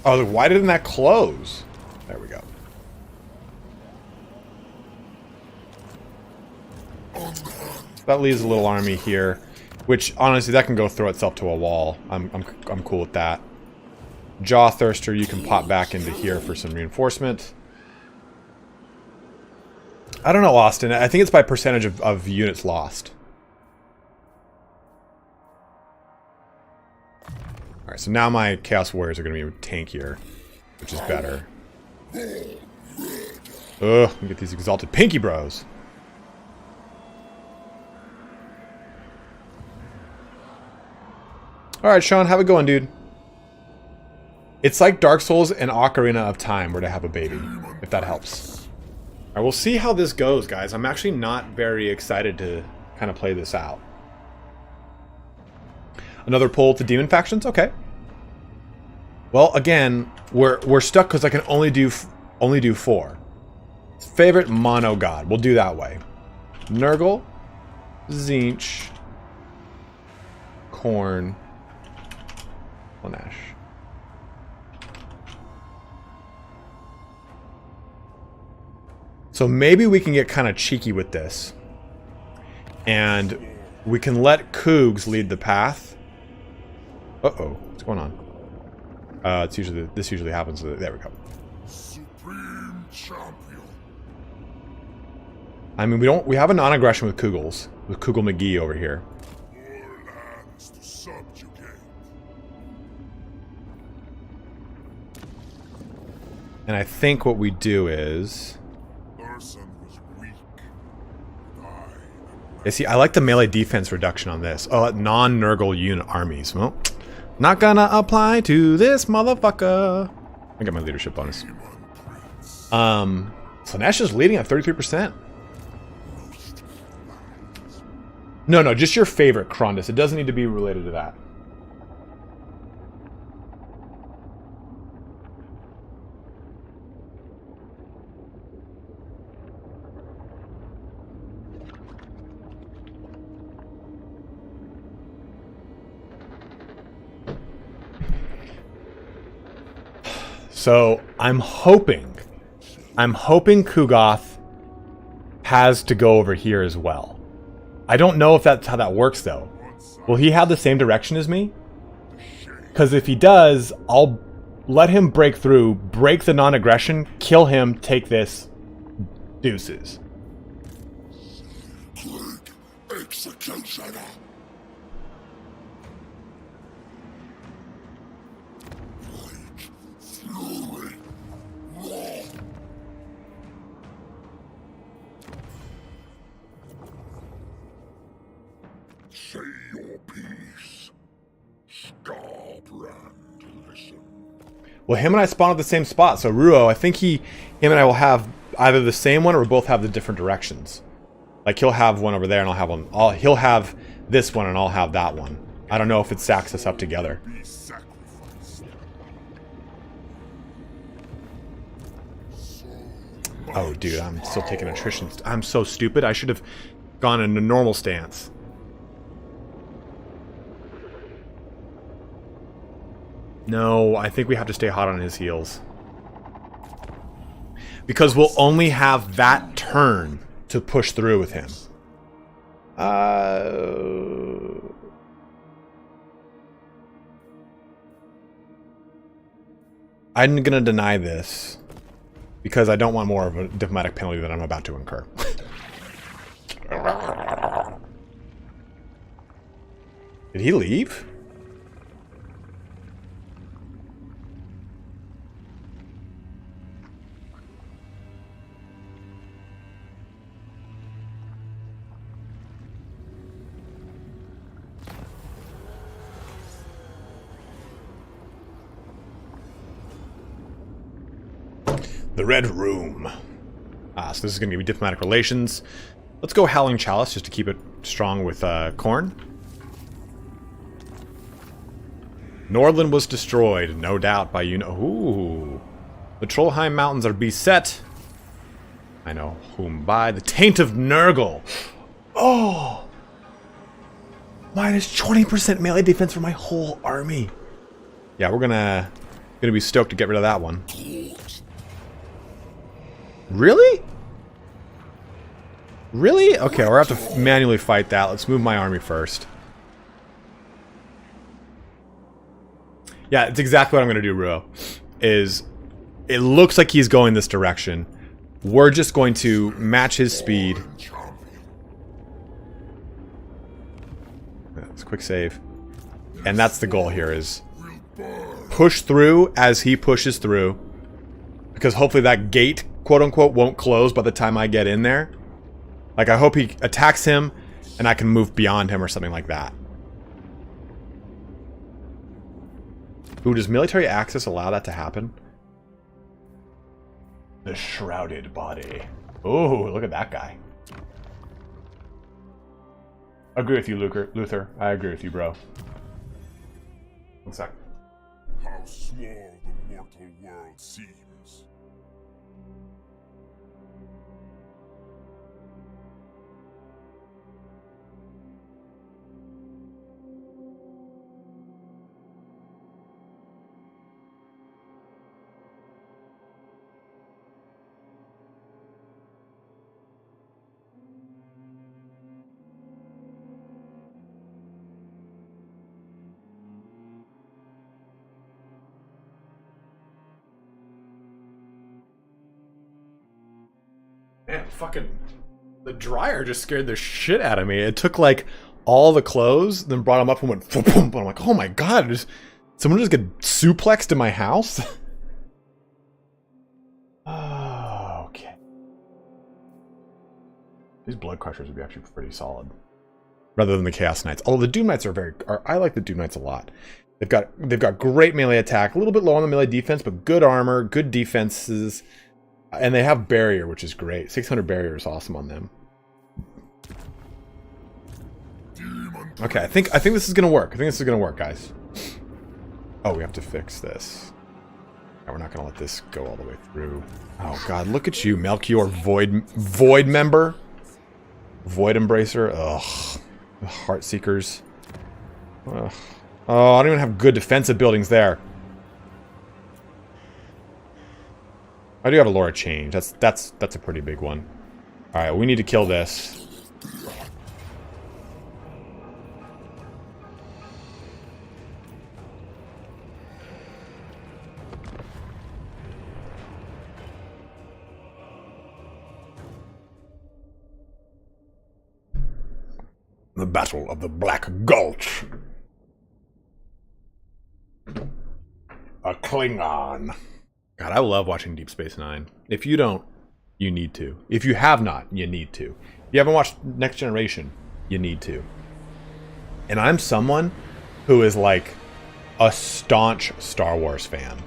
Oh, why didn't that close? There we go. That leaves a little army here, which honestly that can go throw itself to a wall. I'm cool with that. Jaw Thirster, you can pop back into here for some reinforcement. I don't know, Austin. I think it's by percentage of units lost. Alright, so now my Chaos Warriors are going to be tankier, which is better. Ugh, let me get these exalted Pinky Bros. Alright, Sean, how it going, dude? It's like Dark Souls and Ocarina of Time were to have a baby, if that helps. Alright, we'll see how this goes, guys. I'm actually not very excited to kind of play this out. Another pull to Demon Factions? Okay. Well, again, we're stuck because I can only do 4. Favorite Mono God. We'll do that way. Nurgle, Zinch, Korn, Lanesh. So maybe we can get kind of cheeky with this. And we can let Cougs lead the path. Uh-oh. What's going on? This usually happens. There we go. Supreme champion. I mean, we have a non-aggression with Kugels. With Kugel McGee over here. More lands to subjugate. And I think what we do is... Urson was weak. Yeah, see, I like the melee defense reduction on this. Oh, non-Nurgle unit armies. Well, not gonna apply to this motherfucker. I got my leadership bonus. So Nash is leading at 33%. No, just your favorite Krondus. It doesn't need to be related to that. So I'm hoping Kugoth has to go over here as well. I don't know if that's how that works though. Will he have the same direction as me? Because if he does, I'll let him break through, break the non-aggression, kill him, take this, deuces. Executioner. Say your piece. Starbrand, listen. Well, him and I spawn at the same spot, so Ruo, I think him and I will have either the same one or both have the different directions. Like he'll have one over there and I'll have one. He'll have this one and I'll have that one. I don't know if it stacks us up together. Oh, dude, I'm still taking attrition. I'm so stupid. I should have gone in a normal stance. No, I think we have to stay hot on his heels. Because we'll only have that turn to push through with him. I'm gonna deny this. Because I don't want more of a diplomatic penalty that I'm about to incur. Did he leave? The Red Room. So this is going to be diplomatic relations. Let's go Howling Chalice just to keep it strong with Khorne. Nordland was destroyed, no doubt, by Ooh. The Trollheim Mountains are beset. I know whom by the taint of Nurgle. Oh! Minus 20% melee defense for my whole army. Yeah, we're gonna be stoked to get rid of that one. Really? Really? Okay, we'll have to manually fight that. Let's move my army first. Yeah, it's exactly what I'm going to do, Ruo. It looks like he's going this direction. We're just going to match his speed. That's a quick save. And that's the goal here, is push through as he pushes through. Because hopefully that gate, quote unquote, won't close by the time I get in there. Like, I hope he attacks him and I can move beyond him or something like that. Ooh, does military access allow that to happen? The shrouded body. Ooh, look at that guy. Agree with you, Luther. I agree with you, bro. One sec. How small the mortal world seems. Man, fucking... The dryer just scared the shit out of me. It took, like, all the clothes, then brought them up and went... Boom, boom. I'm like, oh my god, someone just get suplexed in my house? Oh, okay. These blood crushers would be actually pretty solid. Rather than the Chaos Knights. Although the Doom Knights I like the Doom Knights a lot. They've got great melee attack, a little bit low on the melee defense, but good armor, good defenses. And they have barrier, which is great. 600 barrier is awesome on them. Okay, I think this is gonna work. I think this is gonna work, guys. Oh, we have to fix this. No, we're not gonna let this go all the way through. Oh god, look at you, Melchior Void member. Void Embracer. Ugh. Heartseekers. Ugh. Oh, I don't even have good defensive buildings there. I do have a Laura change. That's a pretty big one. Alright, we need to kill this. The Battle of the Black Gulch. A Klingon. God, I love watching Deep Space Nine. If you don't, you need to. If you have not, you need to. If you haven't watched Next Generation, you need to. And I'm someone who is like a staunch Star Wars fan.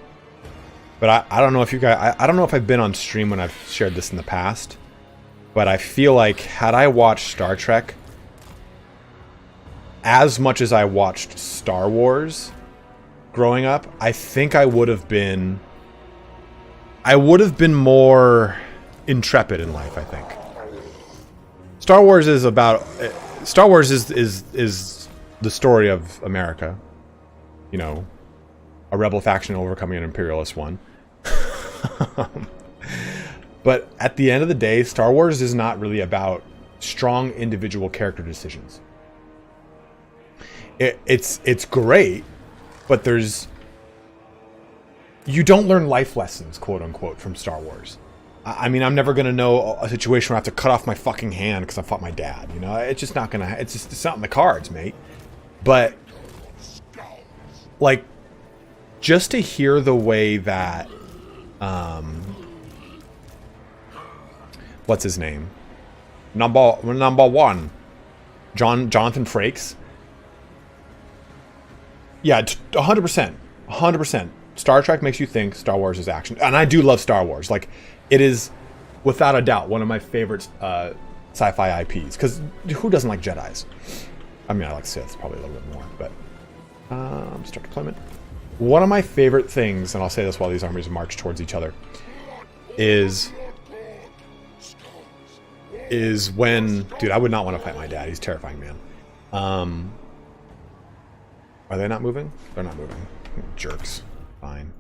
But I don't know if you guys... I don't know if I've been on stream when I've shared this in the past. But I feel like had I watched Star Trek as much as I watched Star Wars growing up, I think I would have been more intrepid in life, I think. Star Wars is the story of America. You know, a rebel faction overcoming an imperialist one. But at the end of the day, Star Wars is not really about strong individual character decisions. It's great, but you don't learn life lessons, quote unquote, from Star Wars. I mean, I'm never gonna know a situation where I have to cut off my fucking hand because I fought my dad. You know, it's just not gonna. It's not in the cards, mate. But like, just to hear the way that, what's his name? Number one, Jonathan Frakes. Yeah, 100%, 100%. Star Trek makes you think Star Wars is action. And I do love Star Wars. Like, it is, without a doubt, one of my favorite sci-fi IPs. Because who doesn't like Jedis? I mean, I like Sith probably a little bit more. But, start deployment. One of my favorite things, and I'll say this while these armies march towards each other, is when... Dude, I would not want to fight my dad. He's a terrifying, man. Are they not moving? They're not moving. Jerks. Fine.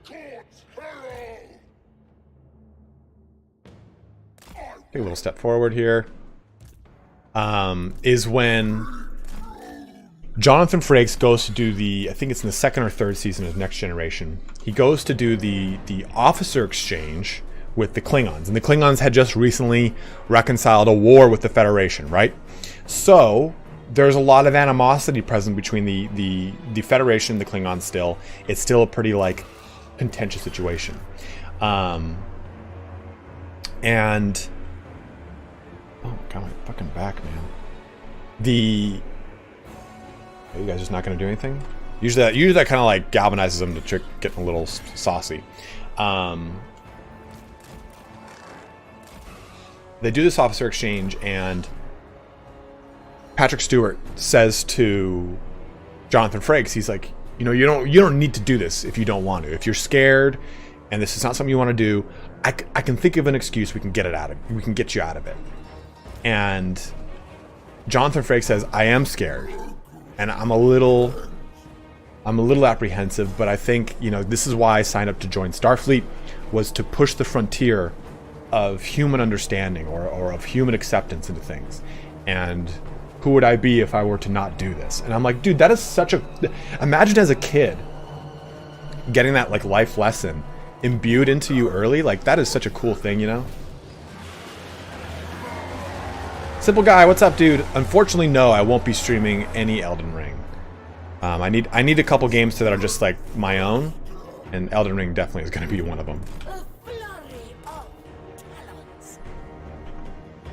Take a little step forward here. Is when Jonathan Frakes goes to do the, I think it's in the second or third season of Next Generation. He goes to do the officer exchange with the Klingons. And the Klingons had just recently reconciled a war with the Federation, right? So there's a lot of animosity present between the Federation and the Klingons still. It's still a pretty, like, contentious situation. And... oh, got my fucking back, man. Are you guys just not going to do anything? Usually that kind of, like, galvanizes them to getting a little saucy. They do this officer exchange, and Patrick Stewart says to Jonathan Frakes, he's like, you know, you don't need to do this if you don't want to. If you're scared and this is not something you want to do, I can think of an excuse. We can get you out of it. And Jonathan Frakes says, I am scared, and I'm a little apprehensive, but I think, you know, this is why I signed up to join Starfleet, was to push the frontier of human understanding or of human acceptance into things. And who would I be if I were to not do this? And I'm like, dude, that is such a... imagine as a kid getting that, like, life lesson imbued into you early. Like, that is such a cool thing, you know? Simple Guy, what's up, dude? Unfortunately, no, I won't be streaming any Elden Ring. I need a couple games that are just, like, my own, and Elden Ring definitely is going to be one of them.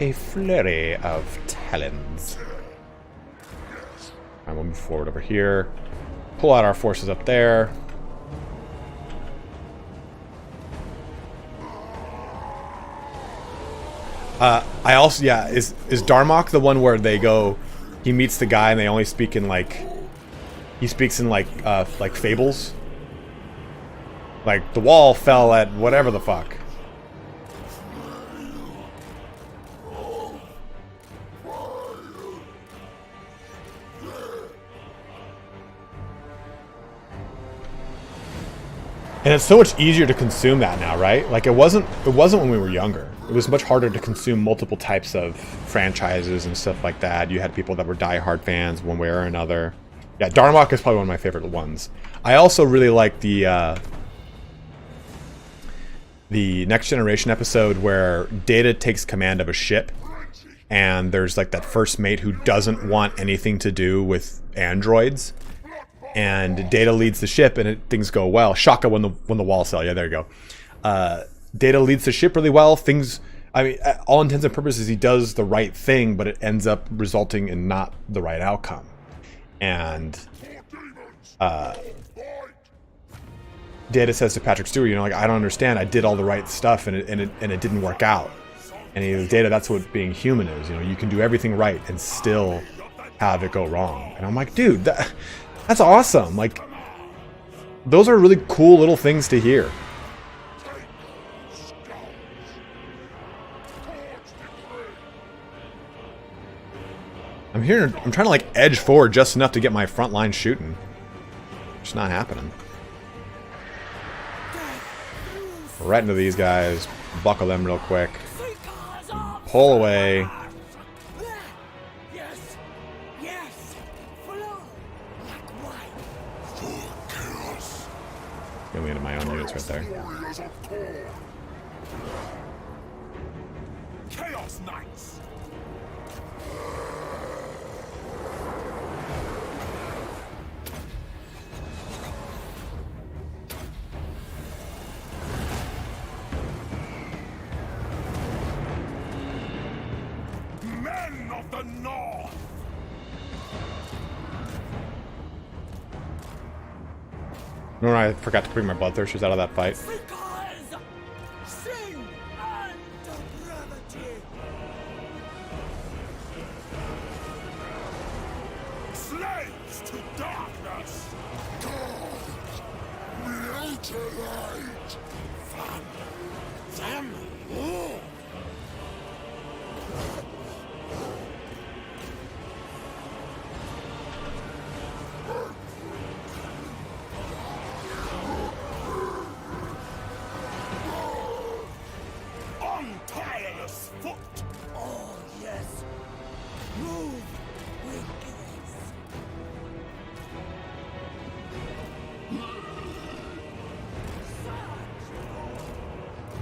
A flurry of talons. Alright, we'll move forward over here. Pull out our forces up there. I also, yeah, is Darmok the one where they go, he meets the guy and they only speak in, like, he speaks in, like fables? Like, the wall fell at whatever the fuck. And it's so much easier to consume that now, right? Like, it wasn't when we were younger. It was much harder to consume multiple types of franchises and stuff like that. You had people that were diehard fans one way or another. Yeah, Darmok is probably one of my favorite ones. I also really like the Next Generation episode where Data takes command of a ship, and there's, like, that first mate who doesn't want anything to do with androids. And Data leads the ship, and things go well. Shaka when the wall fell. Yeah, there you go. Data leads the ship really well. Things, I mean, all intents and purposes, he does the right thing, but it ends up resulting in not the right outcome. And Data says to Patrick Stewart, you know, like, I don't understand. I did all the right stuff, and it didn't work out. And he goes, Data, that's what being human is. You know, you can do everything right and still have it go wrong. And I'm like, dude, that's awesome. Like, those are really cool little things to hear. I'm trying to, like, edge forward just enough to get my front line shooting. It's not happening. Right into these guys. Buckle them real quick. Pull away. Get me into my own units right there. Chaos Knights. Men of the North. No, I forgot to bring my bloodthirsters out of that fight. Slaves to darkness. Mutilate. Them all. On tireless foot. Oh, yes. Move with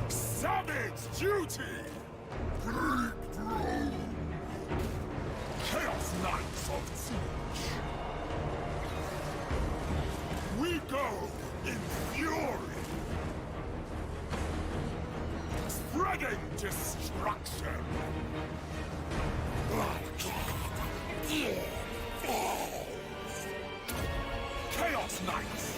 Savage. of siege. We go in fury, spreading destruction. Chaos Knights.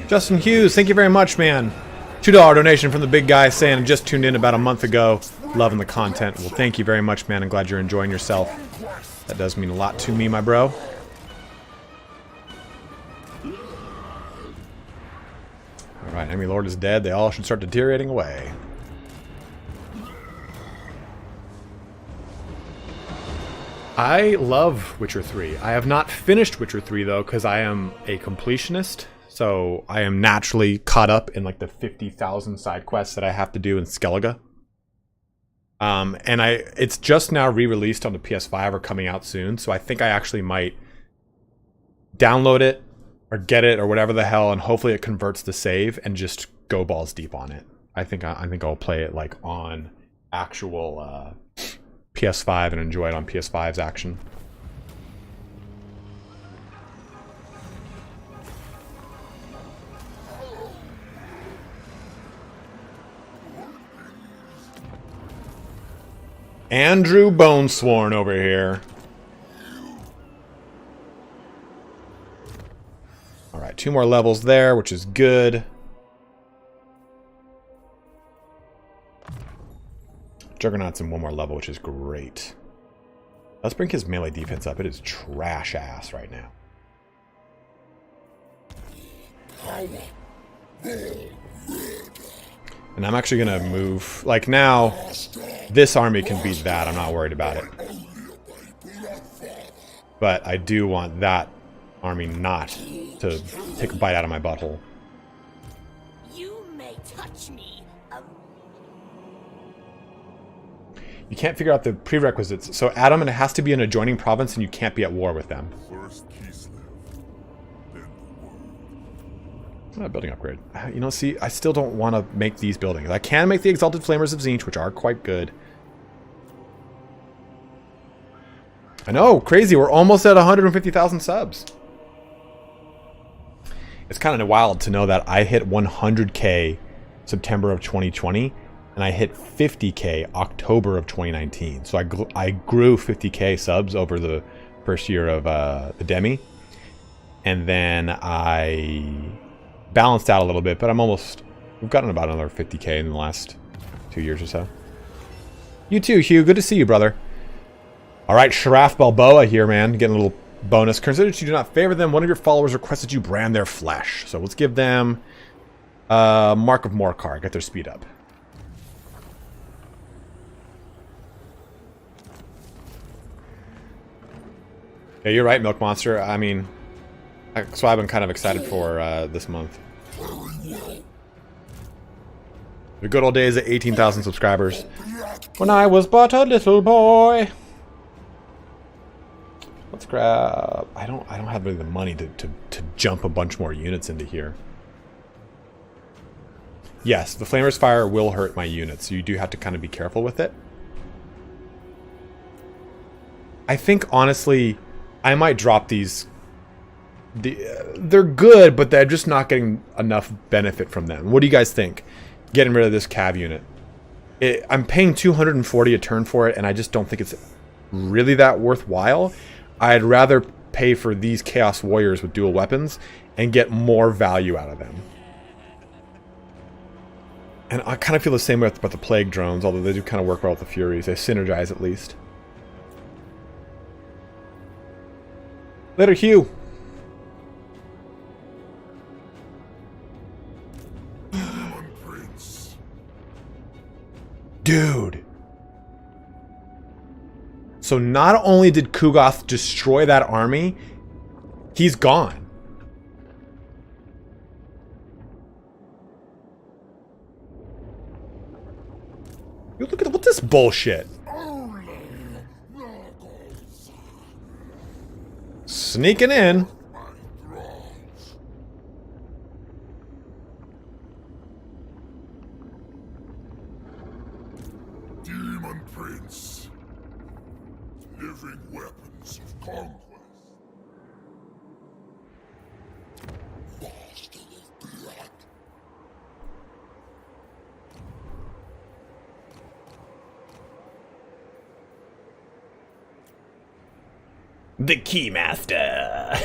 Justin Hughes, thank you very much, man. $2 donation from the big guy saying I just tuned in about a month ago. Loving the content. Well, thank you very much, man. I'm glad you're enjoying yourself. That does mean a lot to me, my bro. Alright, Enemy Lord is dead. They all should start deteriorating away. I love Witcher 3. I have not finished Witcher 3, though, because I am a completionist. So I am naturally caught up in like the 50,000 side quests that I have to do in Skellige. And it's just now re-released on the PS5 or coming out soon. So I think I actually might download it or get it or whatever the hell, and hopefully it converts the save and just go balls deep on it. I think I'll play it like on actual PS5 and enjoy it on PS5's action. Andrew Bonesworn over here. Alright, 2 more levels there, which is good. Juggernaut's in 1 more level, which is great. Let's bring his melee defense up. It is trash ass right now. And I'm actually going to move... Like now, this army can beat that. I'm not worried about it. But I do want that army not to take a bite out of my butthole. You may touch me. You can't figure out the prerequisites. So, Adam, it has to be an adjoining province and you can't be at war with them. First Kislev, then the world. Building upgrade. You know, see, I still don't want to make these buildings. I can make the Exalted Flamers of Tzeentch, which are quite good. I know, crazy. We're almost at 150,000 subs. It's kind of wild to know that I hit 100K September of 2020, and I hit 50K October of 2019. So I grew 50K subs over the first year of the Demi, and then I balanced out a little bit, but we've gotten about another 50K in the last 2 years or so. You too, Hugh. Good to see you, brother. All right, Sharaf Balboa here, man. Getting a little bonus. Consider that you do not favor them. One of your followers requested you brand their flesh. So let's give them Mark of Morcar. Get their speed up. Yeah, you're right, Milk Monster. I mean, that's why I've been kind of excited for this month. The good old days at 18,000 subscribers. When I was but a little boy. Let's grab... I don't have really the money to jump a bunch more units into here. Yes, the Flamer's Fire will hurt my units, so you do have to kind of be careful with it. I think, honestly, I might drop these. They're good, but they're just not getting enough benefit from them. What do you guys think? Getting rid of this cav unit. I'm paying 240 a turn for it, and I just don't think it's really that worthwhile. I'd rather pay for these Chaos Warriors with dual weapons and get more value out of them. And I kind of feel the same way about the Plague Drones, although they do kind of work well with the Furies. They synergize at least. Later, Hugh. Dude. So not only did Kugoth destroy that army, he's gone. You look at what's this bullshit? Sneaking in. The Keymaster.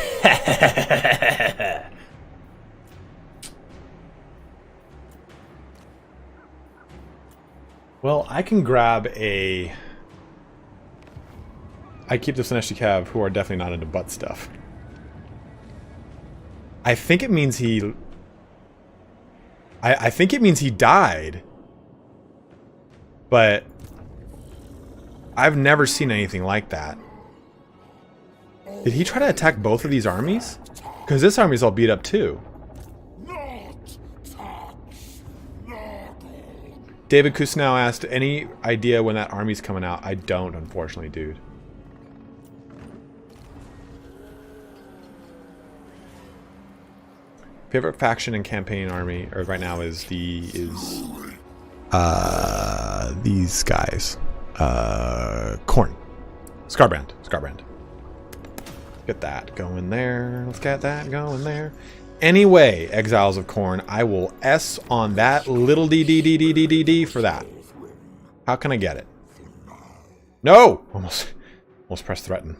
Well, I can grab a... I keep this in SGCav, who are definitely not into butt stuff. I think it means he... I think it means he died. But... I've never seen anything like that. Did he try to attack both of these armies? Because this army's all beat up too. David Kusnow asked, any idea when that army's coming out? I don't, unfortunately, dude. Favorite faction and campaign army or right now is these guys. Khorne. Scarbrand. Get that going there. Let's get that going there. Anyway, Exiles of Khorne, I will S on that little D for that. How can I get it? No! Almost pressed threaten.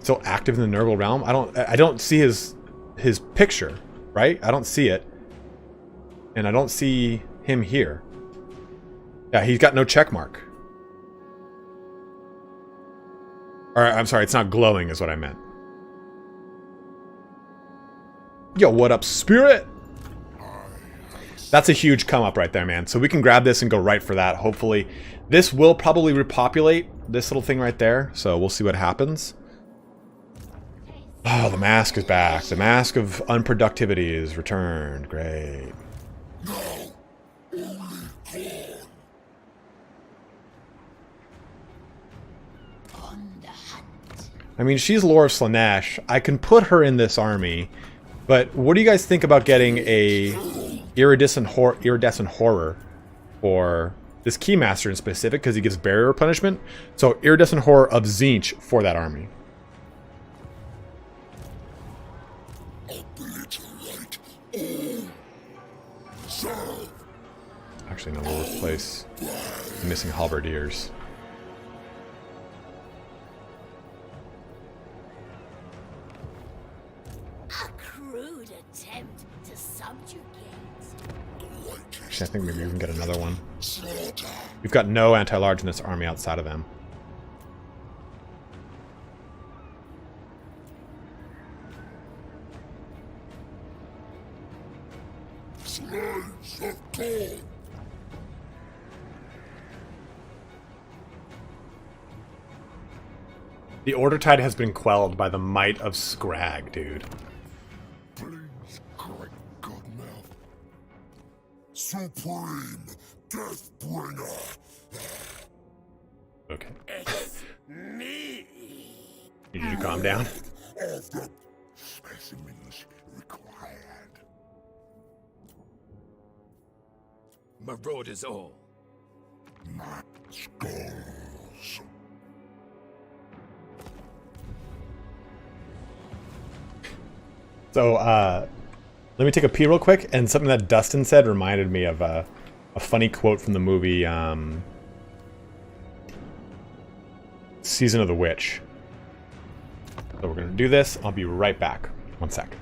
Still active in the Nurgle realm? I don't see his picture, right? I don't see it. And I don't see him here. Yeah, he's got no check mark. Or, I'm sorry, it's not glowing is what I meant. Yo, what up, Spirit? That's a huge come up right there, man. So we can grab this and go right for that, hopefully. This will probably repopulate this little thing right there. So we'll see what happens. Oh, the mask is back. The mask of unproductivity is returned. Great. I mean, she's Lore of Slanesh. I can put her in this army, but what do you guys think about getting a iridescent horror for this Keymaster in specific, because he gives barrier punishment? So iridescent horror of Tzeentch for that army. Actually, no, we'll replace the missing halberdiers. Actually, I think maybe we can get another one. We've got no anti-large in this army outside of them. The Order Tide has been quelled by the might of Scrag, dude. Please, great Godmouth. Supreme Deathbringer. Okay. It's me. Need you to calm down. Of the specimens required. Marauders all. My skulls. So, let me take a pee real quick, and something that Dustin said reminded me of a funny quote from the movie Season of the Witch. So we're going to do this. I'll be right back. 1 sec.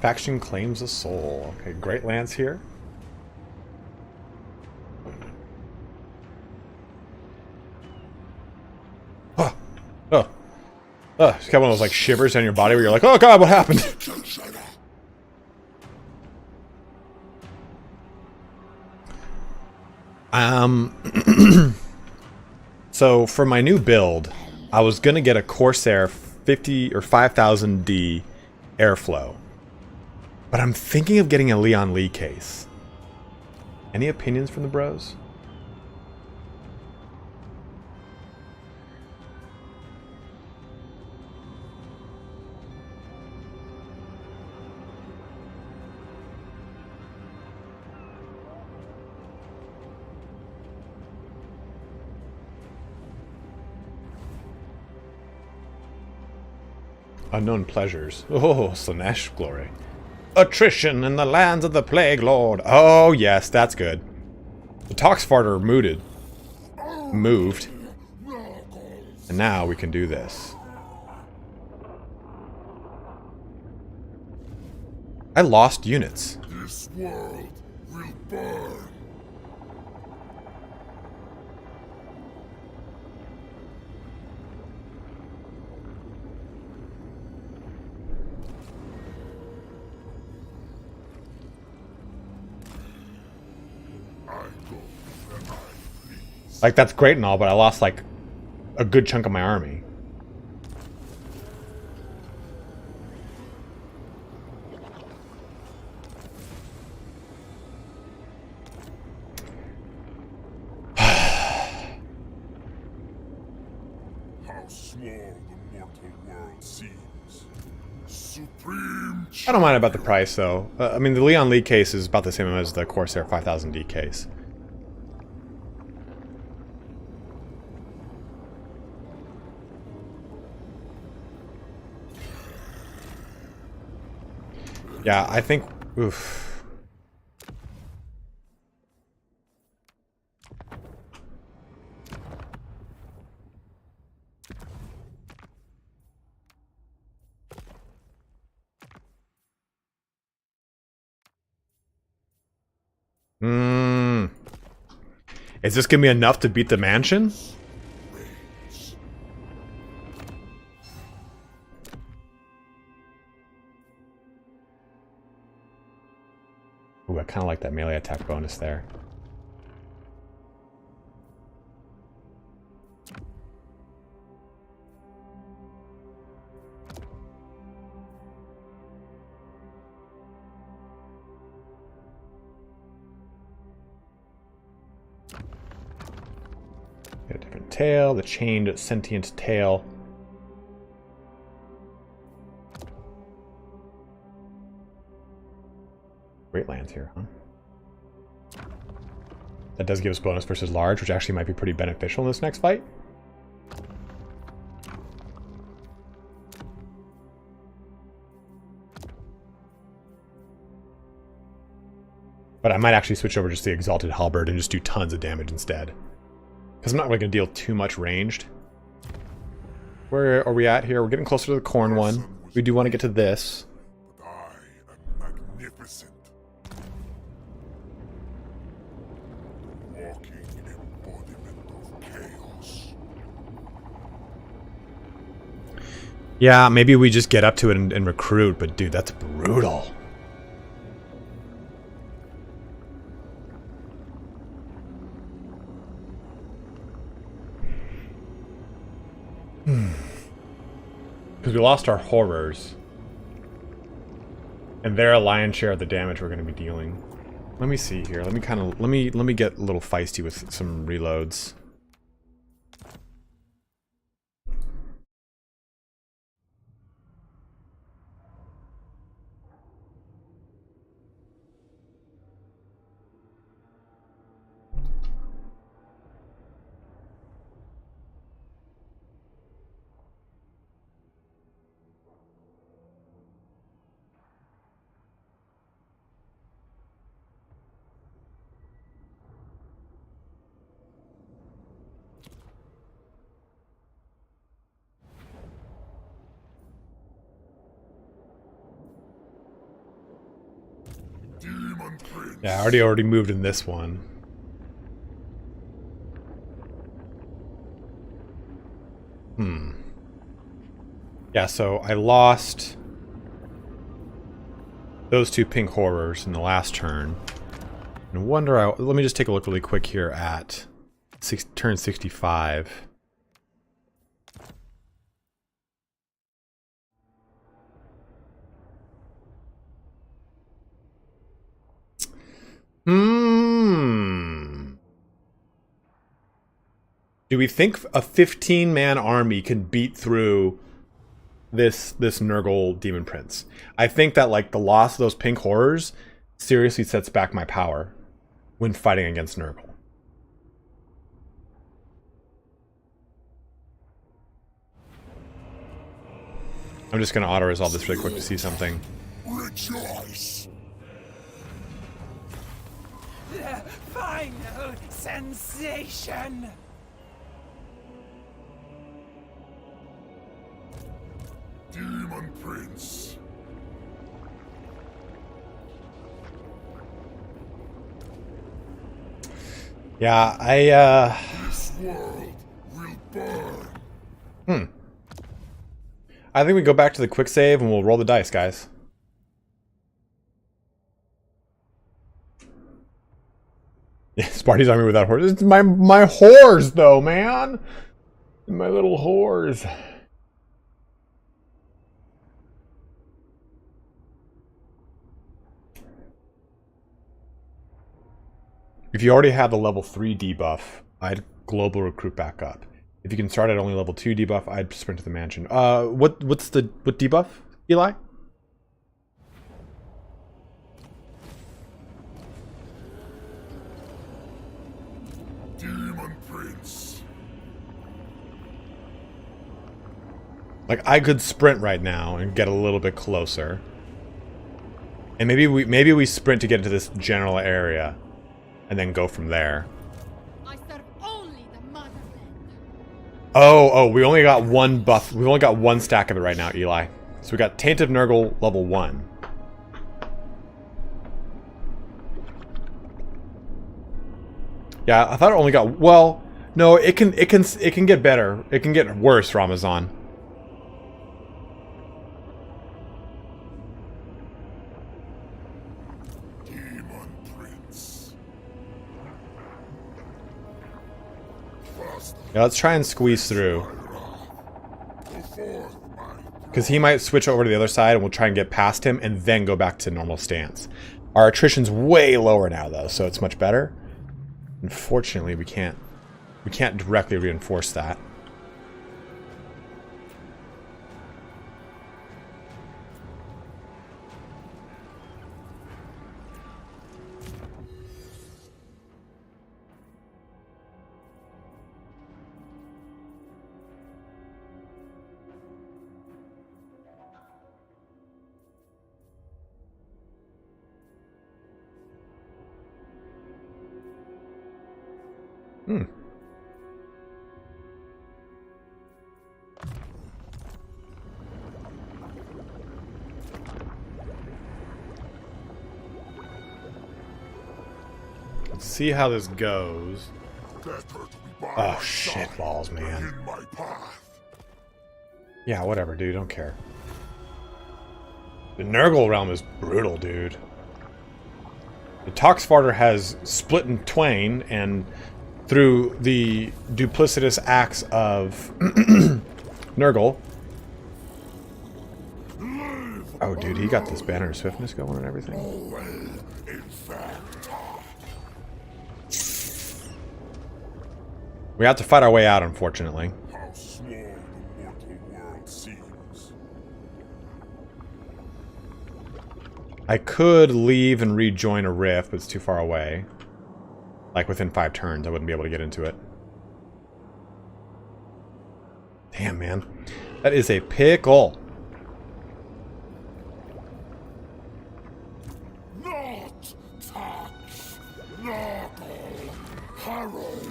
Faction claims a soul. Okay, Great Lance here. Oh, oh, oh! It's got one of those like shivers down your body where you're like, "Oh God, what happened?" So for my new build, I was gonna get a Corsair 50 or 5000D airflow. But I'm thinking of getting a Leon Lee case. Any opinions from the bros? Unknown pleasures. Oh, Slanesh glory. Attrition in the lands of the Plague Lord. Oh, yes, that's good. The Toxfart are moved. And now we can do this. I lost units. This world will burn. Like, that's great and all, but I lost, like, a good chunk of my army. How small the mortal world seems. Supreme. I don't mind about the price, though. I mean, the Leon Lee case is about the same as the Corsair 5000D case. Yeah, I think... Oof. Is this gonna be enough to beat the mansion? Ooh, I kind of like that melee attack bonus there. Get a different tail, the chained sentient tail. Great lands here, huh? That does give us bonus versus large, which actually might be pretty beneficial in this next fight. But I might actually switch over just to the Exalted Halberd and just do tons of damage instead. Because I'm not really going to deal too much ranged. Where are we at here? We're getting closer to the corn one. We do want to get to this. But I am magnificent. Walking embodiment of chaos. Yeah, maybe we just get up to it and recruit, but dude, that's brutal. Because we lost our horrors. And they're a lion's share of the damage we're going to be dealing. Let me see here. Let me get a little feisty with some reloads. Demon Prince. Yeah, I already moved in this one. Yeah, so I lost those two pink horrors in the last turn. And let me just take a look really quick here at turn 65. Do we think a 15-man army can beat through this Nurgle Demon Prince? I think that like the loss of those pink horrors seriously sets back my power when fighting against Nurgle. I'm just going to auto-resolve this really quick to see something. Rejoice. The final sensation. Demon Prince. Yeah, This world will burn. I think we go back to the quick save and we'll roll the dice, guys. Yeah, Sparty's army without horses. It's my whores, though, man. My little whores. If you already have the level 3 debuff, I'd global recruit back up. If you can start at only level 2 debuff, I'd sprint to the mansion. What debuff, Eli? Demon Prince. Like I could sprint right now and get a little bit closer. And maybe we sprint to get into this general area and then go from there. I serve only the motherland. Oh, we only got one buff. We only got one stack of it right now, Eli. So we got Tainted Nurgle level 1. Yeah, I thought it only got, well, no, it can get better. It can get worse, Ramazan. Demon Prince. Yeah, let's try and squeeze through. Go forth, my Because he might switch over to the other side and we'll try and get past him and then go back to normal stance. Our attrition's way lower now though, so it's much better. Unfortunately, we can't directly reinforce that. Let's see how this goes. better to be by Oh my shit side balls, than man. in my path. Yeah, whatever, dude. Don't care. The Nurgle realm is brutal, dude. The Toxfarter has split in twain, and through the duplicitous acts of Nurgle. Oh, dude, he got this banner of swiftness going and everything. Well, in fact, We have to fight our way out, unfortunately. how small the mortal world seems. I could leave and rejoin a rift, but it's too far away. Like within 5 turns, I wouldn't be able to get into it. Damn, man. That is a pickle. Not touch, Nurgle, Herald.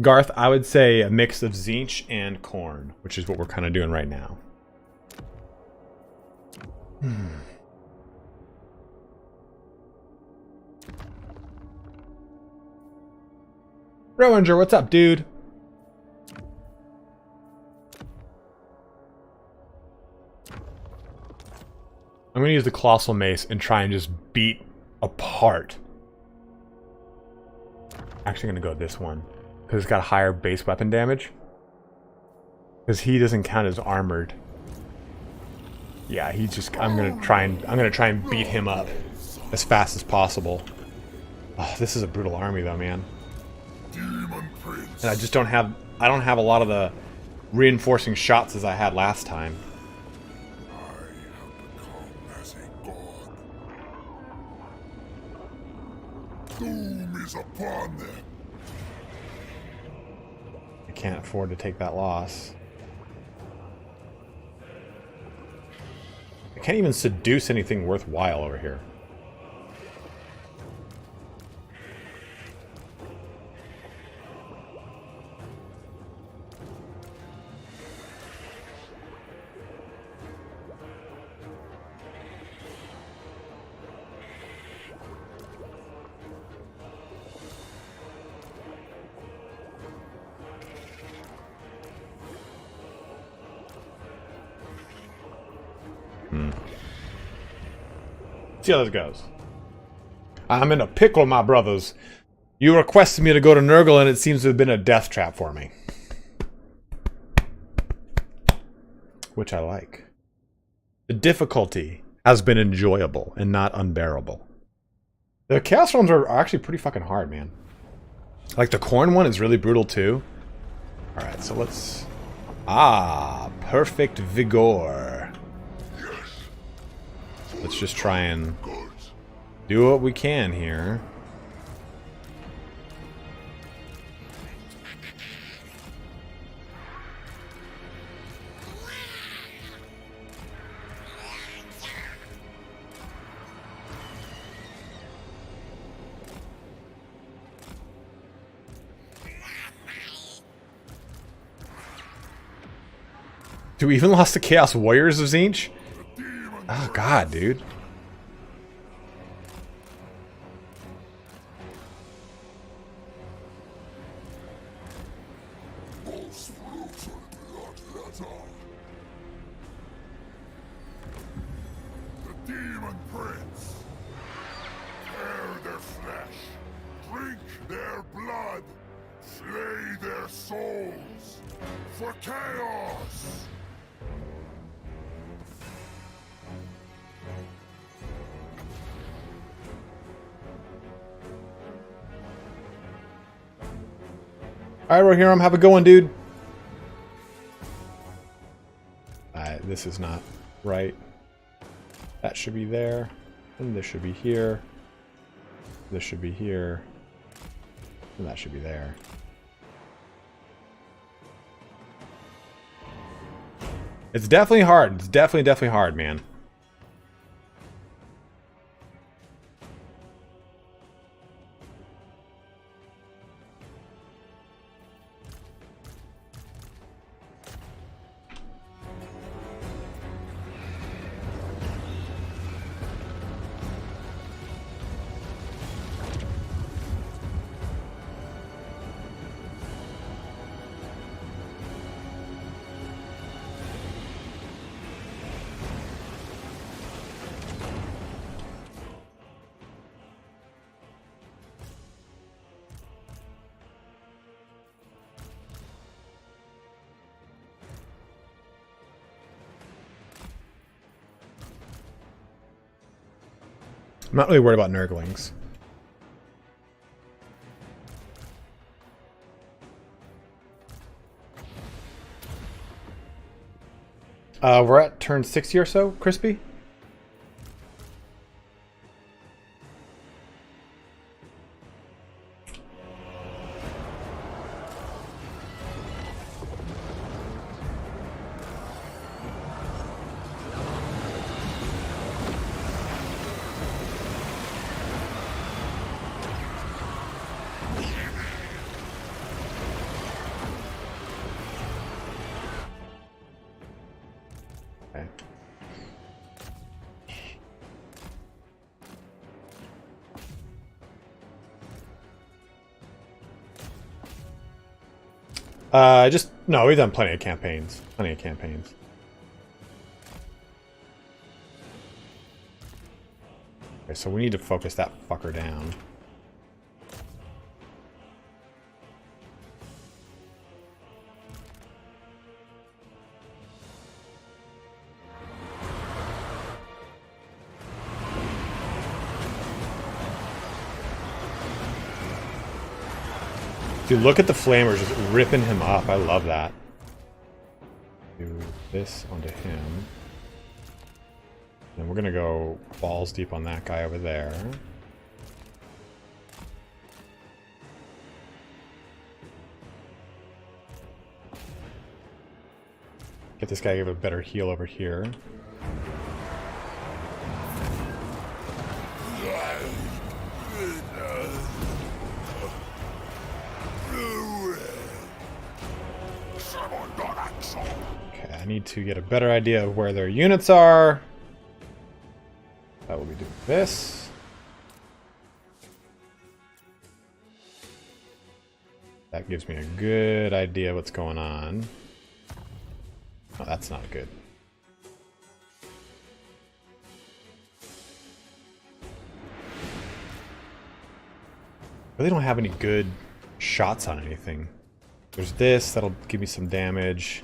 Garth, I would say a mix of Tzeentch and Khorne, which is what we're kind of doing right now. Rowinger, what's up, dude? I'm gonna use the Colossal Mace and try and just beat apart. Actually gonna go this one, because it's got higher base weapon damage. Because he doesn't count as armored. Yeah, he's just I'm gonna try and beat him up as fast as possible. Oh, this is a brutal army though, man. And I just don't have a lot of the reinforcing shots as I had last time. Doom is upon them. I can't afford to take that loss. I can't even seduce anything worthwhile over here. See how this goes. I'm in a pickle, my brothers. You requested me to go to Nurgle, and it seems to have been a death trap for me. Which I like. The difficulty has been enjoyable and not unbearable. The Chaos Realms are actually pretty fucking hard, man. Like, the Khorne one is really brutal, too. Alright, so let's... Ah, perfect vigor. Let's just try and do what we can here. Do we even lost the Chaos Warriors of Tzeentch? Oh god, dude. The Demon Prince. Tear their flesh. Drink their blood. Slay their souls. For chaos. Alright, Rohirrim, have a good one, dude. Alright, this is not right. That should be there. And this should be here. This should be here. And that should be there. It's definitely hard. It's definitely hard, man. I'm not really worried about Nurglings. We're at turn 60 or so, Crispy? No, we've done plenty of campaigns. Plenty of campaigns. Okay, so we need to focus that fucker down. Dude, look at the flamers just ripping him up. I love that. Do this onto him. And we're gonna go balls deep on that guy over there. Get this guy give a better heal over here. Okay, I need to get a better idea of where their units are. That will be doing this. That gives me a good idea what's going on. Oh, that's not good. Really don't have any good shots on anything. There's this, that'll give me some damage.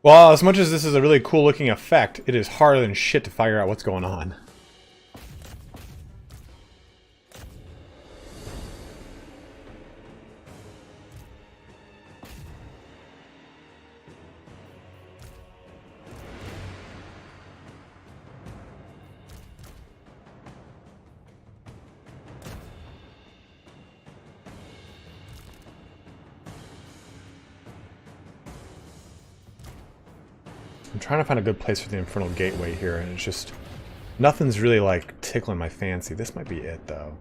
Well, as much as this is a really cool looking effect, it is harder than shit to figure out what's going on. I'm trying to find a good place for the Infernal Gateway here, and it's just... nothing's really, like, tickling my fancy. This might be it, though.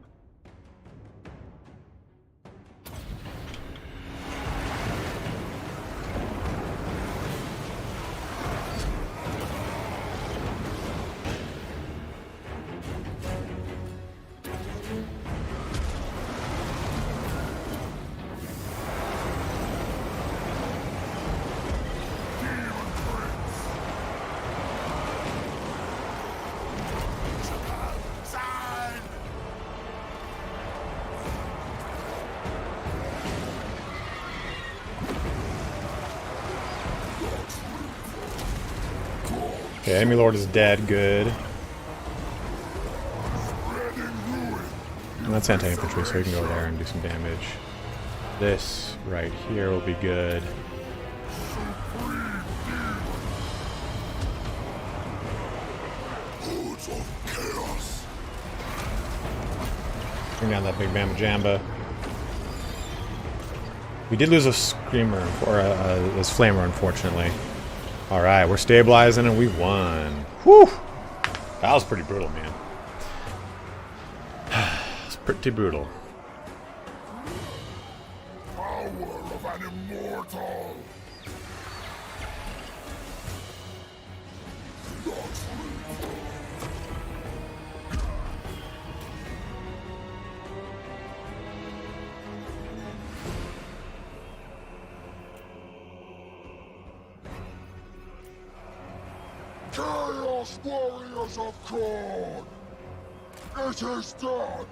Okay, Enemy Lord is dead, good. And that's anti-infantry, so we can go there and do some damage. This right here will be good. Bring down that big Mamma Jamba. We did lose a Screamer, or this Flamer, unfortunately. Alright, we're stabilizing and we won. Whew! That was pretty brutal, man. It's pretty brutal. Power of an immortal. Chaos Warriors of Khorne! It is done!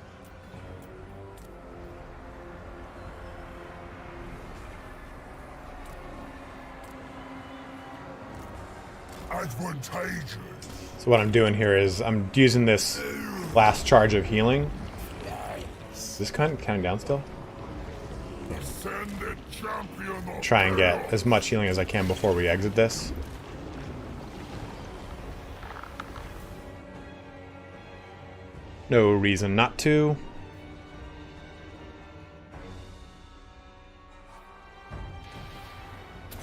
Advantageous. So what I'm doing here is I'm using this last charge of healing. Is this counting down still? Ascended champion of Try and get as much healing as I can before we exit this. No reason not to.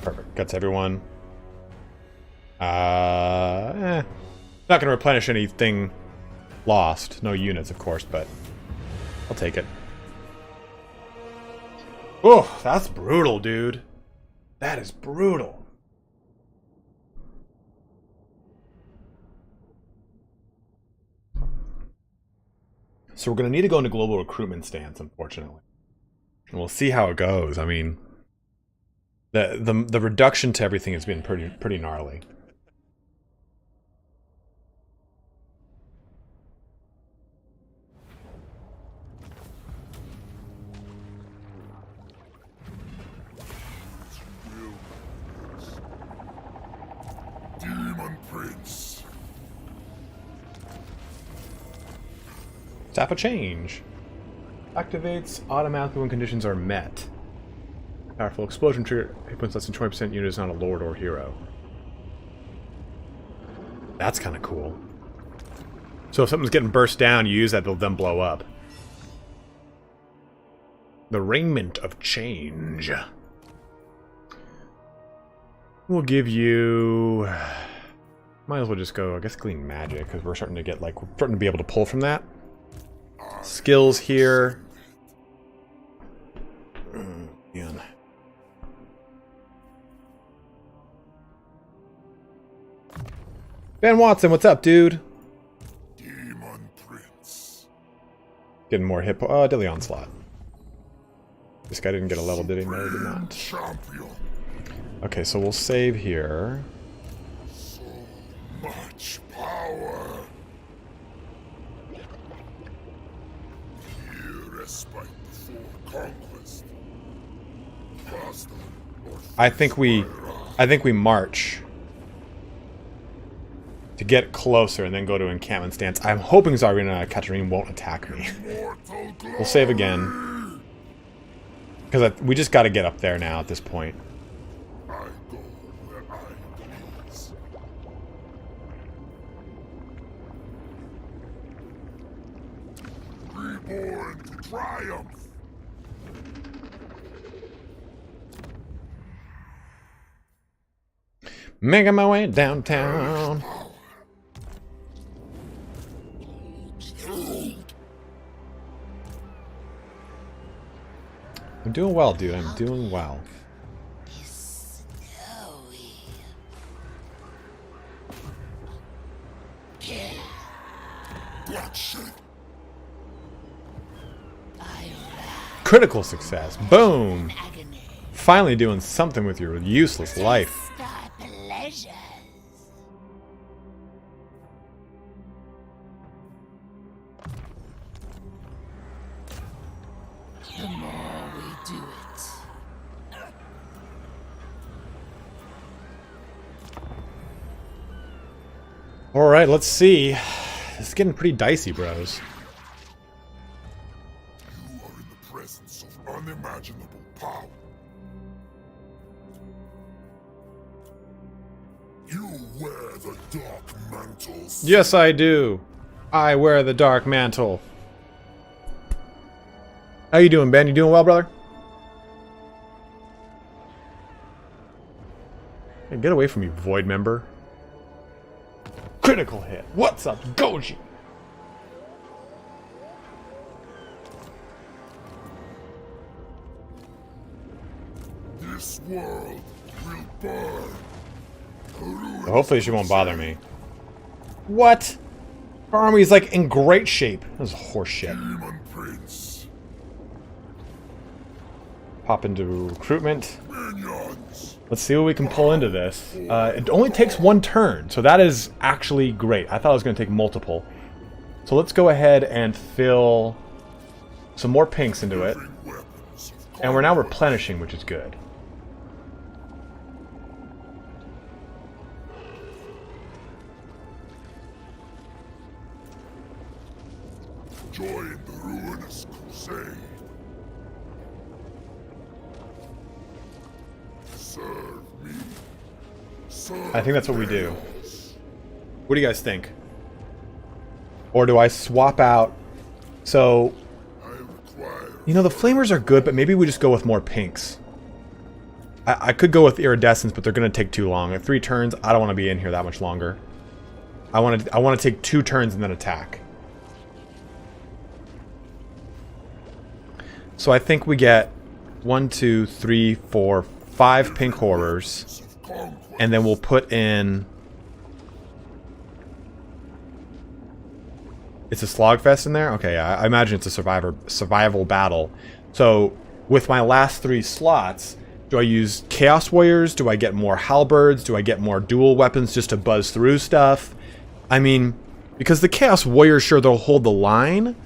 Perfect. Guts everyone. Not gonna replenish anything lost. No units, of course, but I'll take it. Oh, that's brutal, dude. That is brutal. So we're gonna need to go into global recruitment stance, unfortunately. And we'll see how it goes. I mean, the reduction to everything has been pretty gnarly. Demon Prince. Tap a change. Activates automatically when conditions are met. Powerful explosion trigger. Hit points less than 20% unit is not a lord or hero. That's kind of cool. So if something's getting burst down, you use that, they'll then blow up. The Raiment of Change. We'll give you... Might as well just go, I guess, Glean Magic, because we're starting to get, like, we're starting to be able to pull from that. Skills here. Man. Ben Watson, what's up, dude? Demon Prince. Getting more hit Daily Onslaught. This guy didn't get a level, did he? No, he did not. Champion. Okay, so we'll save here. So much power. Here respite before conquest. Faster or I think we march to get closer and then go to encampment stance. I'm hoping Tsarina Katarine won't attack me. mortal glory. We'll save again. Because we just got to get up there now at this point. I go where I please. Reborn to triumph. Making my way downtown. I'm doing well, dude. I'm doing well. Bloodshed. Critical success. Boom. Finally doing something with your useless life. Star pleasures. The more we do it, All right, let's see. It's getting pretty dicey, bros. You are in the presence of unimaginable power. You wear the dark mantles. Yes, I do. I wear the dark mantle. How you doing, Ben? You doing well, brother? Hey, get away from me, Void member. Critical hit. What's up, Goji? This world will burn. Well, hopefully she won't bother me. What? Her army's like in great shape. This is horseshit. Demon Prince. Pop into recruitment. Minions. Let's see what we can pull into this. It only takes one turn, so that is actually great. I thought it was going to take multiple. So let's go ahead and fill some more pinks into it. And we're now replenishing, which is good. Join the ruinous crusade. Serve me. Serve I think that's what we do. What do you guys think? Or do I swap out? So, you know, the flamers are good, but maybe we just go with more pinks. I could go with iridescence, but they're going to take too long. At 3 turns, I don't want to be in here that much longer. I want to take 2 turns and then attack. So I think we get 1, 2, 3, 4, 5 pink horrors, and then we'll put in. It's a slogfest in there? Okay, I imagine it's a survival battle. So, with my last 3 slots, do I use Chaos Warriors? Do I get more halberds? Do I get more dual weapons just to buzz through stuff? I mean, because the Chaos Warriors, sure, they'll hold the line,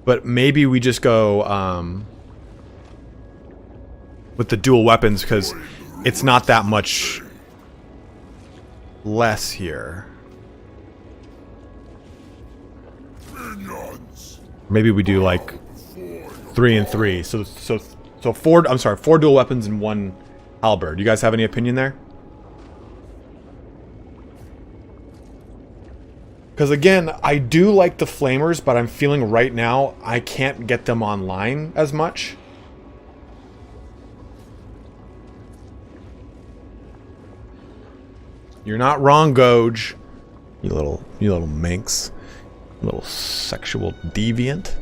but maybe we just go with the dual weapons, because it's not that much less here. Maybe we do like 3 and 3. So 4. I'm sorry, 4 dual weapons and 1 halberd. You guys have any opinion there? Because again, I do like the flamers, but I'm feeling right now I can't get them online as much. You're not wrong, Goj. You little minx. Little sexual deviant.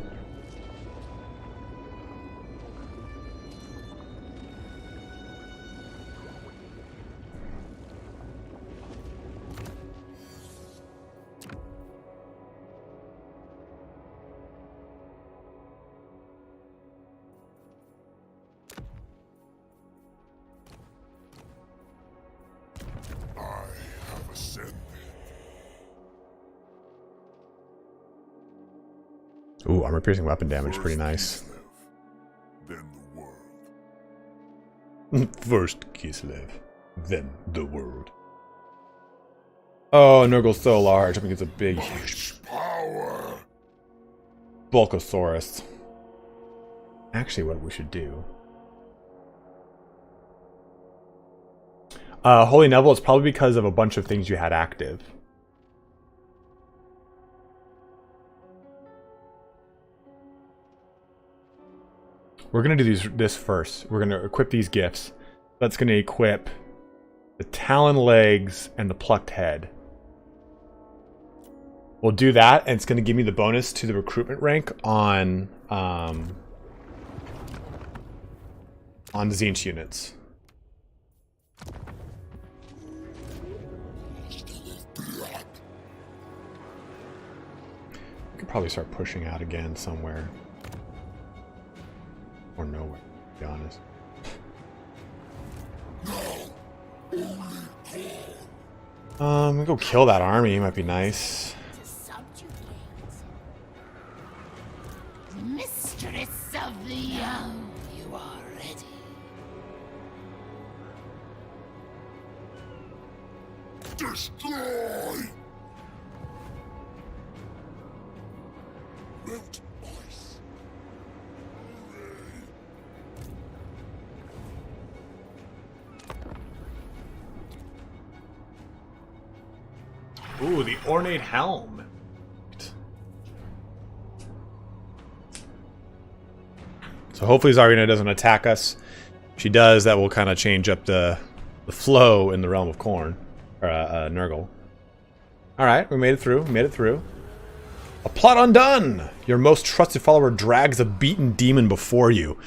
Ooh, armor-piercing weapon damage, pretty nice. Then the world. First Kislev, then the world. Oh, Nurgle's so large. I think it's a big, huge Power. Bulkosaurus. Actually, what we should do. Holy Neville, it's probably because of a bunch of things you had active. We're going to do this first. We're going to equip these gifts. That's going to equip the Talon Legs and the Plucked Head. We'll do that, and it's going to give me the bonus to the recruitment rank on Tzeentch units. We could probably start pushing out again somewhere. Or nowhere, to be honest. We go kill that army, might be nice. Mistress of the young, you are ready. Destroy! Melt ice. Ooh, the ornate helm. So hopefully Zarina doesn't attack us. If she does, that will kind of change up the flow in the realm of Khorne. Or Nurgle. Alright, we made it through. We made it through. A plot undone! Your most trusted follower drags a beaten demon before you,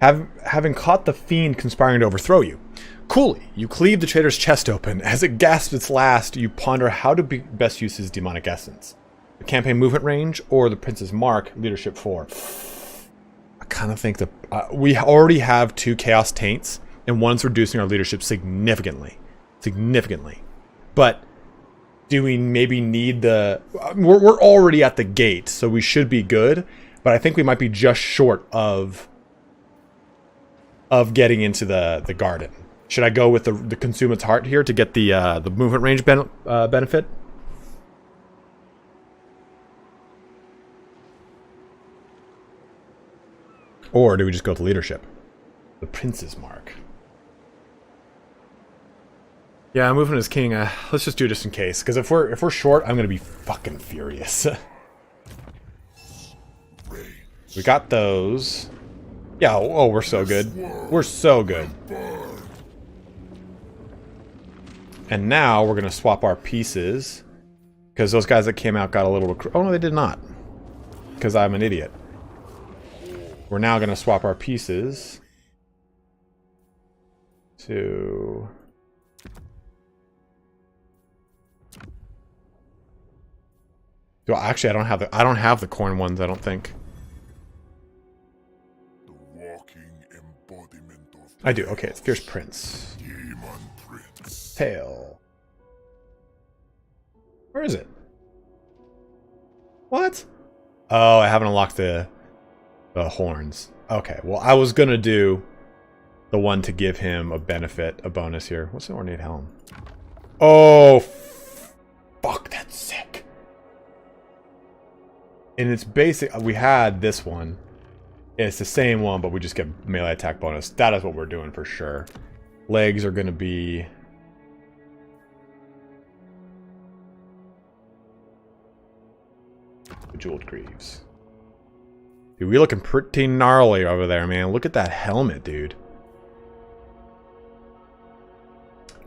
having caught the fiend conspiring to overthrow you. Coolly, you cleave the traitor's chest open. As it gasps its last, you ponder how to best use his demonic essence. The campaign movement range, or the Prince's Mark, leadership 4. I kind of think that we already have 2 Chaos Taints. and one's reducing our leadership significantly. Significantly. But do we maybe need the... We're already at the gate, so we should be good. But I think we might be just short of getting into the garden. Should I go with the Consume Its Heart here to get the movement range benefit? Or do we just go with leadership? The Prince's Mark. Yeah, movement is king. Let's just do it just in case. Because if we're short, I'm gonna be fucking furious. We got those. Yeah, oh, we're so good. We're so good. And now we're gonna swap our pieces. Because those guys that came out got a little... Oh, no, they did not. Because I'm an idiot. We're now gonna swap our pieces to... Actually, I don't have the corn ones, I don't think. The walking embodiment of I do. Okay, it's Fierce Prince. Demon Prince. Tail. Where is it? What? Oh, I haven't unlocked the horns. Okay, well, I was gonna do the one to give him a benefit, a bonus here. What's the ornate helm? Oh, fuck, that's sick. And it's basic. We had this one. It's the same one, but we just get melee attack bonus. That is what we're doing for sure. Legs are gonna be... Bejeweled Greaves. Dude, we looking pretty gnarly over there, man. Look at that helmet, dude.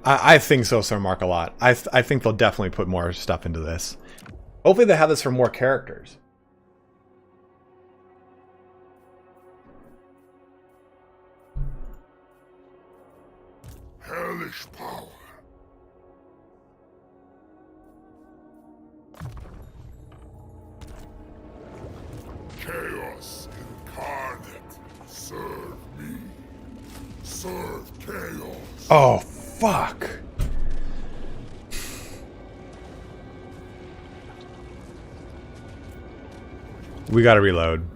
I think so, Sir Mark, a lot. I think they'll definitely put more stuff into this. Hopefully they have this for more characters. Hellish power. Chaos incarnate. Serve me. Serve chaos. Oh, fuck. We gotta reload.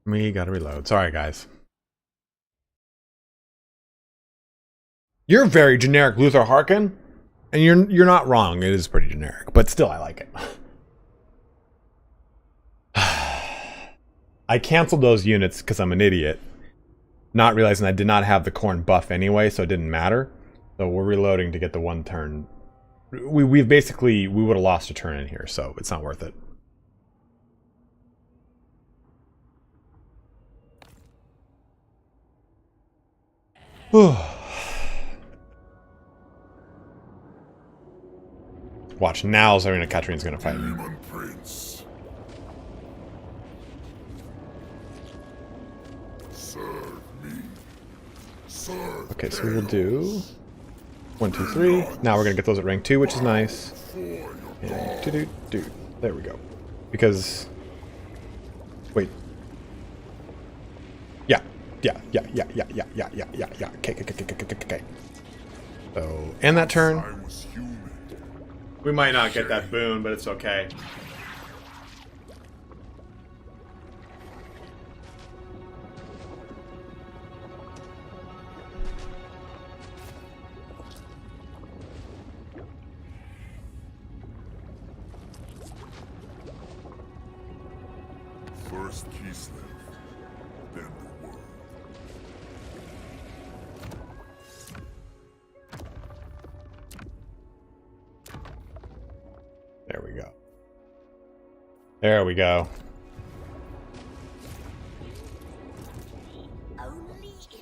We gotta reload. Sorry, guys. You're very generic, Luther Harkin. And you're not wrong. It is pretty generic, but still I like it. I canceled those units because I'm an idiot. Not realizing I did not have the corn buff anyway, so it didn't matter. So we're reloading to get the one turn. We would have lost a turn in here, so it's not worth it. Watch, now Zarina Katrina's gonna fight me. Demon Prince. Serve me. Serve Okay, so we will do 1, 2, 3. Now we're gonna get those at rank 2, which is nice. And do. There we go. Because wait. Yeah. Okay. So end that turn. I was human. We might not get that boon, but it's okay. First Kislev, then the world. There we go. There we go. Only enjoy.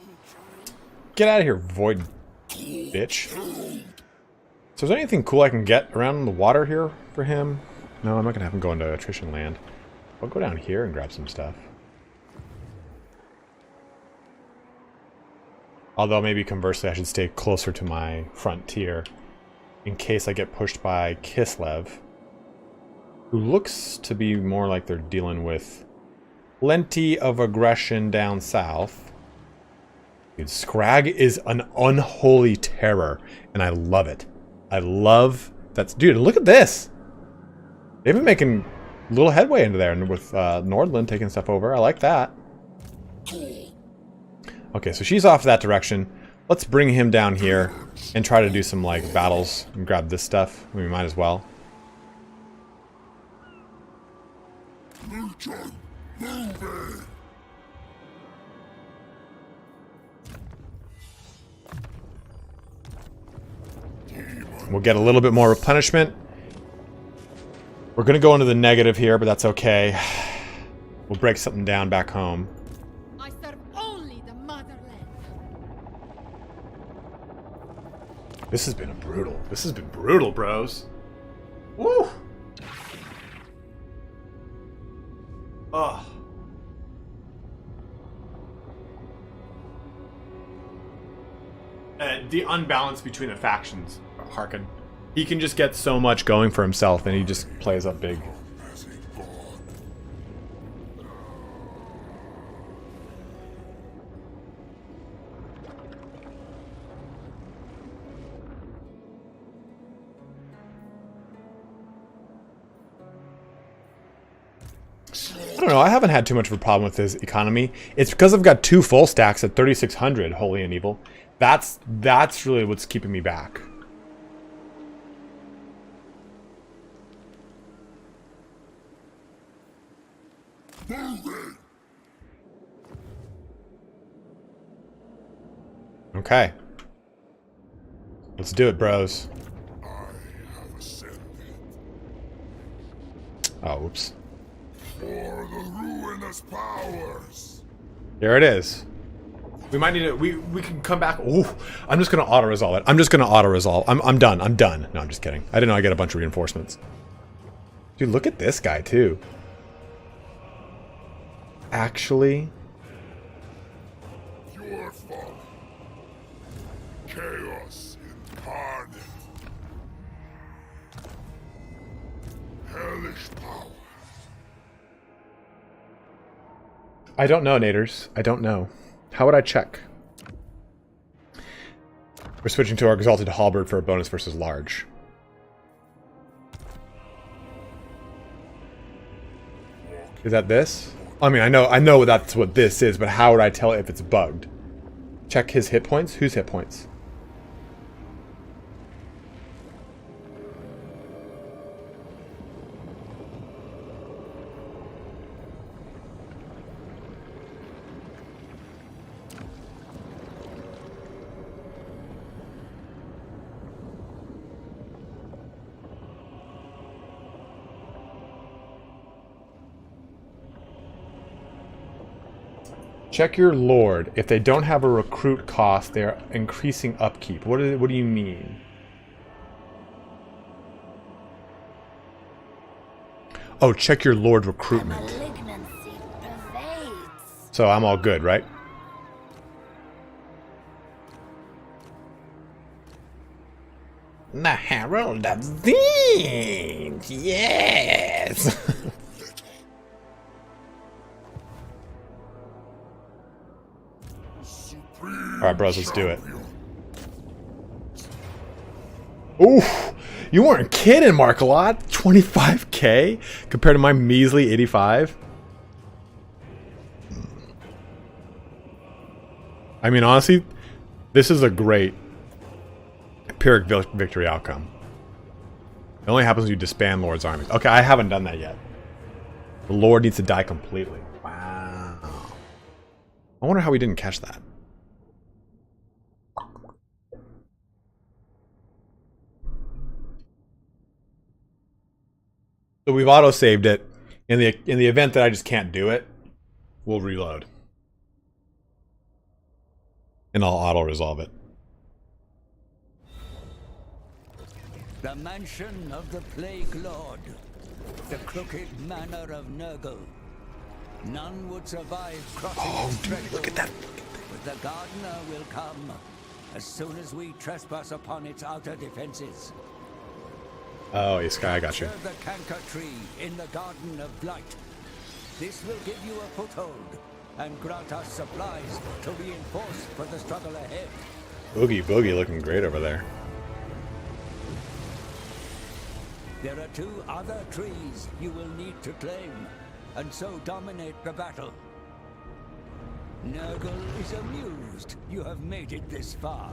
Get out of here, void bitch. So is there anything cool I can get around the water here for him? No, I'm not gonna have him go into attrition land. I'll go down here and grab some stuff. Although maybe conversely I should stay closer to my frontier in case I get pushed by Kislev, who looks to be more like they're dealing with plenty of aggression down south. Dude, Scrag is an unholy terror, and I love it. I love that. Dude, look at this. They've been making a little headway into there, and with Nordland taking stuff over. I like that. Okay, so she's off that direction. Let's bring him down here and try to do some like battles and grab this stuff. We might as well. We'll get a little bit more replenishment. We're going to go into the negative here, but that's okay. We'll break something down back home. I serve only the motherland. This has been brutal, bros. Woo! Ugh. The unbalance between the factions. Harkin. He can just get so much going for himself, and he just plays up big. I don't know, I haven't had too much of a problem with his economy. It's because I've got 2 full stacks at 3,600, holy and evil. That's really what's keeping me back. Okay. Let's do it, bros. Oh, oops. For the ruinous powers. There it is. We might need to. We can come back. Ooh, I'm just gonna auto resolve it. I'm just gonna auto resolve. I'm done. I'm done. No, I'm just kidding. I didn't know I get a bunch of reinforcements. Dude, look at this guy too. Actually, Your fault. Chaos incarnate. Hellish power. I don't know, Naders. I don't know. How would I check? We're switching to our Exalted Halberd for a bonus versus large. Is that this? I mean, I know that's what this is, but how would I tell if it's bugged? Check his hit points? Whose hit points? Check your lord. If they don't have a recruit cost, they're increasing upkeep. What do you mean? Oh, check your lord recruitment. Malignancy pervades. So I'm all good, right? The Herald of Things! Yes! Alright, bros, let's do it. Ooh! You weren't kidding, Markalot! 25k compared to my measly 85? I mean, honestly, this is a great Pyrrhic victory outcome. It only happens when you disband Lord's armies. Okay, I haven't done that yet. The Lord needs to die completely. Wow. I wonder how we didn't catch that. So we've auto-saved it. In the event that I just can't do it, we'll reload. And I'll auto-resolve it. The mansion of the Plague Lord, the crooked manor of Nurgle. None would survive crossing its threshold. Look at that. But the Gardener will come as soon as we trespass upon its outer defenses. Oh, yes, Sky, I got you. Serve the canker tree in the Garden of Blight. This will give you a foothold and grant us supplies to reinforce for the struggle ahead. Oogie Boogie looking great over there. There are 2 other trees you will need to claim, and so dominate the battle. Nurgle is amused you have made it this far.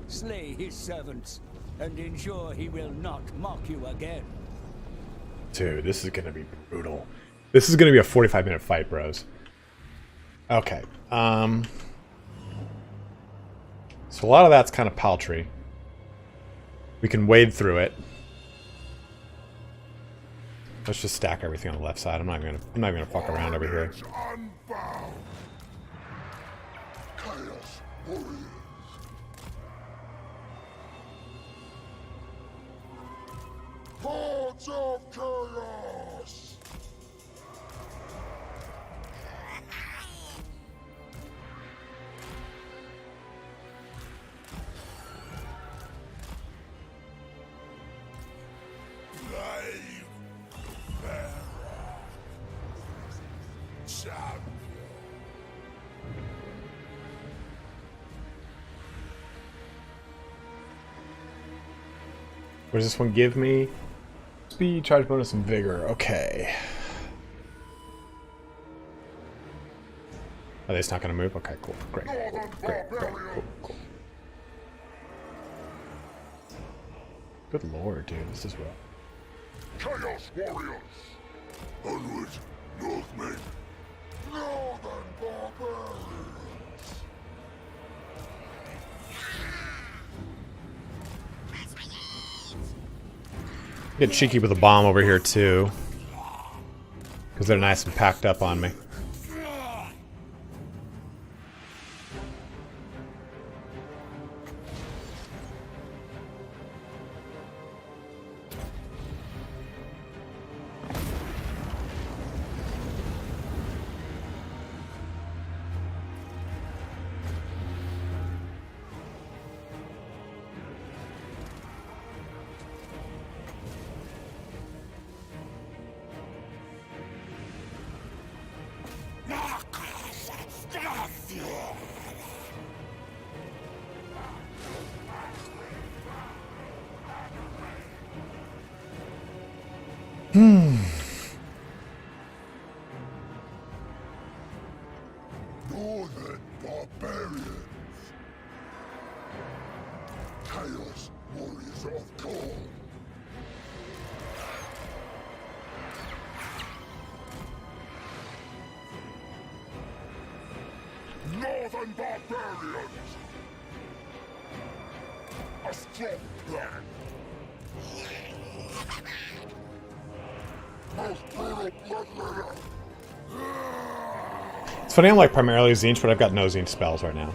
Slay his servants, and ensure he will not mock you again. Dude, this is gonna be brutal. This is gonna be a 45-minute fight, bros. Okay. So a lot of that's kind of paltry. We can wade through it. Let's just stack everything on the left side. I'm not even gonna fuck around over here. Unbound. Chaos warriors. Hordes of chaos. What does this one give me? Speed, charge bonus, and vigor. Okay. Are they just not going to move? Okay, cool. Great. Great. Cool. Good lord, dude. This is rough. Chaos warriors. Onward, Northmen. Northern barbarians. Get cheeky with a bomb over here too, because they're nice and packed up on me. Northern barbarians. Chaos warriors of Dawn. Northern barbarians. A strong plan. Most brutal bloodletter. It's funny, I'm like primarily Zinch, but I've got no Zinch spells right now.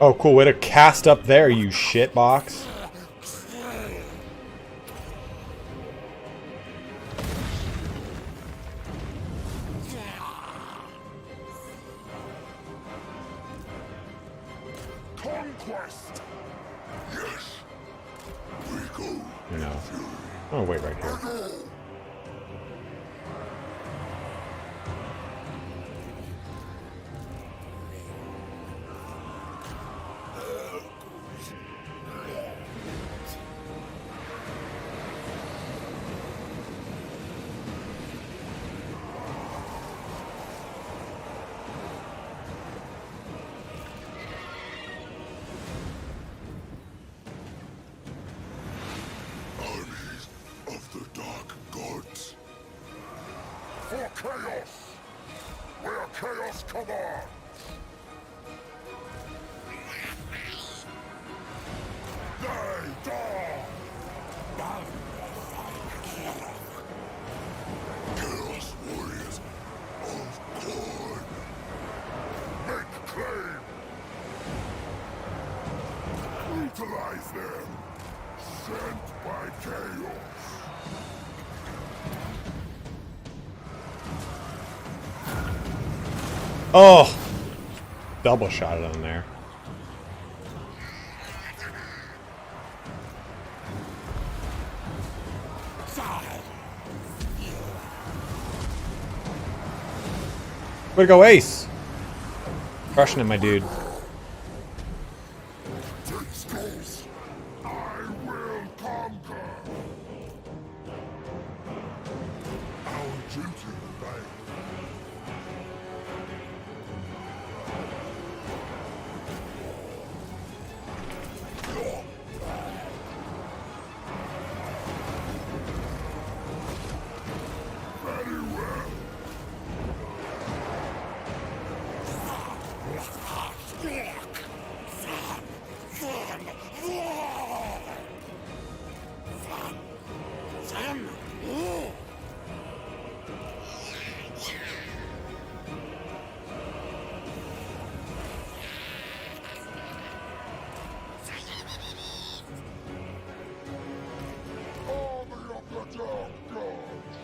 Oh, cool. Way to cast up there, you shitbox. Conquest. Yes. We go. No. Oh, wait, right here. Armies of the Dark Gods. For chaos. Where chaos commands. They die. Chaos warriors of God. Make claim. Utilize them. Sent by chaos. Oh! Double shot it on there. Way to go, Ace! Crushing it, my dude. G.Skills, I will conquer. Our duty remains. Very well. Army of the Dark Gods.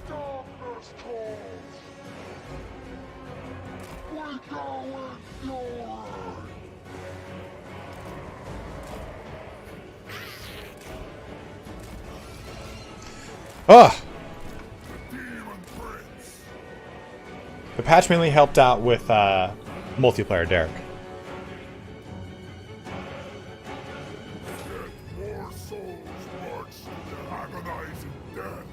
Darkness calls. We go in glory. Oh! Demon Prince. The patch mainly helped out with multiplayer, Derek. Yet more souls march to agonizing death.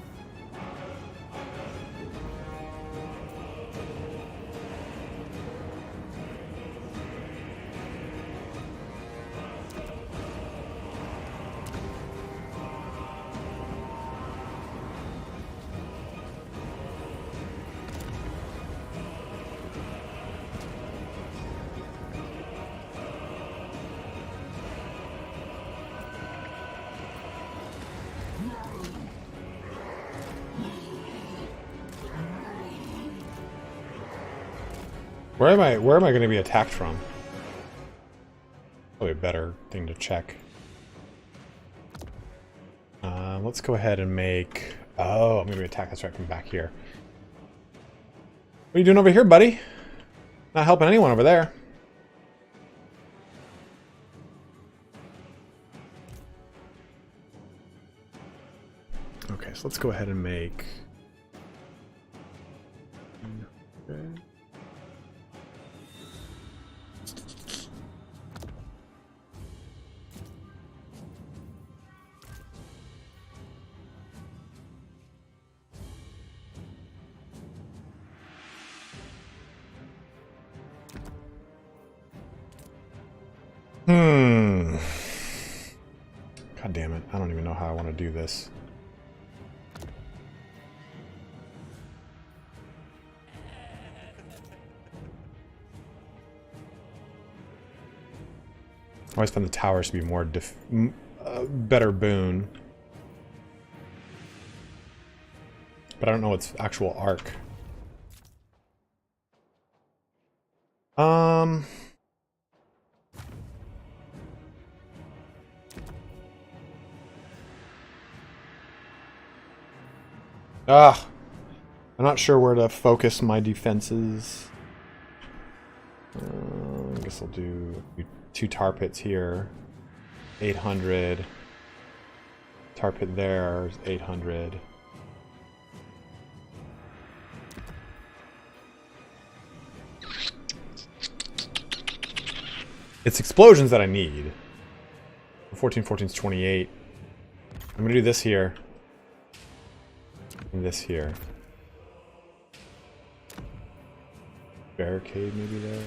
Where am I going to be attacked from? Probably a better thing to check. Let's go ahead and make... Oh, I'm going to be attacked. That's right, from back here. What are you doing over here, buddy? Not helping anyone over there. Okay, so let's go ahead and make... Okay. God damn it. I don't even know how I want to do this. I always find the towers to be more better boon. But I don't know its actual arc. I'm not sure where to focus my defenses. I guess I'll do 2 tar pits here. 800. Tar pit there is 800. It's explosions that I need. 14, 14 is 28. I'm gonna do this here. And this here. Barricade maybe there.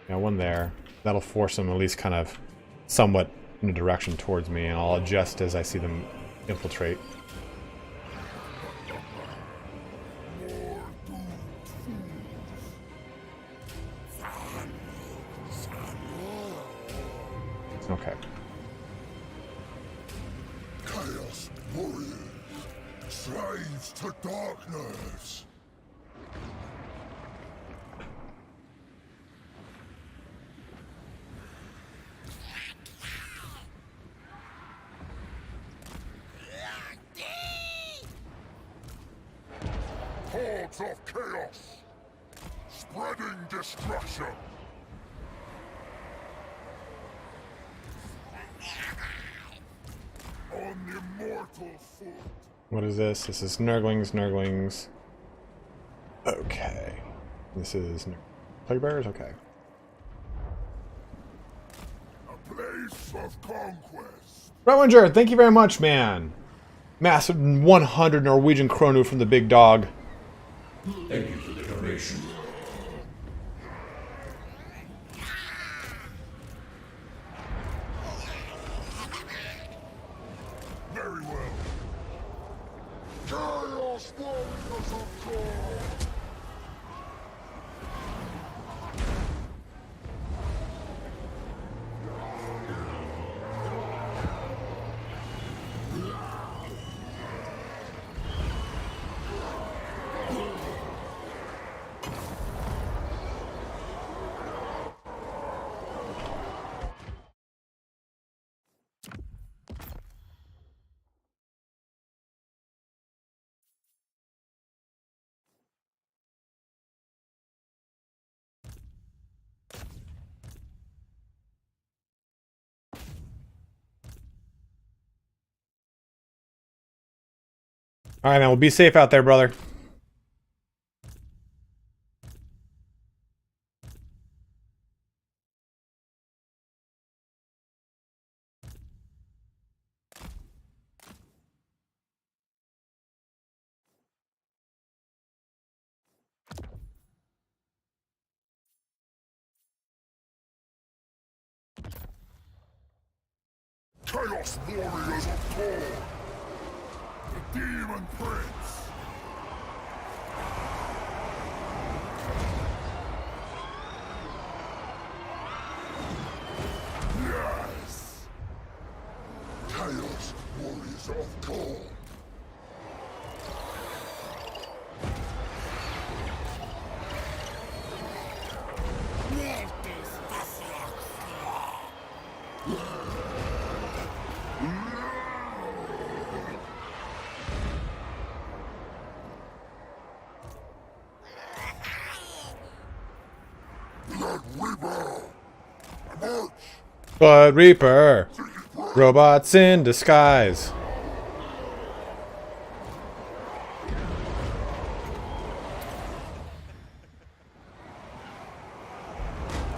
Yeah, one there. That'll force them at least kind of somewhat in a direction towards me, and I'll adjust as I see them infiltrate. Okay. Chaos warriors, slaves to darkness. Hordes Lords of Chaos, spreading destruction. On immortal foot. What is this? This is Nurglings. Okay. This is Plague Bearers? Okay. A place of conquest. Rowinger, thank you very much, man. Massive 100 Norwegian kronu from the big dog. Thank you for the donation. Very well. Chaos Warriors of God. All right, man. Well, be safe out there, brother. Chaos Warriors of God. The Demon Prince. Yes. Chaos Warriors of God. Blood Reaper. Robots in disguise.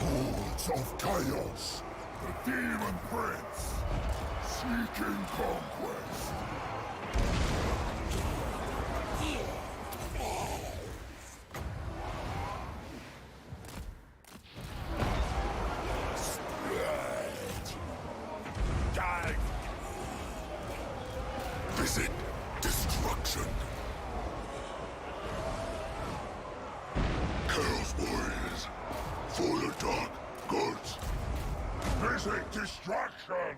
Lords of Chaos. The Demon Prince. Seeking conquest. Visit destruction. Chaos Warriors for the dark goods. Visit destruction.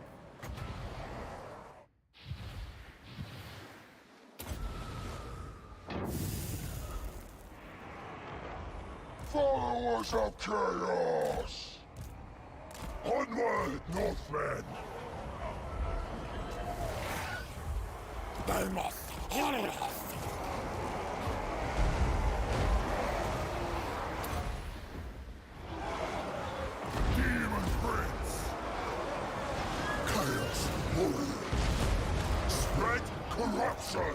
Followers of Chaos. Onward, Northmen. Daemon. Demon Prince. Chaos Warrior. Spread corruption.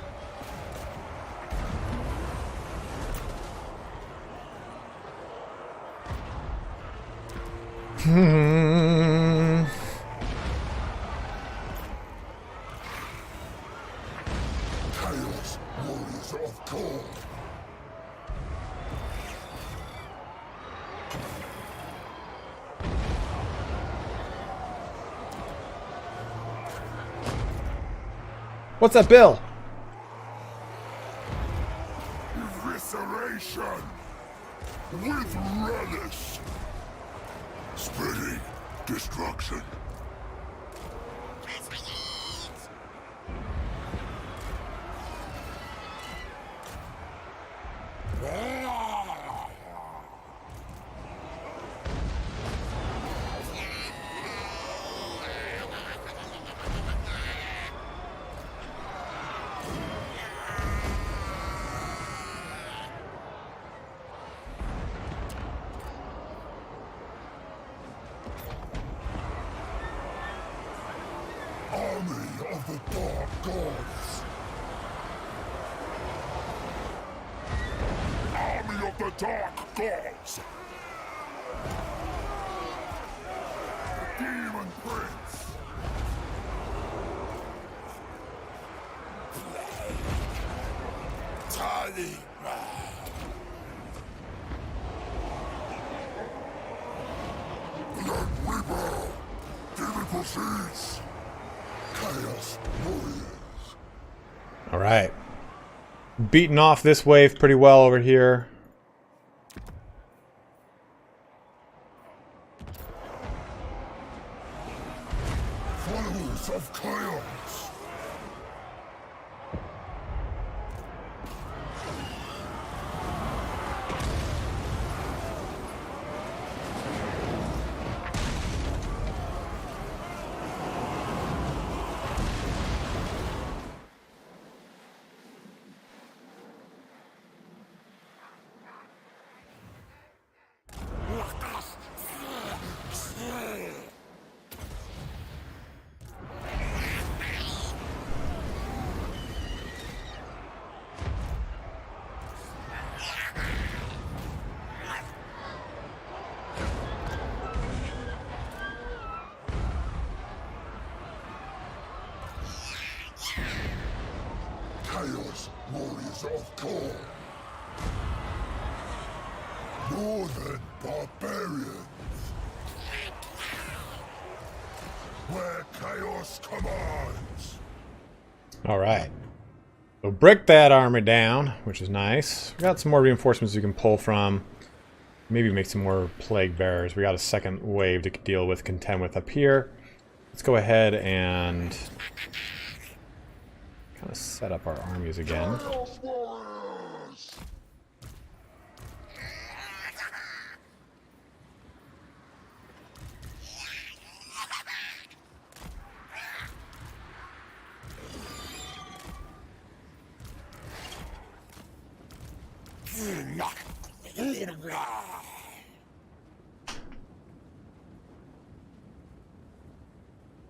Chaos Warriors of God. What's that, Bill? Evisceration with relish. Spreading destruction. gods. Army of the dark gods. The Demon Prince. Tally. Blood Reaper. Demon proceeds. Chaos Warriors. All right. Beating off this wave pretty well over here. Followers of chaos. Chaos Warriors of Core. Northern Barbarians. Where chaos commands. All right. So brick that army down, which is nice. We got some more reinforcements we can pull from. Maybe make some more plague bearers. We got a second wave to deal with, contend with up here. Let's go ahead and kind of set up our armies again. Chaos Warriors.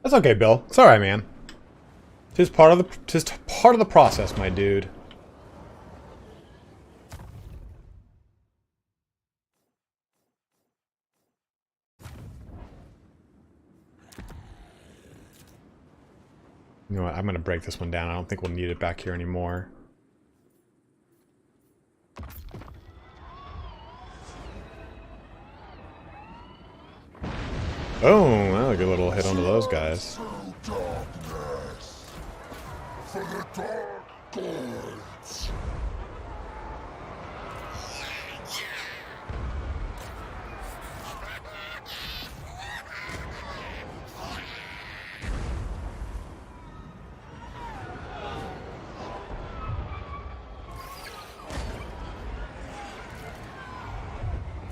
That's okay, Bill. It's all right, man. Tis part of the process, my dude. You know what? I'm gonna break this one down. I don't think we'll need it back here anymore. Oh, that was a good little hit onto those guys. Through darkness. For the dark gods.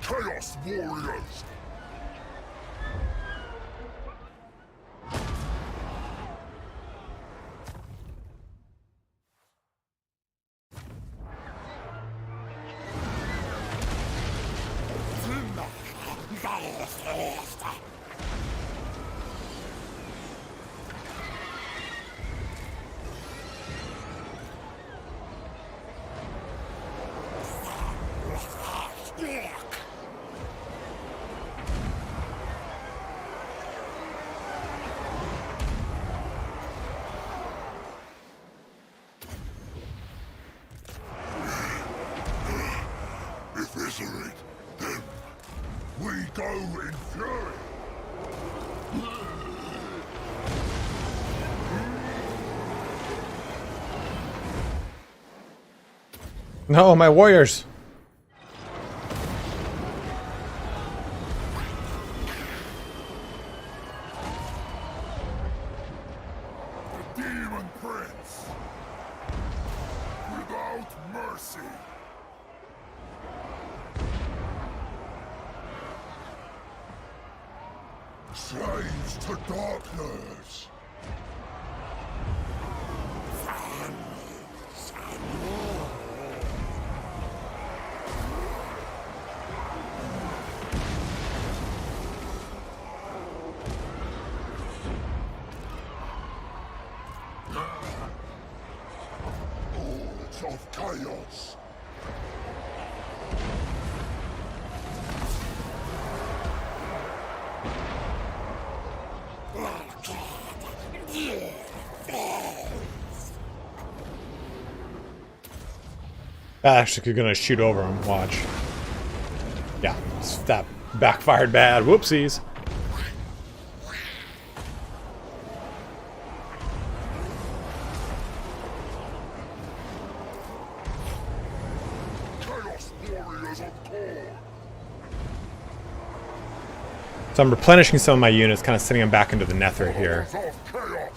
Chaos Warriors. Eviscerate them. We go in fury. No, my warriors. The Demon Prince. Without mercy. Slaves to darkness. Hordes of chaos. Actually, gonna shoot over him. Watch. Yeah, that backfired bad. Whoopsies. Chaos warriors of Korn. So I'm replenishing some of my units, kind of sending them back into the nether here. Hordes of chaos.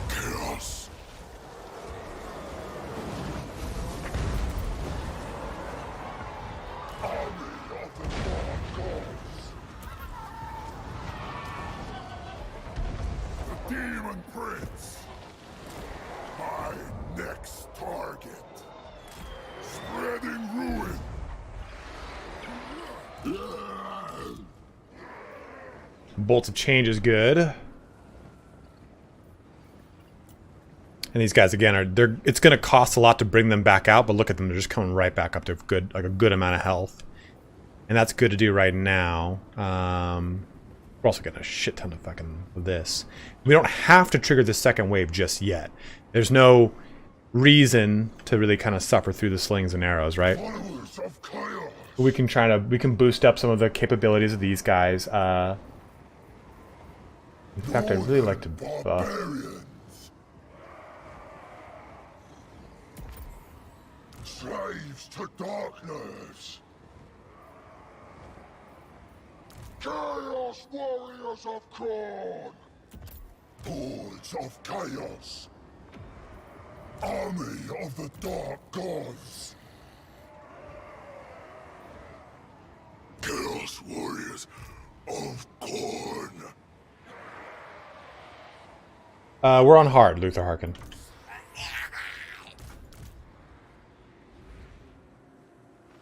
Chaos. Army of the dark gods. The Demon Prince. My next target. Spreading ruin. Bolts of Change is good. And these guys again are it's going to cost a lot to bring them back out, but look at them, they're just coming right back up to a good amount of health. And that's good to do right now. We're also getting a shit ton of fucking this. We don't have to trigger the second wave just yet. There's no reason to really kind of suffer through the slings and arrows, right? Followers of chaos. We can boost up some of the capabilities of these guys. In fact, I'd really like to buff. Barbarians. Slaves to darkness. Chaos warriors of Korn. Hordes of chaos. Army of the dark gods. Chaos warriors of Korn. We're on hard, Luther Harkin.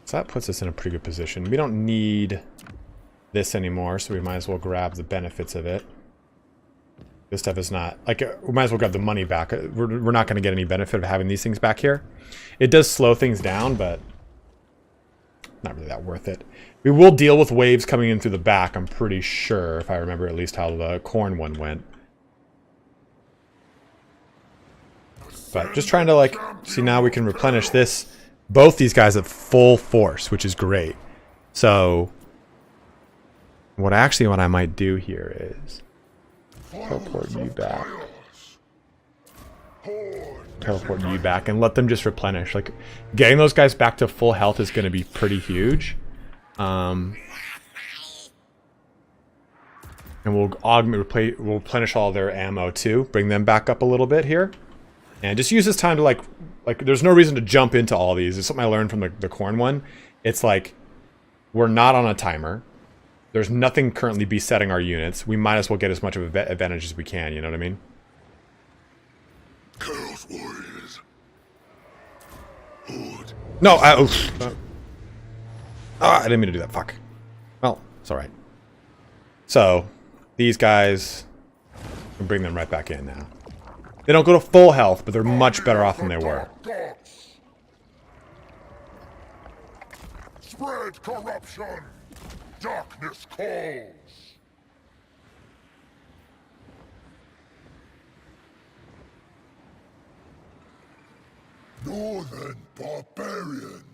So that puts us in a pretty good position. We don't need this anymore, so we might as well grab the benefits of it. This stuff is not... like, we might as well grab the money back. We're not going to get any benefit of having these things back here. It does slow things down, but not really that worth it. We will deal with waves coming in through the back, I'm pretty sure, if I remember at least how the corn one went. But just trying to, like, see now we can replenish this. Both these guys at full force, which is great. So, what I might do here is teleport you back. Teleport you back and let them just replenish. Like, getting those guys back to full health is going to be pretty huge. And we'll we'll replenish all their ammo too. Bring them back up a little bit here. And just use this time to like there's no reason to jump into all these. It's something I learned from the corn one. It's like, we're not on a timer. There's nothing currently besetting our units. We might as well get as much of an advantage as we can, you know what I mean? Chaos warriors. Horde. No, I didn't mean to do that. Fuck. Well, it's alright. So, these guys, we bring them right back in now. They don't go to full health, but they're much better off than they were. Spread corruption. Darkness calls. Northern barbarians.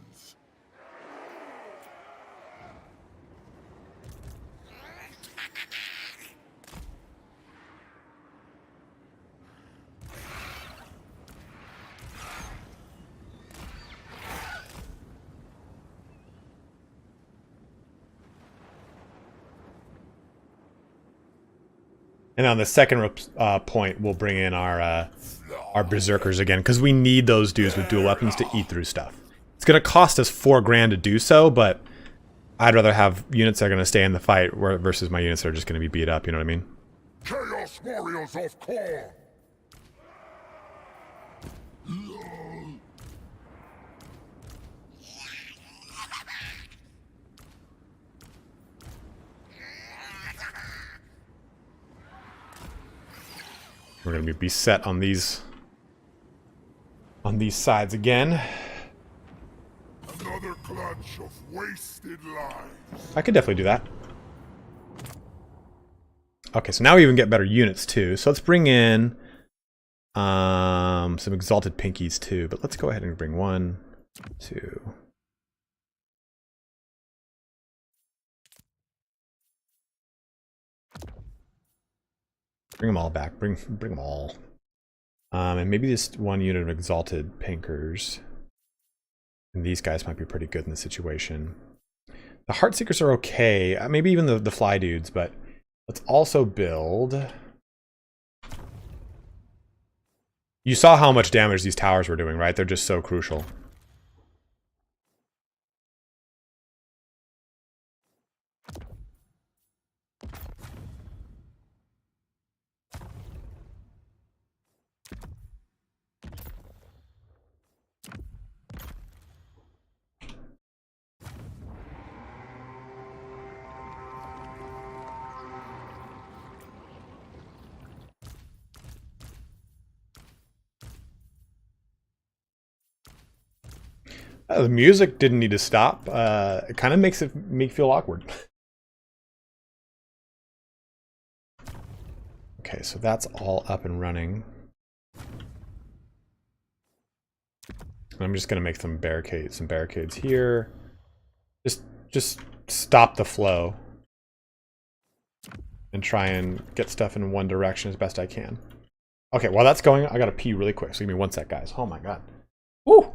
And on the second point, we'll bring in our berserkers again, because we need those dudes with dual weapons to eat through stuff. It's going to cost us $4 grand to do so, but I'd rather have units that are going to stay in the fight versus my units that are just going to be beat up, you know what I mean? Chaos warriors of Korn. We're going to be set on these sides again. Another clutch of wasted lives. I could definitely do that. Okay, so now we even get better units too. So let's bring in some exalted pinkies too. But let's go ahead and bring 1, 2. Bring them all back. Bring them all. And maybe just 1 unit of exalted pinkers. And these guys might be pretty good in this situation. The Heartseekers are okay. Maybe even the fly dudes, but let's also build. You saw how much damage these towers were doing, right? They're just so crucial. The music didn't need to stop. It kind of makes me feel awkward. Okay, so that's all up and running. I'm just gonna make some barricades here. Just stop the flow and try and get stuff in one direction as best I can. Okay, while that's going, I gotta pee really quick. So give me 1 sec, guys. Oh my god. Woo!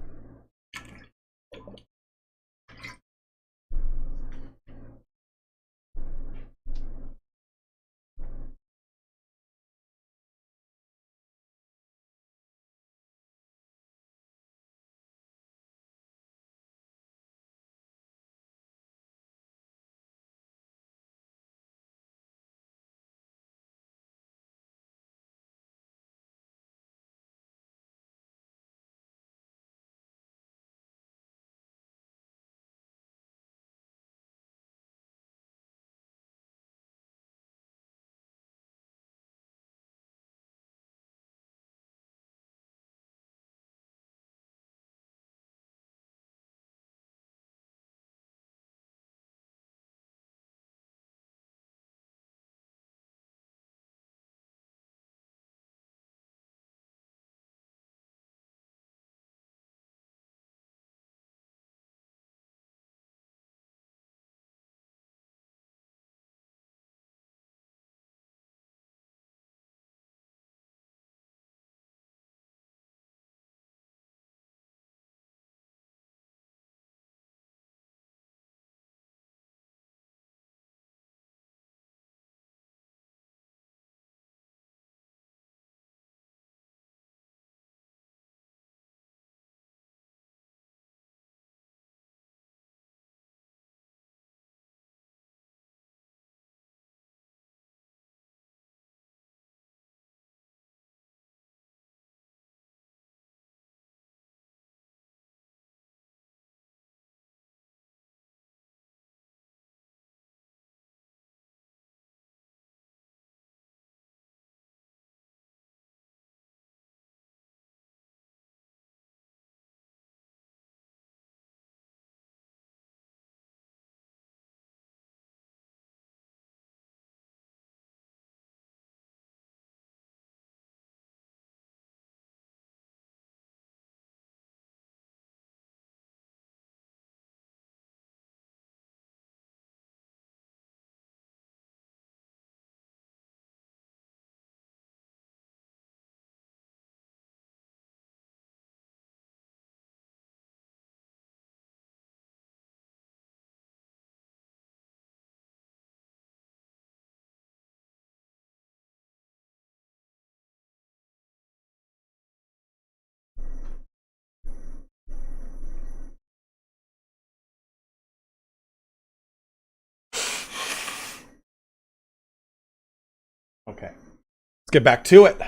Okay, let's get back to it.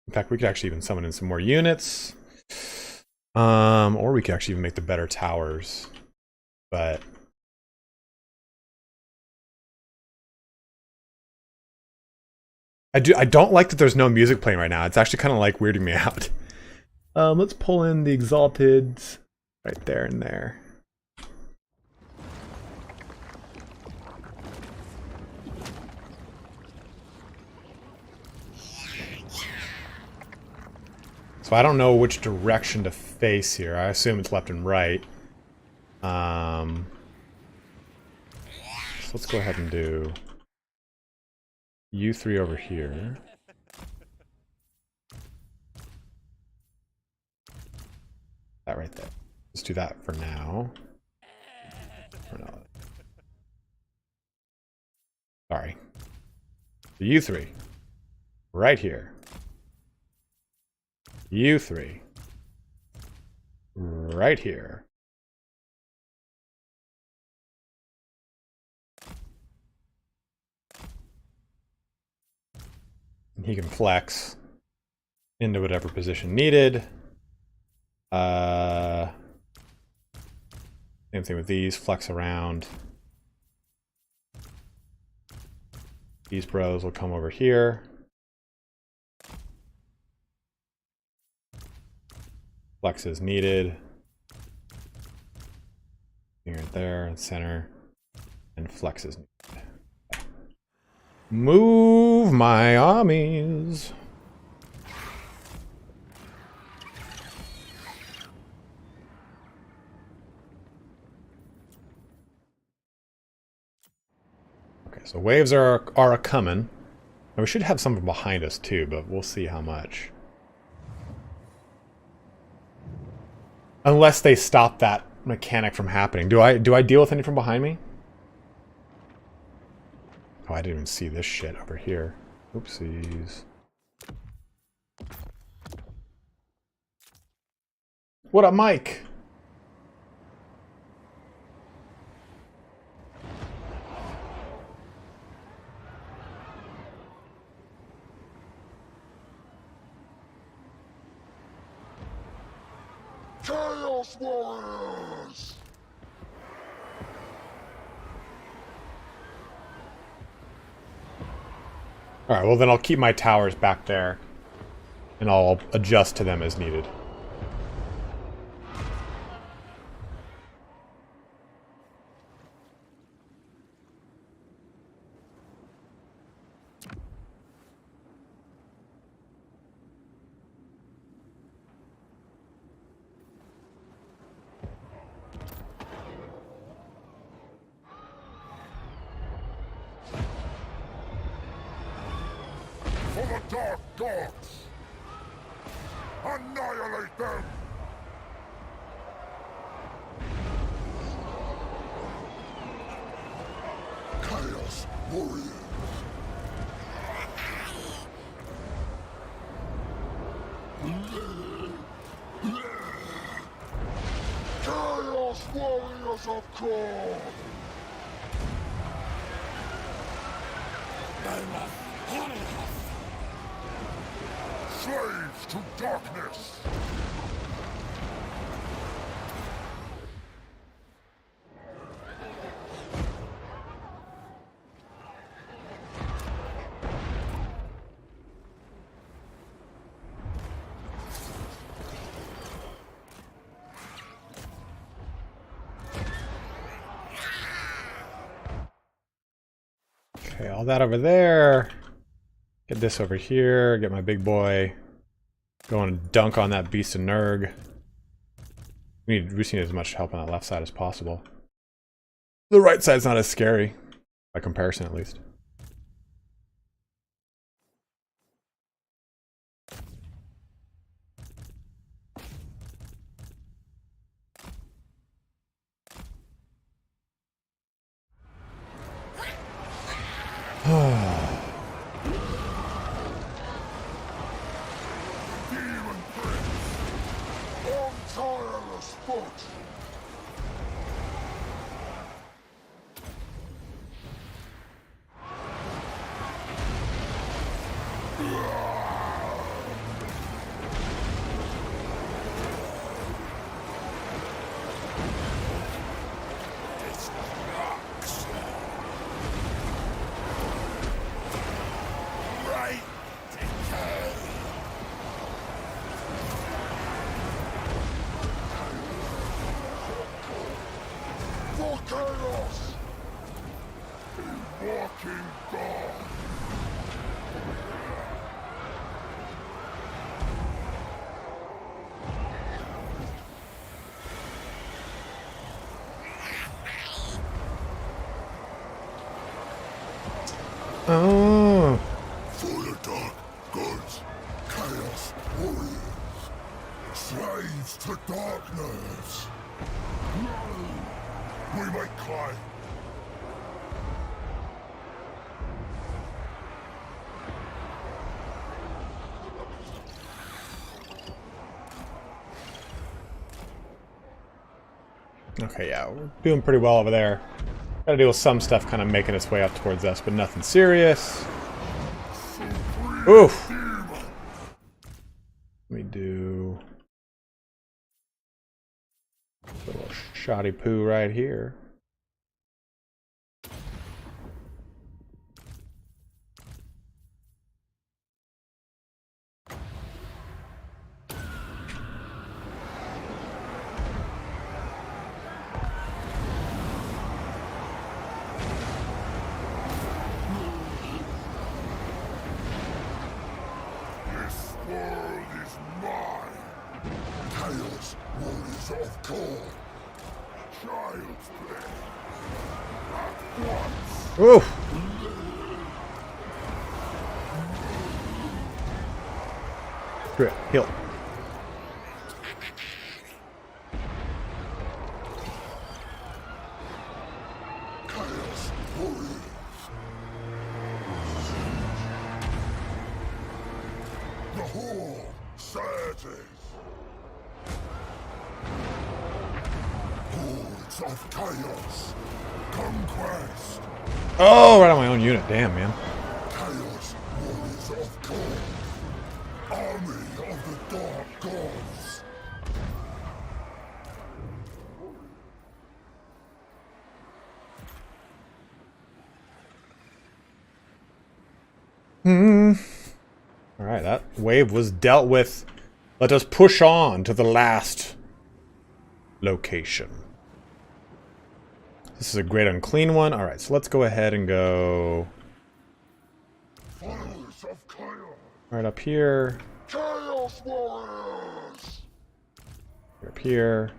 In fact, we could actually even summon in some more units. Or we could actually even make the better towers. But I don't like that there's no music playing right now. It's actually kind of like weirding me out. Let's pull in the Exalted right there and there. So I don't know which direction to face here. I assume it's left and right. So let's go ahead and do you 3 over here. That right there. Let's do that for now. Or no. Sorry. You 3 right here. You 3 right here. And he can flex into whatever position needed. Same thing with these, flex around. These bros will come over here. Flex is needed. Here, there, center, and flex is needed. Move my armies. Okay, so waves are a coming. And we should have some behind us too, but we'll see how much. Unless they stop that mechanic from happening. Do I deal with any from behind me? Oh, I didn't even see this shit over here. Oopsies. What up, Mike? Chaos Warriors! Alright, well then I'll keep my towers back there. And I'll adjust to them as needed. For the Dark Gods! Annihilate them! Chaos Warriors! Chaos Warriors of Korn! Slaves to darkness! Okay, all that over there. Get this over here. Get my big boy. Go and dunk on that beast of Nurg. We just need as much help on that left side as possible. The right side's not as scary. By comparison, at least. Demon Prince! On tireless foot! Right walking god. Oh. For the dark gods, chaos warriors, slaves to darkness. We might climb. Okay, yeah, we're doing pretty well over there. Gotta deal with some stuff kind of making its way up towards us, but nothing serious. Oof! Let me do a little shoddy poo right here. This world is mine. Chaos warriors of God. Child's play. At once. Oof! Heal. Chaos warriors. The whole Certes. Hordes of chaos. Conquest. Oh, right on my own unit. Damn, man. Chaos warriors of God. Army of the dark gods. Alright, that wave was dealt with. Let us push on to the last location. This is a great unclean one. Alright, so let's go ahead and go Followers of chaos. right up here, Chaos warriors. up here.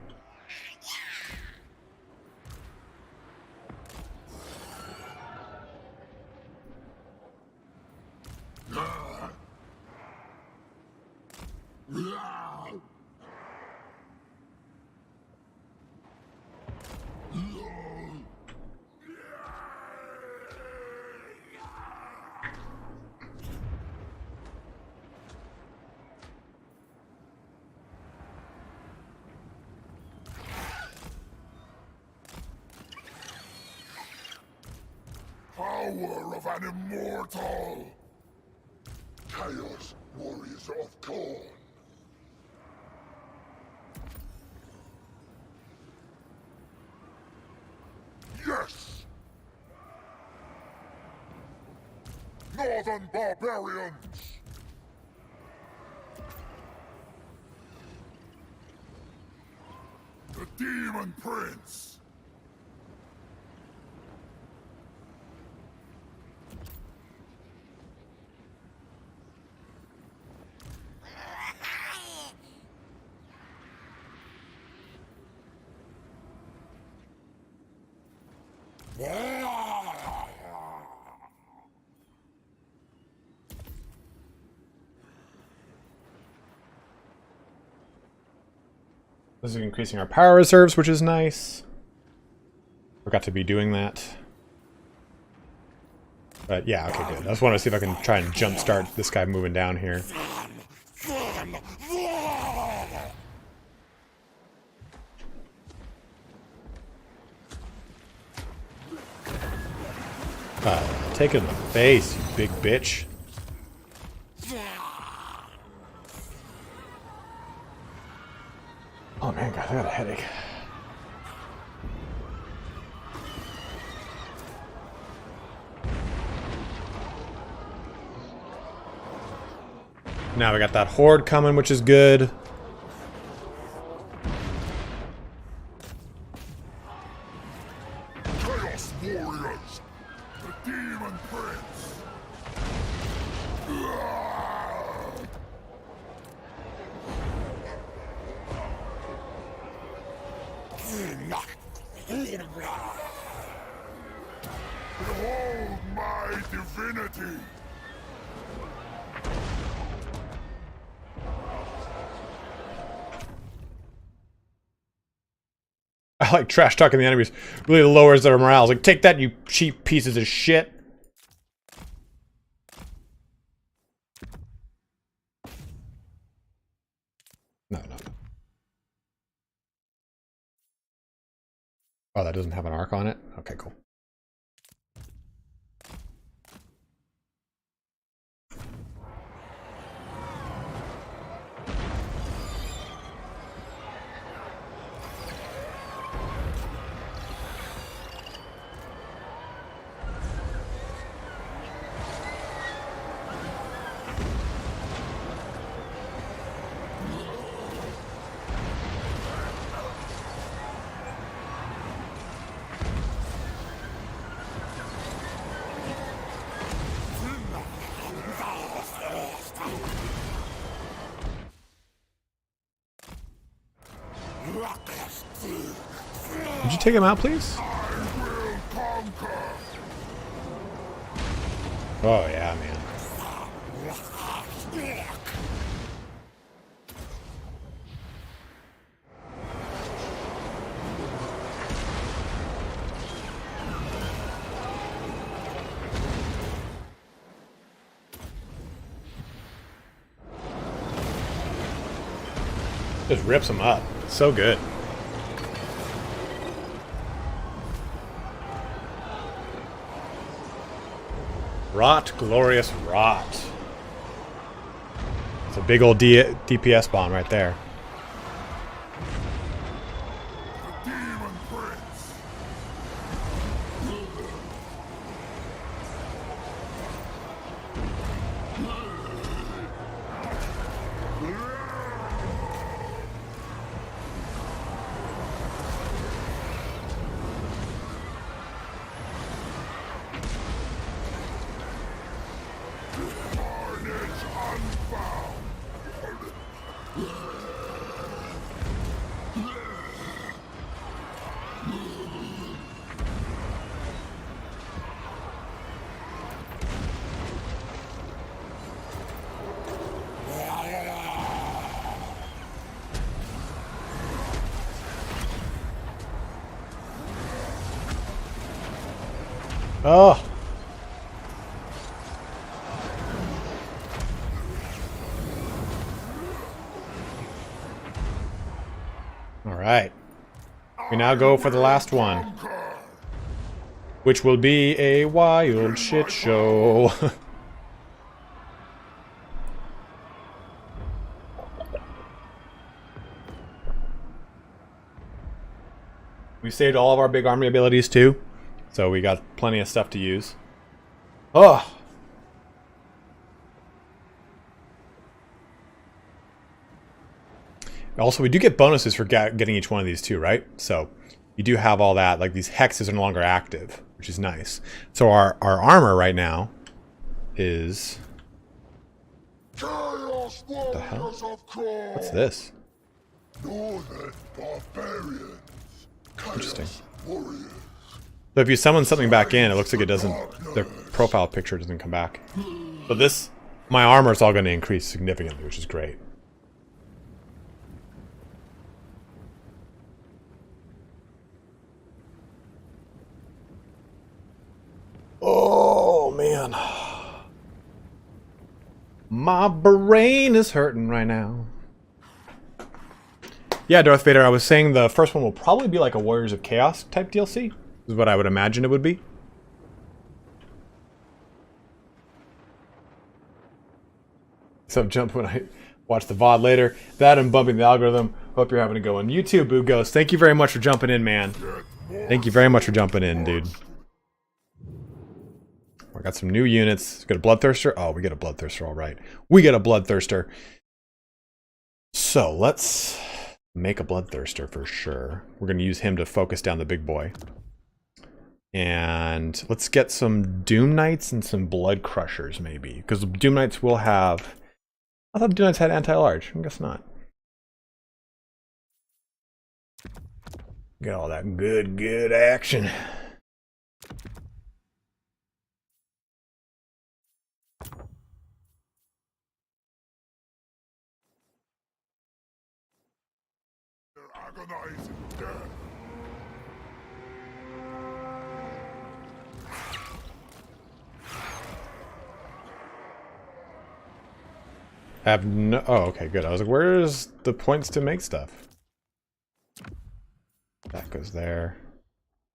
Power of an immortal. Chaos warriors of God. Yes! Northern barbarians! The Demon Prince! This is increasing our power reserves, which is nice. Forgot to be doing that. But yeah, okay, good. I just want to see if I can try and jumpstart this guy moving down here. Take it in the face, you big bitch. Oh man, God, I got a headache. Now we got that horde coming, which is good. Chaos warriors! The Demon Prince! Behold my divinity! I like trash talking the enemies. Really lowers their morale. It's like, take that, you cheap pieces of shit. No. Oh, that doesn't have an arc on it? Okay, cool. Would you take him out, please? Oh, yeah, man. Just rips him up. So good. Rot, glorious rot. It's a big old DPS bomb right there. The Demon Prince! Oh. All right. We now go for the last one, which will be a wild shit show. We saved all of our big army abilities too, so we got plenty of stuff to use. Oh! Also, we do get bonuses for getting each one of these too, right? So you do have all that. Like, these hexes are no longer active, which is nice. So our armor right now is... Chaos What the hell? Warriors of Core! What's this? Northern barbarians! Interesting. Chaos Warriors! So if you summon something back in, it looks like it doesn't... Their profile picture doesn't come back. But this... My armor is all going to increase significantly, which is great. Oh, man. My brain is hurting right now. Yeah, Darth Vader, I was saying the first one will probably be like a Warriors of Chaos type DLC. Is what I would imagine it would be. So jump when I watch the VOD later. That and bumping the algorithm. Hope you're having a good one. You too, Boo Ghost. Thank you very much for jumping in, man. Thank you very much for jumping in, dude. I got some new units. Got a Bloodthirster. Oh, we get a Bloodthirster, all right. We get a Bloodthirster. So let's make a Bloodthirster for sure. We're going to use him to focus down the big boy. And let's get some Doom Knights and some Blood Crushers, maybe. Because Doom Knights will have... I thought Doom Knights had anti-large. I guess not. Get all that good action. Their agonizing death. I have no... Oh, okay, good. I was like, where's the points to make stuff? That goes there.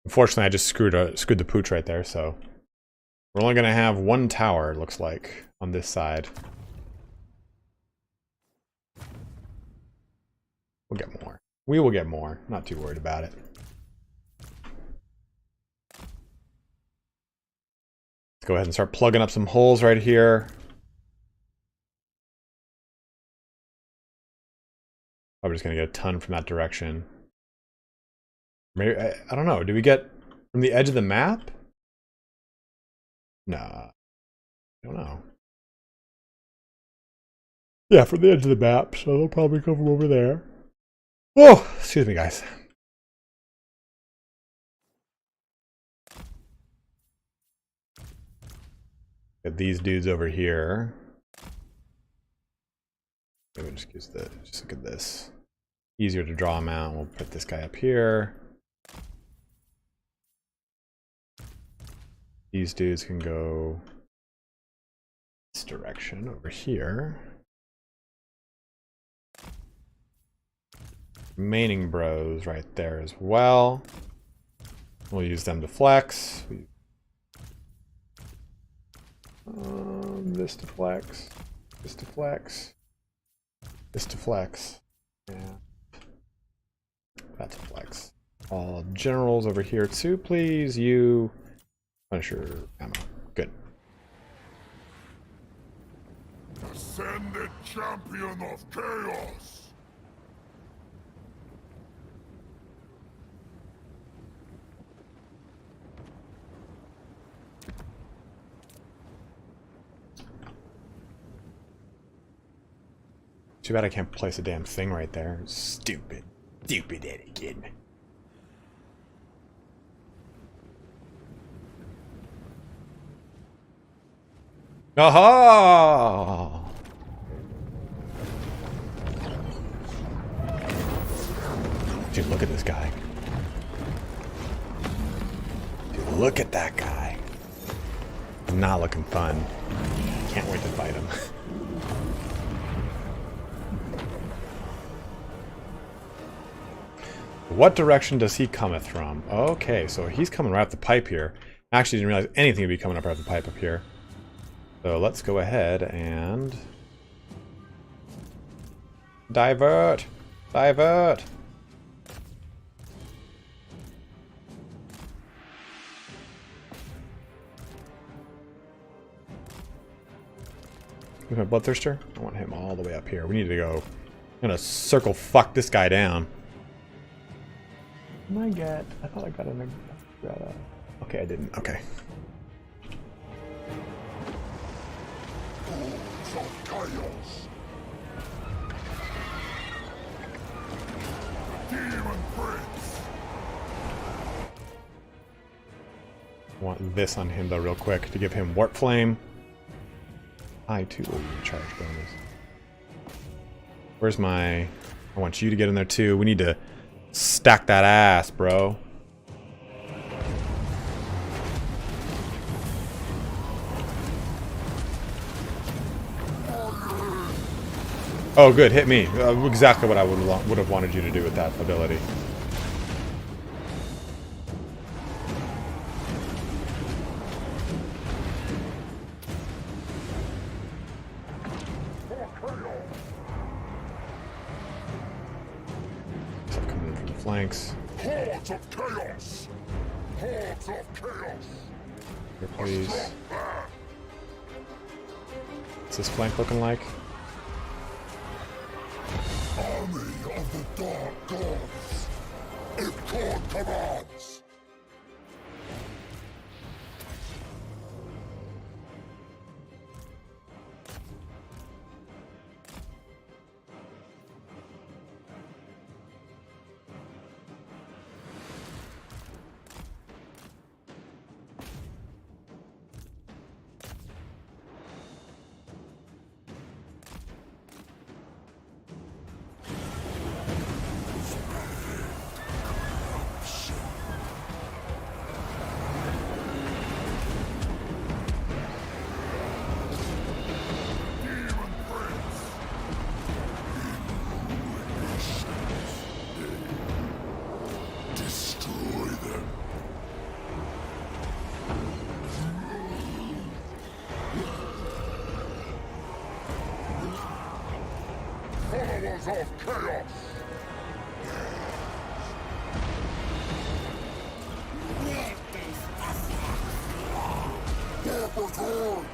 Unfortunately, I just screwed the pooch right there, so... We're only going to have one tower, it looks like, on this side. We'll get more. We will get more. Not too worried about it. Let's go ahead and start plugging up some holes right here. Probably just going to get a ton from that direction. Maybe, I don't know. Do we get from the edge of the map? Nah. I don't know. Yeah, from the edge of the map, so they'll probably come from over there. Oh, excuse me, guys. Get these dudes over here. Maybe just look at this. Easier to draw them out. We'll put this guy up here. These dudes can go this direction over here. Remaining bros right there as well. We'll use them to flex. This to flex. This to flex. This to flex. Yeah. That's a flex. All generals over here too, please. You. Punisher ammo. Good. Ascended champion of chaos. Too bad I can't place a damn thing right there. Stupid. Stupid Anakin. Aha! Dude, look at this guy. Dude, look at that guy. Not looking fun. Can't wait to fight him. What direction does he cometh from? Okay, so he's coming right up the pipe here. Actually, didn't realize anything would be coming up right up the pipe up here. So let's go ahead and divert. Divert. Who's my bloodthirster? I want him all the way up here. We need to go. I'm gonna circle fuck this guy down. What did I get? I thought I got an. Okay, I didn't. Okay. Of chaos. Demon Prince. I want this on him though, real quick, to give him Warp Flame. I too will charge bonus. Where's my? I want you to get in there too. We need to stack that ass, bro. Oh, good. Hit me. Exactly what I would have wanted you to do with that ability. So coming in from the flanks. Hordes of chaos. Hordes of chaos. Here, please. What's this flank looking like? Army of the Dark Gods. If God commands. of chaos! Motherboard!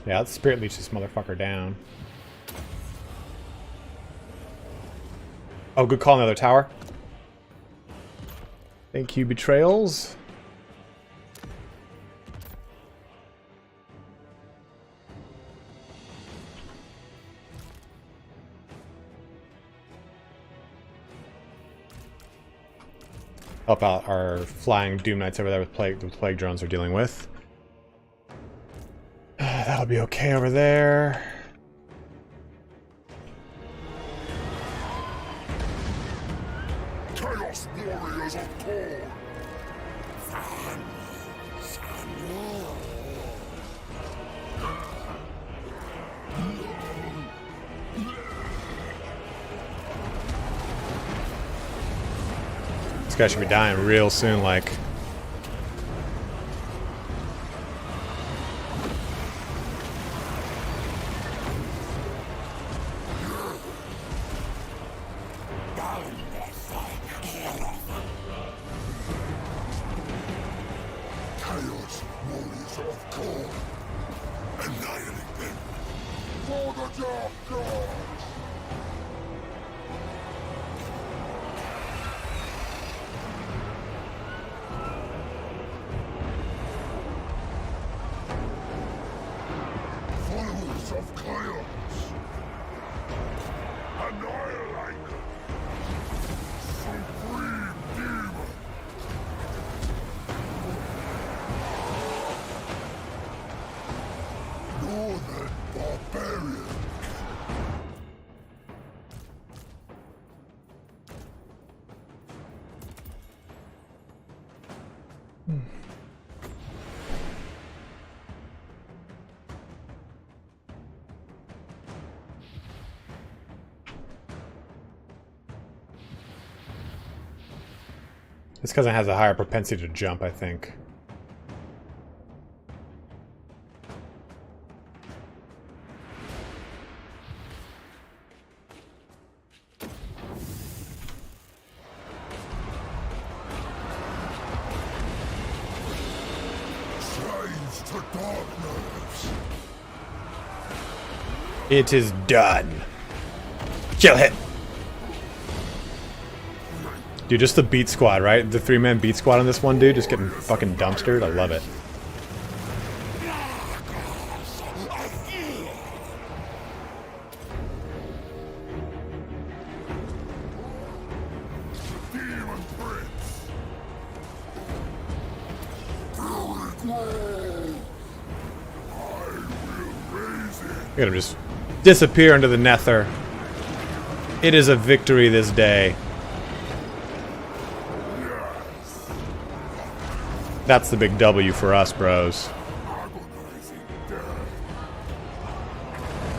Yeah, let's Spirit Leech this motherfucker down. Oh, good call, another tower. Thank you, Betrayals. Help out our flying Doom Knights over there with plague drones they're dealing with. That'll be okay over there. Chaos warriors of Thor! This guy should be dying real soon, like. Chaos warriors of Thor! Annihilate them! For the Dark Gods! Followers of chaos! Annihilate them! Supreme Demon! Northern Barbarian! This cousin has a higher propensity to jump, I think. Slaves to darkness! It is done. Kill him. Dude, just the beat squad, right? The 3-man beat squad on this one, dude, just getting fucking dumpstered. I love it. Demon Prince! Druid World! I will raise it! Look at him just disappear into the nether. It is a victory this day. That's the big W for us, bros. Agonizing death!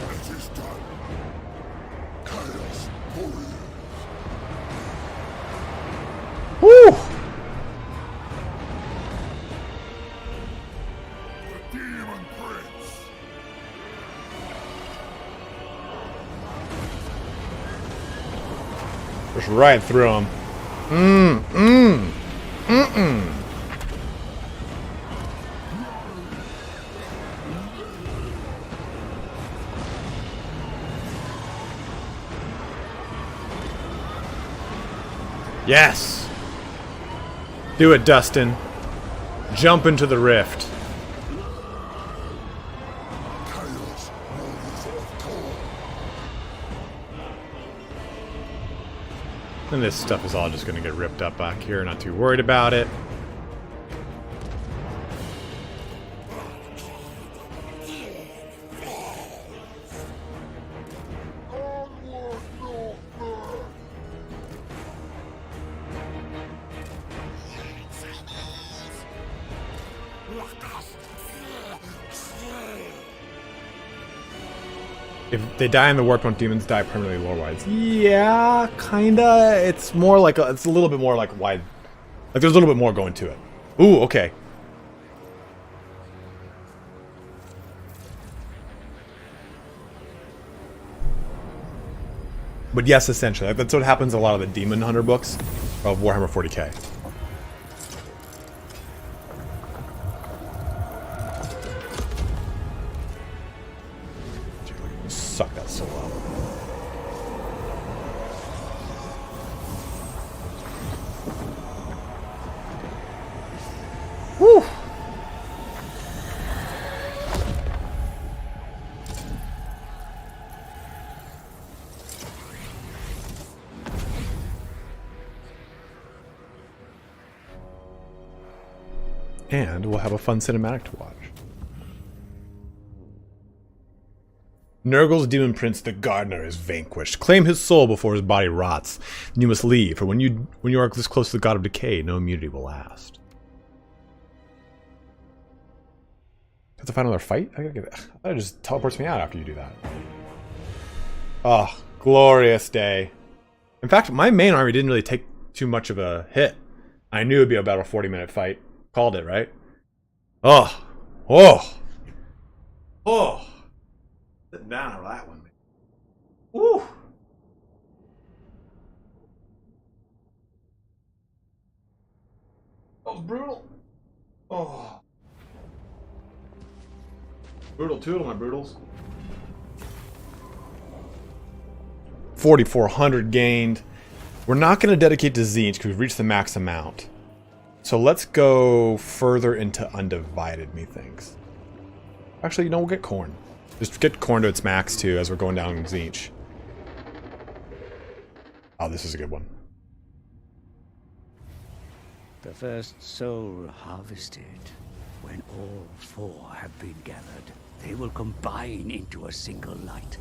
It is done! Chaos warriors! Woo! The Demon Prince! Just right through him. Yes! Do it, Dustin. Jump into the rift. Chaos warriors of Thor! And this stuff is all just gonna get ripped up back here, not too worried about it. Onward, Northman! If they die in the warp, don't demons die permanently lore-wise? Yeah, kinda. It's more like it's a little bit more like wide Like, there's a little bit more going to it. Ooh, okay. But yes, essentially. That's what happens in a lot of the Demon Hunter books of Warhammer 40k. Suck that soul out. Woo! And we'll have a fun cinematic to watch. Nurgle's demon prince, the gardener, is vanquished. Claim his soul before his body rots. And you must leave, for when you are this close to the god of decay, no immunity will last. Have to find another fight? I gotta get it. That just teleports me out after you do that. Oh, glorious day. In fact, my main army didn't really take too much of a hit. I knew it'd be about a 40-minute fight. Called it, right? Oh. Oh. Oh. Sitting down over that one. Woo. That was brutal. Oh. Brutal toodle, my brutals. 4,400 gained. We're not going to dedicate to Tzeentch because we've reached the max amount. So let's go further into Undivided, methinks. Actually, you know, we'll get Corn. Just get Corn to its max, too, as we're going down Tzeentch. Oh, this is a good one. The first soul harvested. When all four have been gathered, they will combine into a single light,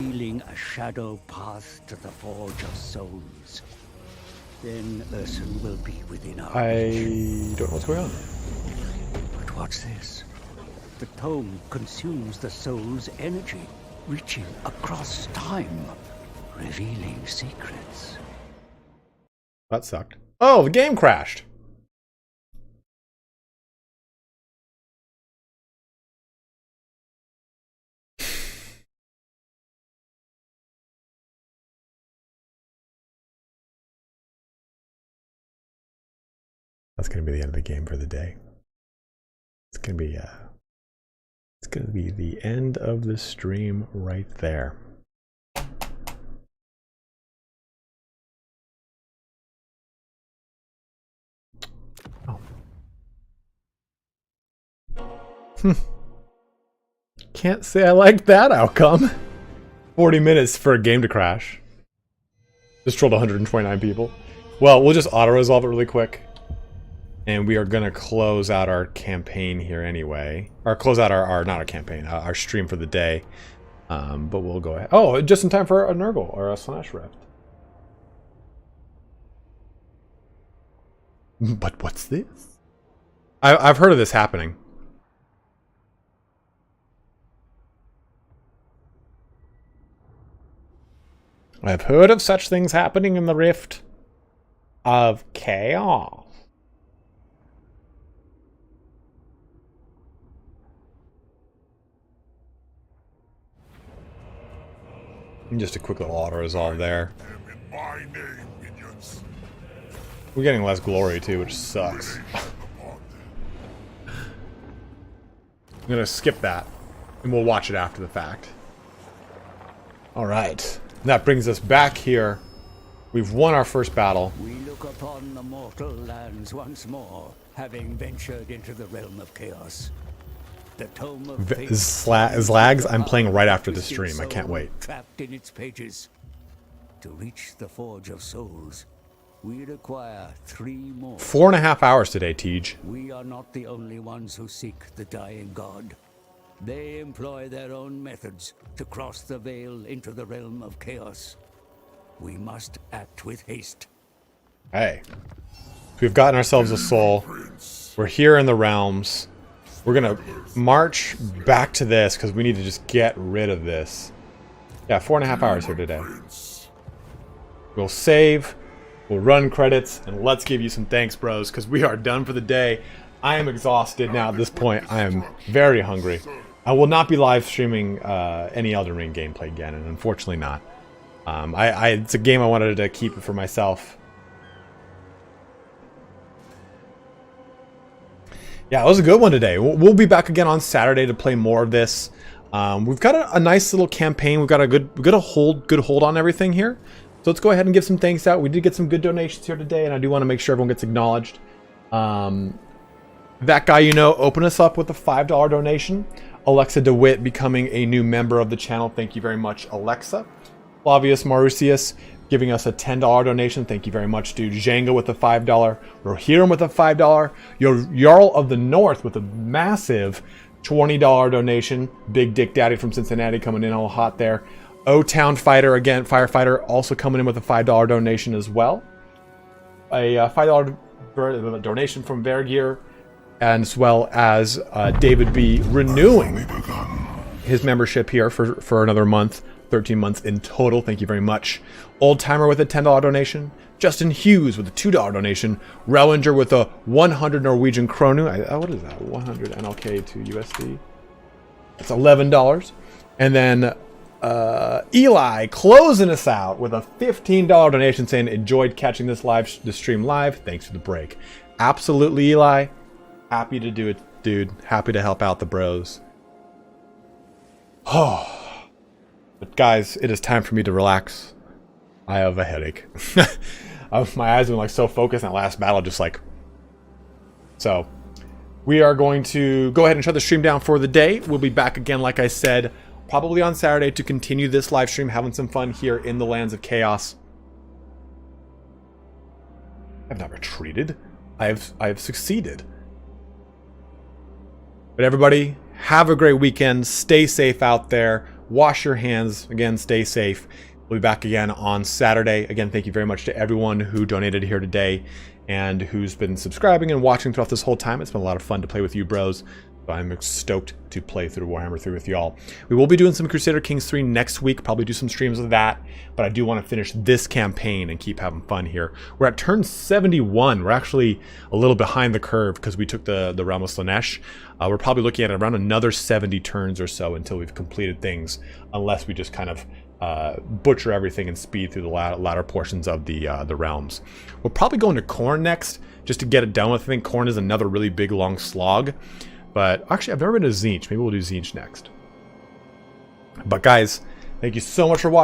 revealing a shadow path to the Forge of Souls. Then Ursun will be within our reach. Don't know what's going on. But what's this? The tome consumes the soul's energy, reaching across time, revealing secrets. That sucked. Oh, the game crashed. That's gonna be the end of the game for the day. It's gonna be the end of the stream right there. Oh. Can't say I like that outcome. 40 minutes for a game to crash. Just trolled 129 people. Well, we'll just auto-resolve it really quick. And we are going to close out our campaign here anyway. Or close out our not our campaign, our stream for the day. But we'll go ahead. Oh, just in time for a Nurgle or a Slash Rift. But what's this? I've heard of this happening. I've heard of such things happening in the Rift of Chaos. Just a quick little auto-resolve there. We're getting less glory too, which sucks. I'm gonna skip that, and we'll watch it after the fact. Alright. That brings us back here. We've won our first battle. We look upon the mortal lands once more, having ventured into the realm of chaos. The tome of Zlags, I'm playing right after the stream. I can't wait. Trapped in its pages. To reach the Forge of Souls, we require 3 more. 4.5 hours today, Tej. We are not the only ones who seek the dying god. They employ their own methods to cross the veil into the realm of chaos. We must act with haste. Hey. We've gotten ourselves a soul. We're here in the realms. We're gonna march back to this because we need to just get rid of this. Yeah, 4.5 hours here today. We'll save. We'll run credits, and let's give you some thanks, bros, because we are done for the day. I am exhausted now at this point. I am very hungry. I will not be live streaming any Elden Ring gameplay again, and unfortunately not. It's a game I wanted to keep for myself. Yeah, it was a good one today. We'll be back again on Saturday to play more of this. We've got a nice little campaign. We've got a good hold on everything here. So let's go ahead and give some thanks out. We did get some good donations here today, and I do want to make sure everyone gets acknowledged. That guy, opened us up with a $5 donation. Alexa DeWitt becoming a new member of the channel. Thank you very much, Alexa. Flavius Marusius giving us a $10 donation. Thank you very much, dude. Jenga with a $5. Rohirrim with a $5. Jarl of the North with a massive $20 donation. Big Dick Daddy from Cincinnati coming in all hot there. O-Town Fighter, again, Firefighter, also coming in with a $5 donation as well. A $5 donation from Vergear, as well as David B. renewing his membership here for another month. 13 months in total. Thank you very much. Old Timer with a $10 donation. Justin Hughes with a $2 donation. Relinger with a 100 Norwegian kronu. What is that? 100 NLK to USD. That's $11. And then Eli closing us out with a $15 donation saying, enjoyed catching this stream live. Thanks for the break. Absolutely, Eli. Happy to do it, dude. Happy to help out the bros. Oh. But guys, it is time for me to relax. I have a headache. My eyes have been so focused in that last battle, So, we are going to go ahead and shut the stream down for the day. We'll be back again, like I said, probably on Saturday to continue this live stream, having some fun here in the Lands of Chaos. I've not retreated. I have succeeded. But everybody, have a great weekend. Stay safe out there. Wash your hands. Again, stay safe. We'll be back again on Saturday. Again, thank you very much to everyone who donated here today and who's been subscribing and watching throughout this whole time. It's been a lot of fun to play with you bros. So I'm stoked to play through Warhammer 3 with y'all. We will be doing some Crusader Kings 3 next week. Probably do some streams of that. But I do want to finish this campaign and keep having fun here. We're at turn 71. We're actually a little behind the curve because we took the Realm of Slanesh. We're probably looking at around another 70 turns or so until we've completed things. Unless we just kind of butcher everything and speed through the latter portions of the realms. We'll probably go into Khorne next just to get it done with. I think Khorne is another really big long slog. But actually, I've never been to Tzeentch. Maybe we'll do Tzeentch next. But guys, thank you so much for watching.